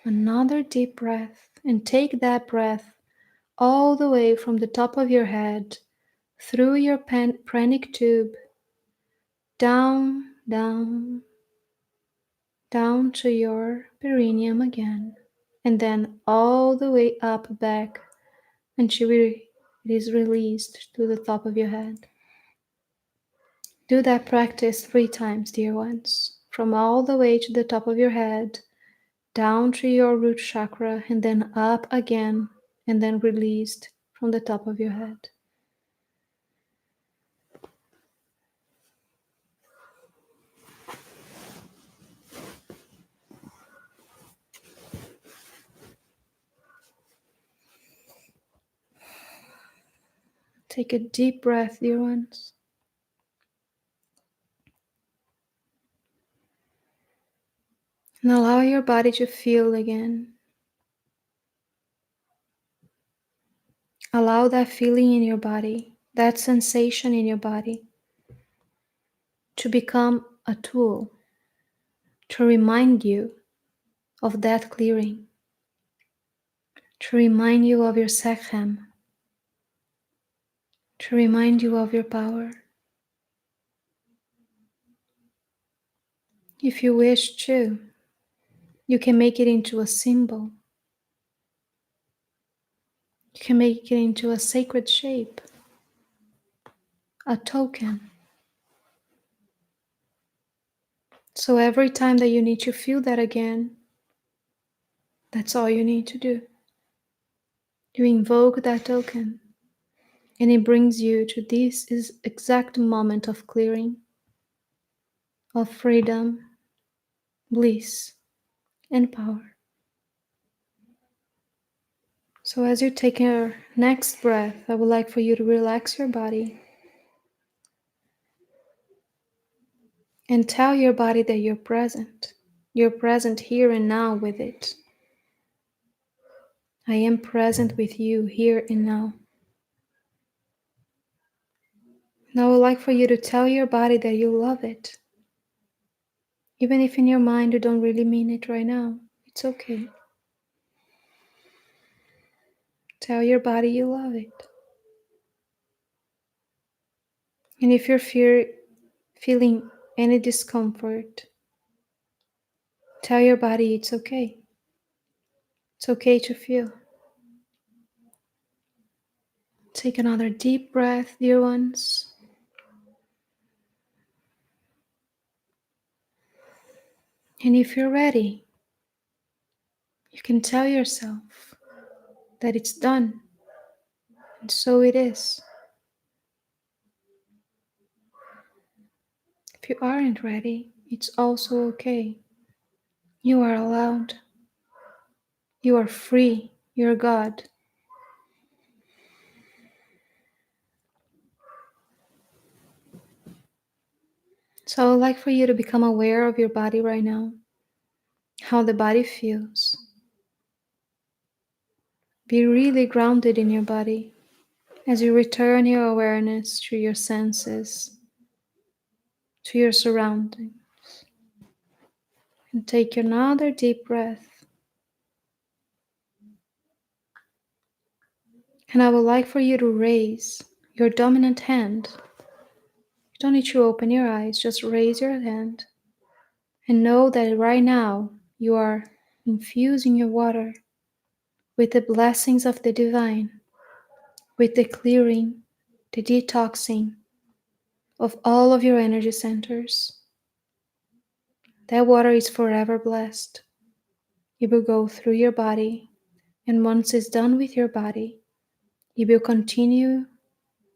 another deep breath and take that breath all the way from the top of your head through your pranic tube, down, down, down to your perineum again, and then all the way up back until it is released to the top of your head. Do that practice 3 times, dear ones, from all the way to the top of your head, down to your root chakra, and then up again, and then released from the top of your head. Take a deep breath, dear ones. And allow your body to feel again. Allow that feeling in your body, that sensation in your body, to become a tool to remind you of that clearing, to remind you of your Sekhem, to remind you of your power. If you wish to, you can make it into a symbol. You can make it into a sacred shape, a token. So every time that you need to feel that again, that's all you need to do. You invoke that token, and it brings you to this exact moment of clearing, of freedom, bliss, and power. So as you take your next breath, I would like for you to relax your body and tell your body that you're present. You're present here and now with it. I am present with you here and now. And I would like for you to tell your body that you love it. Even if in your mind you don't really mean it right now, it's okay. Tell your body you love it. And if you're feeling any discomfort, tell your body it's okay. It's okay to feel. Take another deep breath, dear ones. And if you're ready, you can tell yourself that it's done. And so it is. If you aren't ready, it's also okay. You are allowed. You are free. You're God. So I would like for you to become aware of your body right now, how the body feels. Be really grounded in your body as you return your awareness to your senses, to your surroundings. And take another deep breath. And I would like for you to raise your dominant hand. You don't need to open your eyes, just raise your hand. And know that right now you are infusing your water with the blessings of the divine, with the clearing, the detoxing of all of your energy centers. That water is forever blessed. It will go through your body, and once it's done with your body, it will continue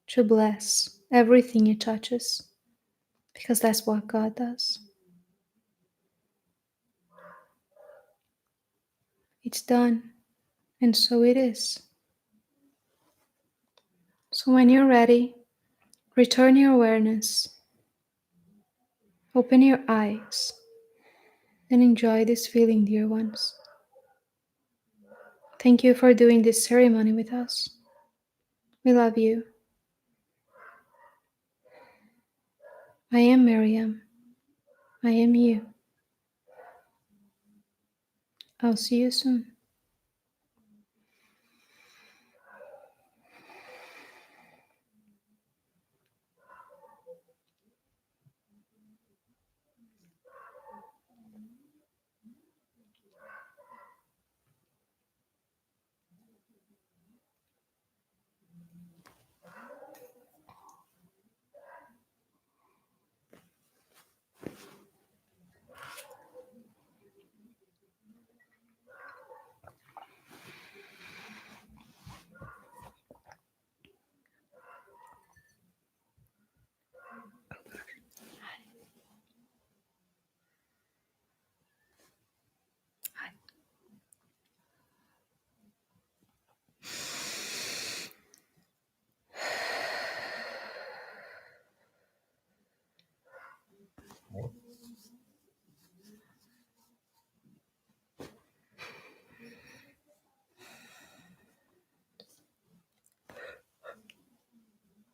to bless everything it touches, because that's what God does. It's done, and so it is. So when you're ready, return your awareness, open your eyes, and enjoy this feeling, dear ones. Thank you for doing this ceremony with us. We love you. I am Miriam. I am you. I'll see you soon.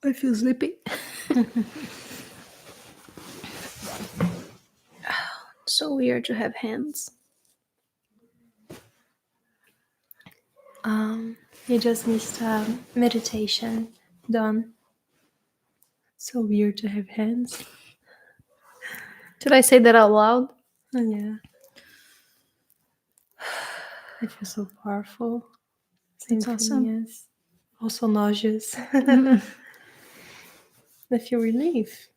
I feel sleepy. So weird to have hands. You just missed meditation done. So weird to have hands. Did I say that out loud? Oh, yeah. I feel so powerful. Same That's for awesome. me, yes. Also nauseous. I feel relief.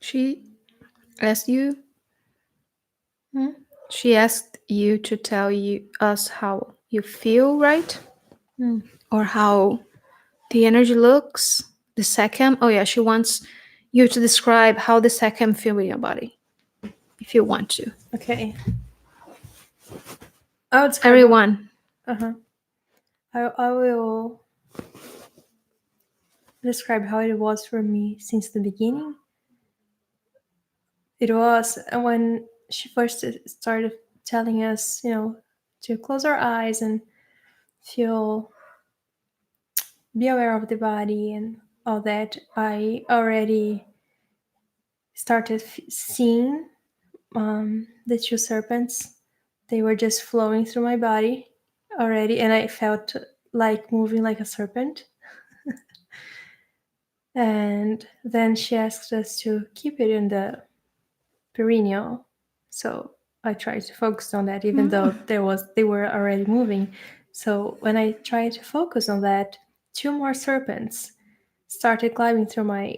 She asked you. Hmm? She asked you to tell us how you feel, right? Mm. Or how the energy looks. The second. Oh yeah, she wants you to describe how the second feel in your body, if you want to. Okay. I would describe Everyone. Uh-huh. I will describe how it was for me since the beginning. It was when she first started telling us, to close our eyes and feel, be aware of the body and all that. I already started seeing the two serpents. They were just flowing through my body already, and I felt like moving like a serpent. And then she asked us to keep it in the perineal. So I tried to focus on that, even though they were already moving. So when I tried to focus on that, two more serpents started climbing through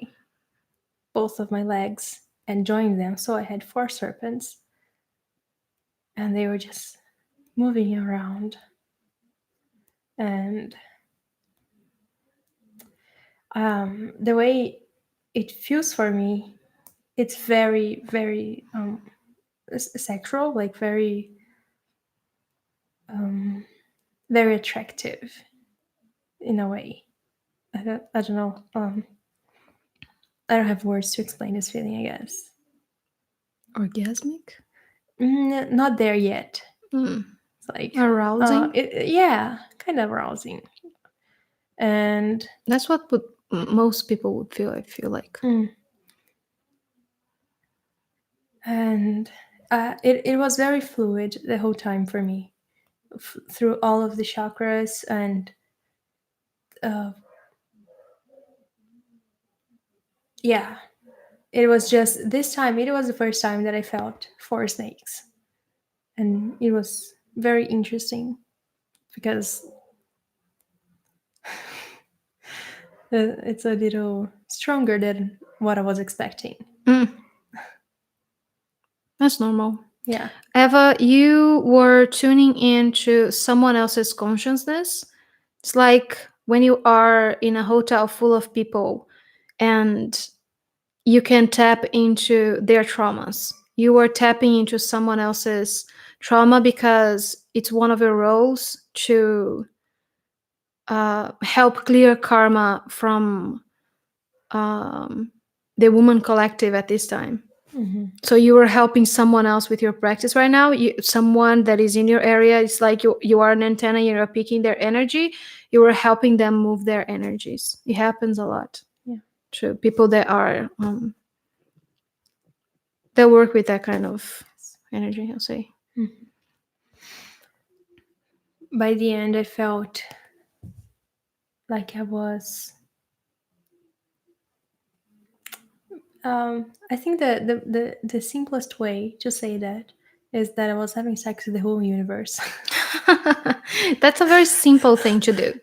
both of my legs and joined them. So I had four serpents, and they were just moving around. And the way it feels for me, it's very, very sexual, like very, very attractive in a way. I don't know. I don't have words to explain this feeling, I guess. Orgasmic? Not there yet. It's like Arousing? yeah, kind of arousing. And that's what most people would feel, I feel like. And it was very fluid the whole time for me, through all of the chakras. And yeah, it was just this time, it was the first time that I felt four snakes. And it was very interesting because it's a little stronger than what I was expecting. That's normal. Yeah. Eva, you were tuning into someone else's consciousness. It's like when you are in a hotel full of people and you can tap into their traumas. You were tapping into someone else's trauma because it's one of your roles to help clear karma from the woman collective at this time. So you are helping someone else with your practice right now. Someone that is in your area. It's like you are an antenna. You're picking their energy. You are helping them move their energies. It happens a lot. Yeah. To people that are that work with that kind of energy, I'll say. By the end, I felt like I was. I think the simplest way to say that is that I was having sex with the whole universe. That's a very simple thing to do.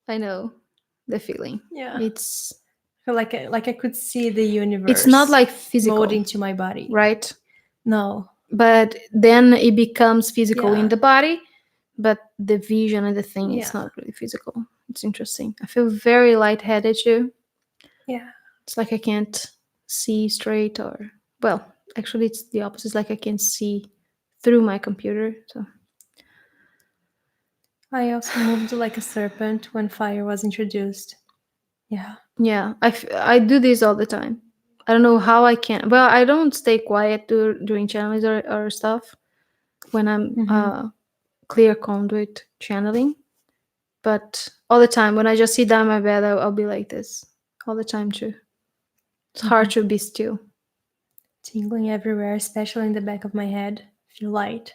I know the feeling. Yeah. It's like I could see the universe. It's not like physical molding to my body, right? No. But then it becomes physical Yeah. in the body, but the vision and the thing is Yeah. not really physical. It's interesting. I feel very lightheaded too. Yeah. It's like I can't see straight, or well, actually it's the opposite. It's like I can see through my computer. So I also moved like a serpent when fire was introduced. Yeah. yeah, I do this all the time. I don't know how I can. Well, I don't stay quiet during channelings or stuff when I'm clear conduit channeling. But all the time, when I just sit down in my bed, I'll be like this all the time too. It's hard to be still. Tingling everywhere, especially in the back of my head. Feel light.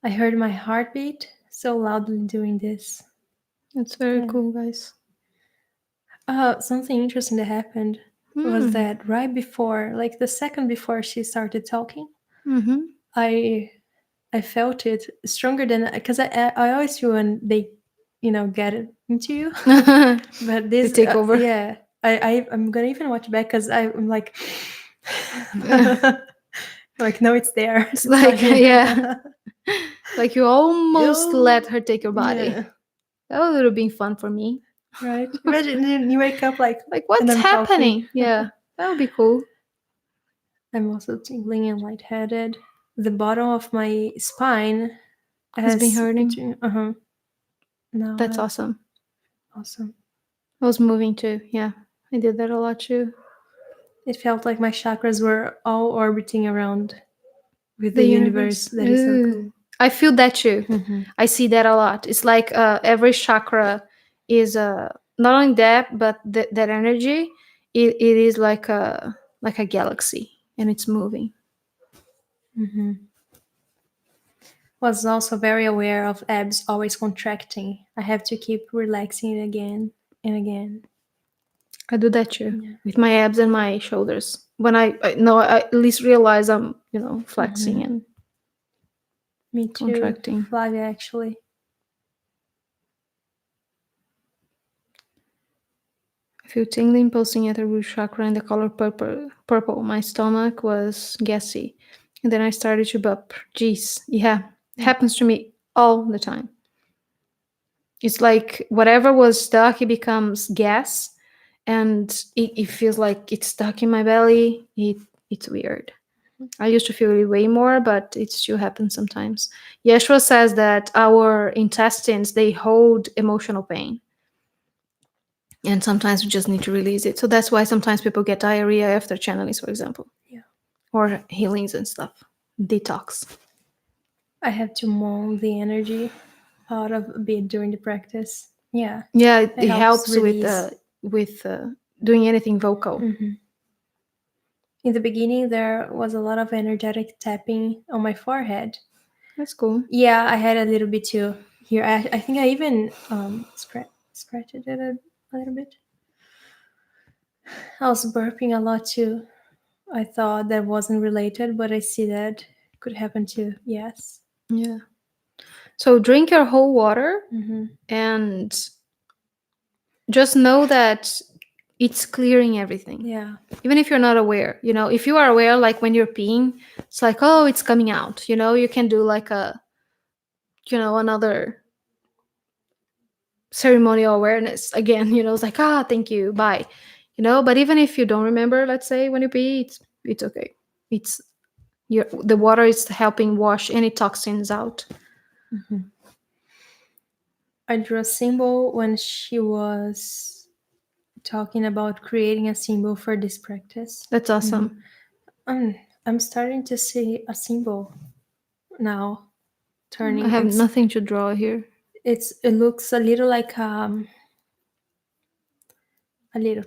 I heard my heartbeat so loudly doing this. It's very cool, guys. Something interesting that happened was that right before, like the second before she started talking, I felt it stronger than, because I always feel when they, get it into you. But this They take over. Yeah, I'm gonna even watch back because I'm like, like no, it's there. It's like yeah, like you almost let her take your body. Yeah. That would have been fun for me. Right? Imagine you wake up like what's and I'm happening? talking. Yeah, that would be cool. I'm also tingling and lightheaded. The bottom of my spine Has been hurting. No, That's awesome. Awesome. I was moving too. Yeah, I did that a lot too. It felt like my chakras were all orbiting around with The the universe. universe. That is so Ooh. cool. I feel that too. Mm-hmm. I see that a lot. It's like every chakra is not only that, but that energy. It is like a galaxy, and it's moving. Mm-hmm. Was also very aware of abs always contracting. I have to keep relaxing it again and again. I do that too Yeah. with my abs and my shoulders. When I know, I at least realize I'm flexing Mm-hmm. and Me too, contracting. Flavia, actually. I feel tingling pulsing at the root chakra and the color purple. Purple. My stomach was gassy, and then I started to burp. Jeez, yeah, it happens to me all the time. It's like whatever was stuck, it becomes gas, and it feels like it's stuck in my belly. It's weird. I used to feel it way more, but it still happens sometimes. Yeshua says that our intestines they hold emotional pain, and sometimes we just need to release it. So that's why sometimes people get diarrhea after channelings, for example, Yeah. or healings and stuff, detox. I have to mold the energy out of a bit during the practice. Yeah. Yeah, It it helps helps release. with doing anything vocal. Mm-hmm. In the beginning, there was a lot of energetic tapping on my forehead. That's cool. Yeah, I had a little bit too here. I think I even scratched it a little bit. I was burping a lot too. I thought that wasn't related, but I see that could happen too. Yes. Yeah. So drink your whole water Mm-hmm. and just know that it's clearing everything. Yeah. Even if you're not aware, if you are aware, like when you're peeing, it's like, oh, it's coming out. You can do like another ceremonial awareness again. It's like, thank you, bye. But even if you don't remember, let's say when you pee, it's okay. It's the water is helping wash any toxins out. Mm-hmm. I drew a symbol when she was talking about creating a symbol for this practice. That's awesome. I'm starting to see a symbol now I turning. have nothing to draw here. It looks a little like a little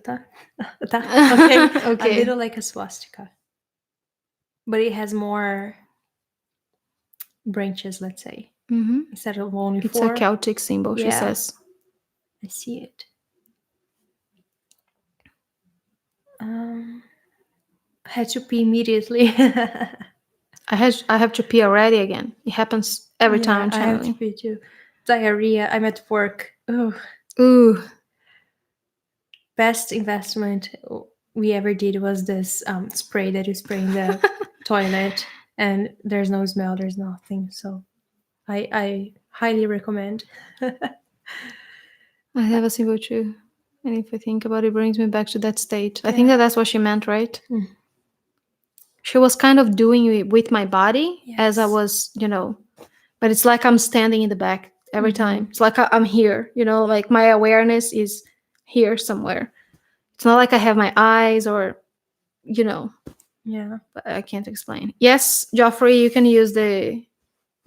okay, a Okay. little like a swastika, but it has more branches. Let's say Mm-hmm. instead of only It's four. a Celtic symbol, she Yeah, says. I see it. I had to pee immediately. I have to pee already again. It happens every time Yeah, I'm I have to channeling. pee too. Diarrhea. I'm at work. Oh, Ooh. best investment we ever did was this spray that you spray in the toilet, and there's no smell. There's nothing. So I highly recommend. I have a symbol too. And if I think about it, it brings me back to that state. I think that's what she meant, right? Mm. She was kind of doing it with my body as I Yes. was, but it's like I'm standing in the back every time. It's like I'm here, like my awareness is here somewhere. It's not like I have my eyes or, Yeah. but I can't explain. Yes, Joffrey, you can use the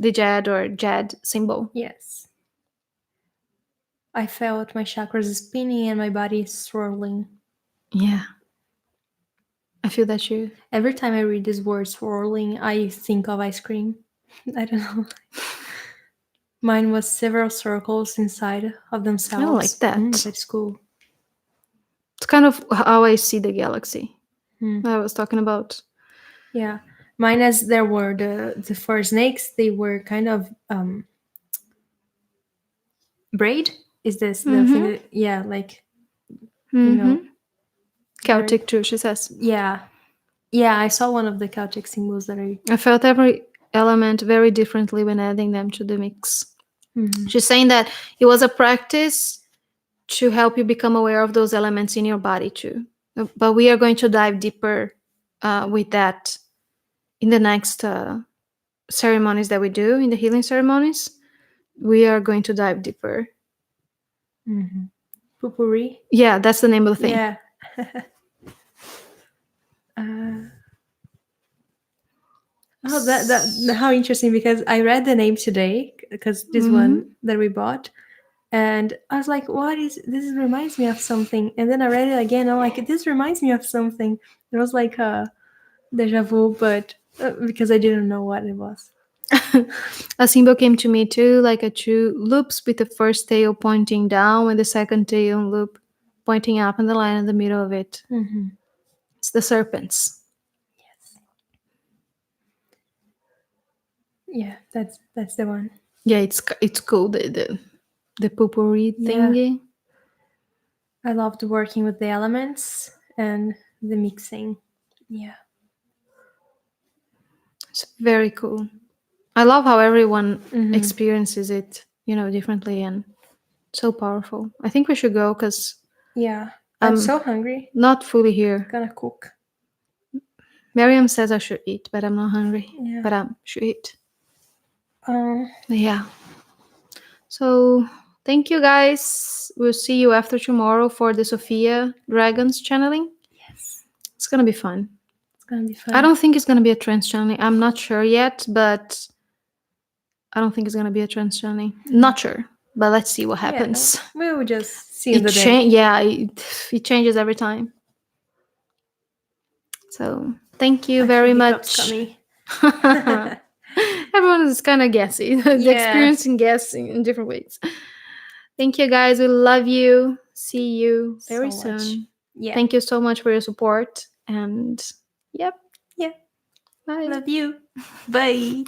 Djed or Djed symbol. Yes. I felt my chakras spinning and my body swirling. Yeah. I feel that too. Every time I read this word swirling, I think of ice cream. I don't know. Mine was several circles inside of themselves. I don't like that. That's cool. It's kind of how I see the galaxy. Mm. I was talking about. Yeah. Mine, as there were the four snakes, they were kind of braid. Is this the thing? That, yeah, like Celtic too, she says. Yeah. Yeah, I saw one of the Celtic symbols that I felt every element very differently when adding them to the mix. Mm-hmm. She's saying that it was a practice to help you become aware of those elements in your body too. But we are going to dive deeper with that in the next ceremonies that we do, in the healing ceremonies. We are going to dive deeper. Mm-hmm. Pupuri. Yeah, that's the name of the thing. Yeah, Uh, oh, how interesting, because I read the name today, because this one Mhm. that we bought, and I was like, "What is this? Reminds me of something." And then I read it again. I'm like, "This reminds me of something." It was like a deja vu, but because I didn't know what it was. A symbol came to me too, like a two loops with the first tail pointing down and the second tail loop pointing up, and the line in the middle of it. Mm-hmm. It's the serpents. Yes. Yeah, that's the one. Yeah, it's cool. The potpourri Yeah, thingy. I loved working with the elements and the mixing. Yeah. It's very cool. I love how everyone Mm-hmm. experiences it, differently and so powerful. I think we should go because Yeah. I'm I'm so hungry. not fully here. Gonna cook. Miriam says I should eat, but I'm not hungry. Yeah. But I should eat. Um. Yeah. So thank you guys. We'll see you after tomorrow for the Sophia Dragons channeling. Yes. It's gonna be fun. It's gonna be fun. I don't think it's gonna be a trance channeling. I'm not sure yet, but I don't think it's gonna be a trance channeling. Not sure, but let's see what Yeah. happens. We will just see in the day. It changes every time. So thank you very much. Everyone is kind of guessing. The Yeah. experiencing guessing in different ways. Thank you guys. We love you. See you very So much. soon. Yeah. Thank you so much for your support. And yep. Yeah. Bye. Love you. Bye.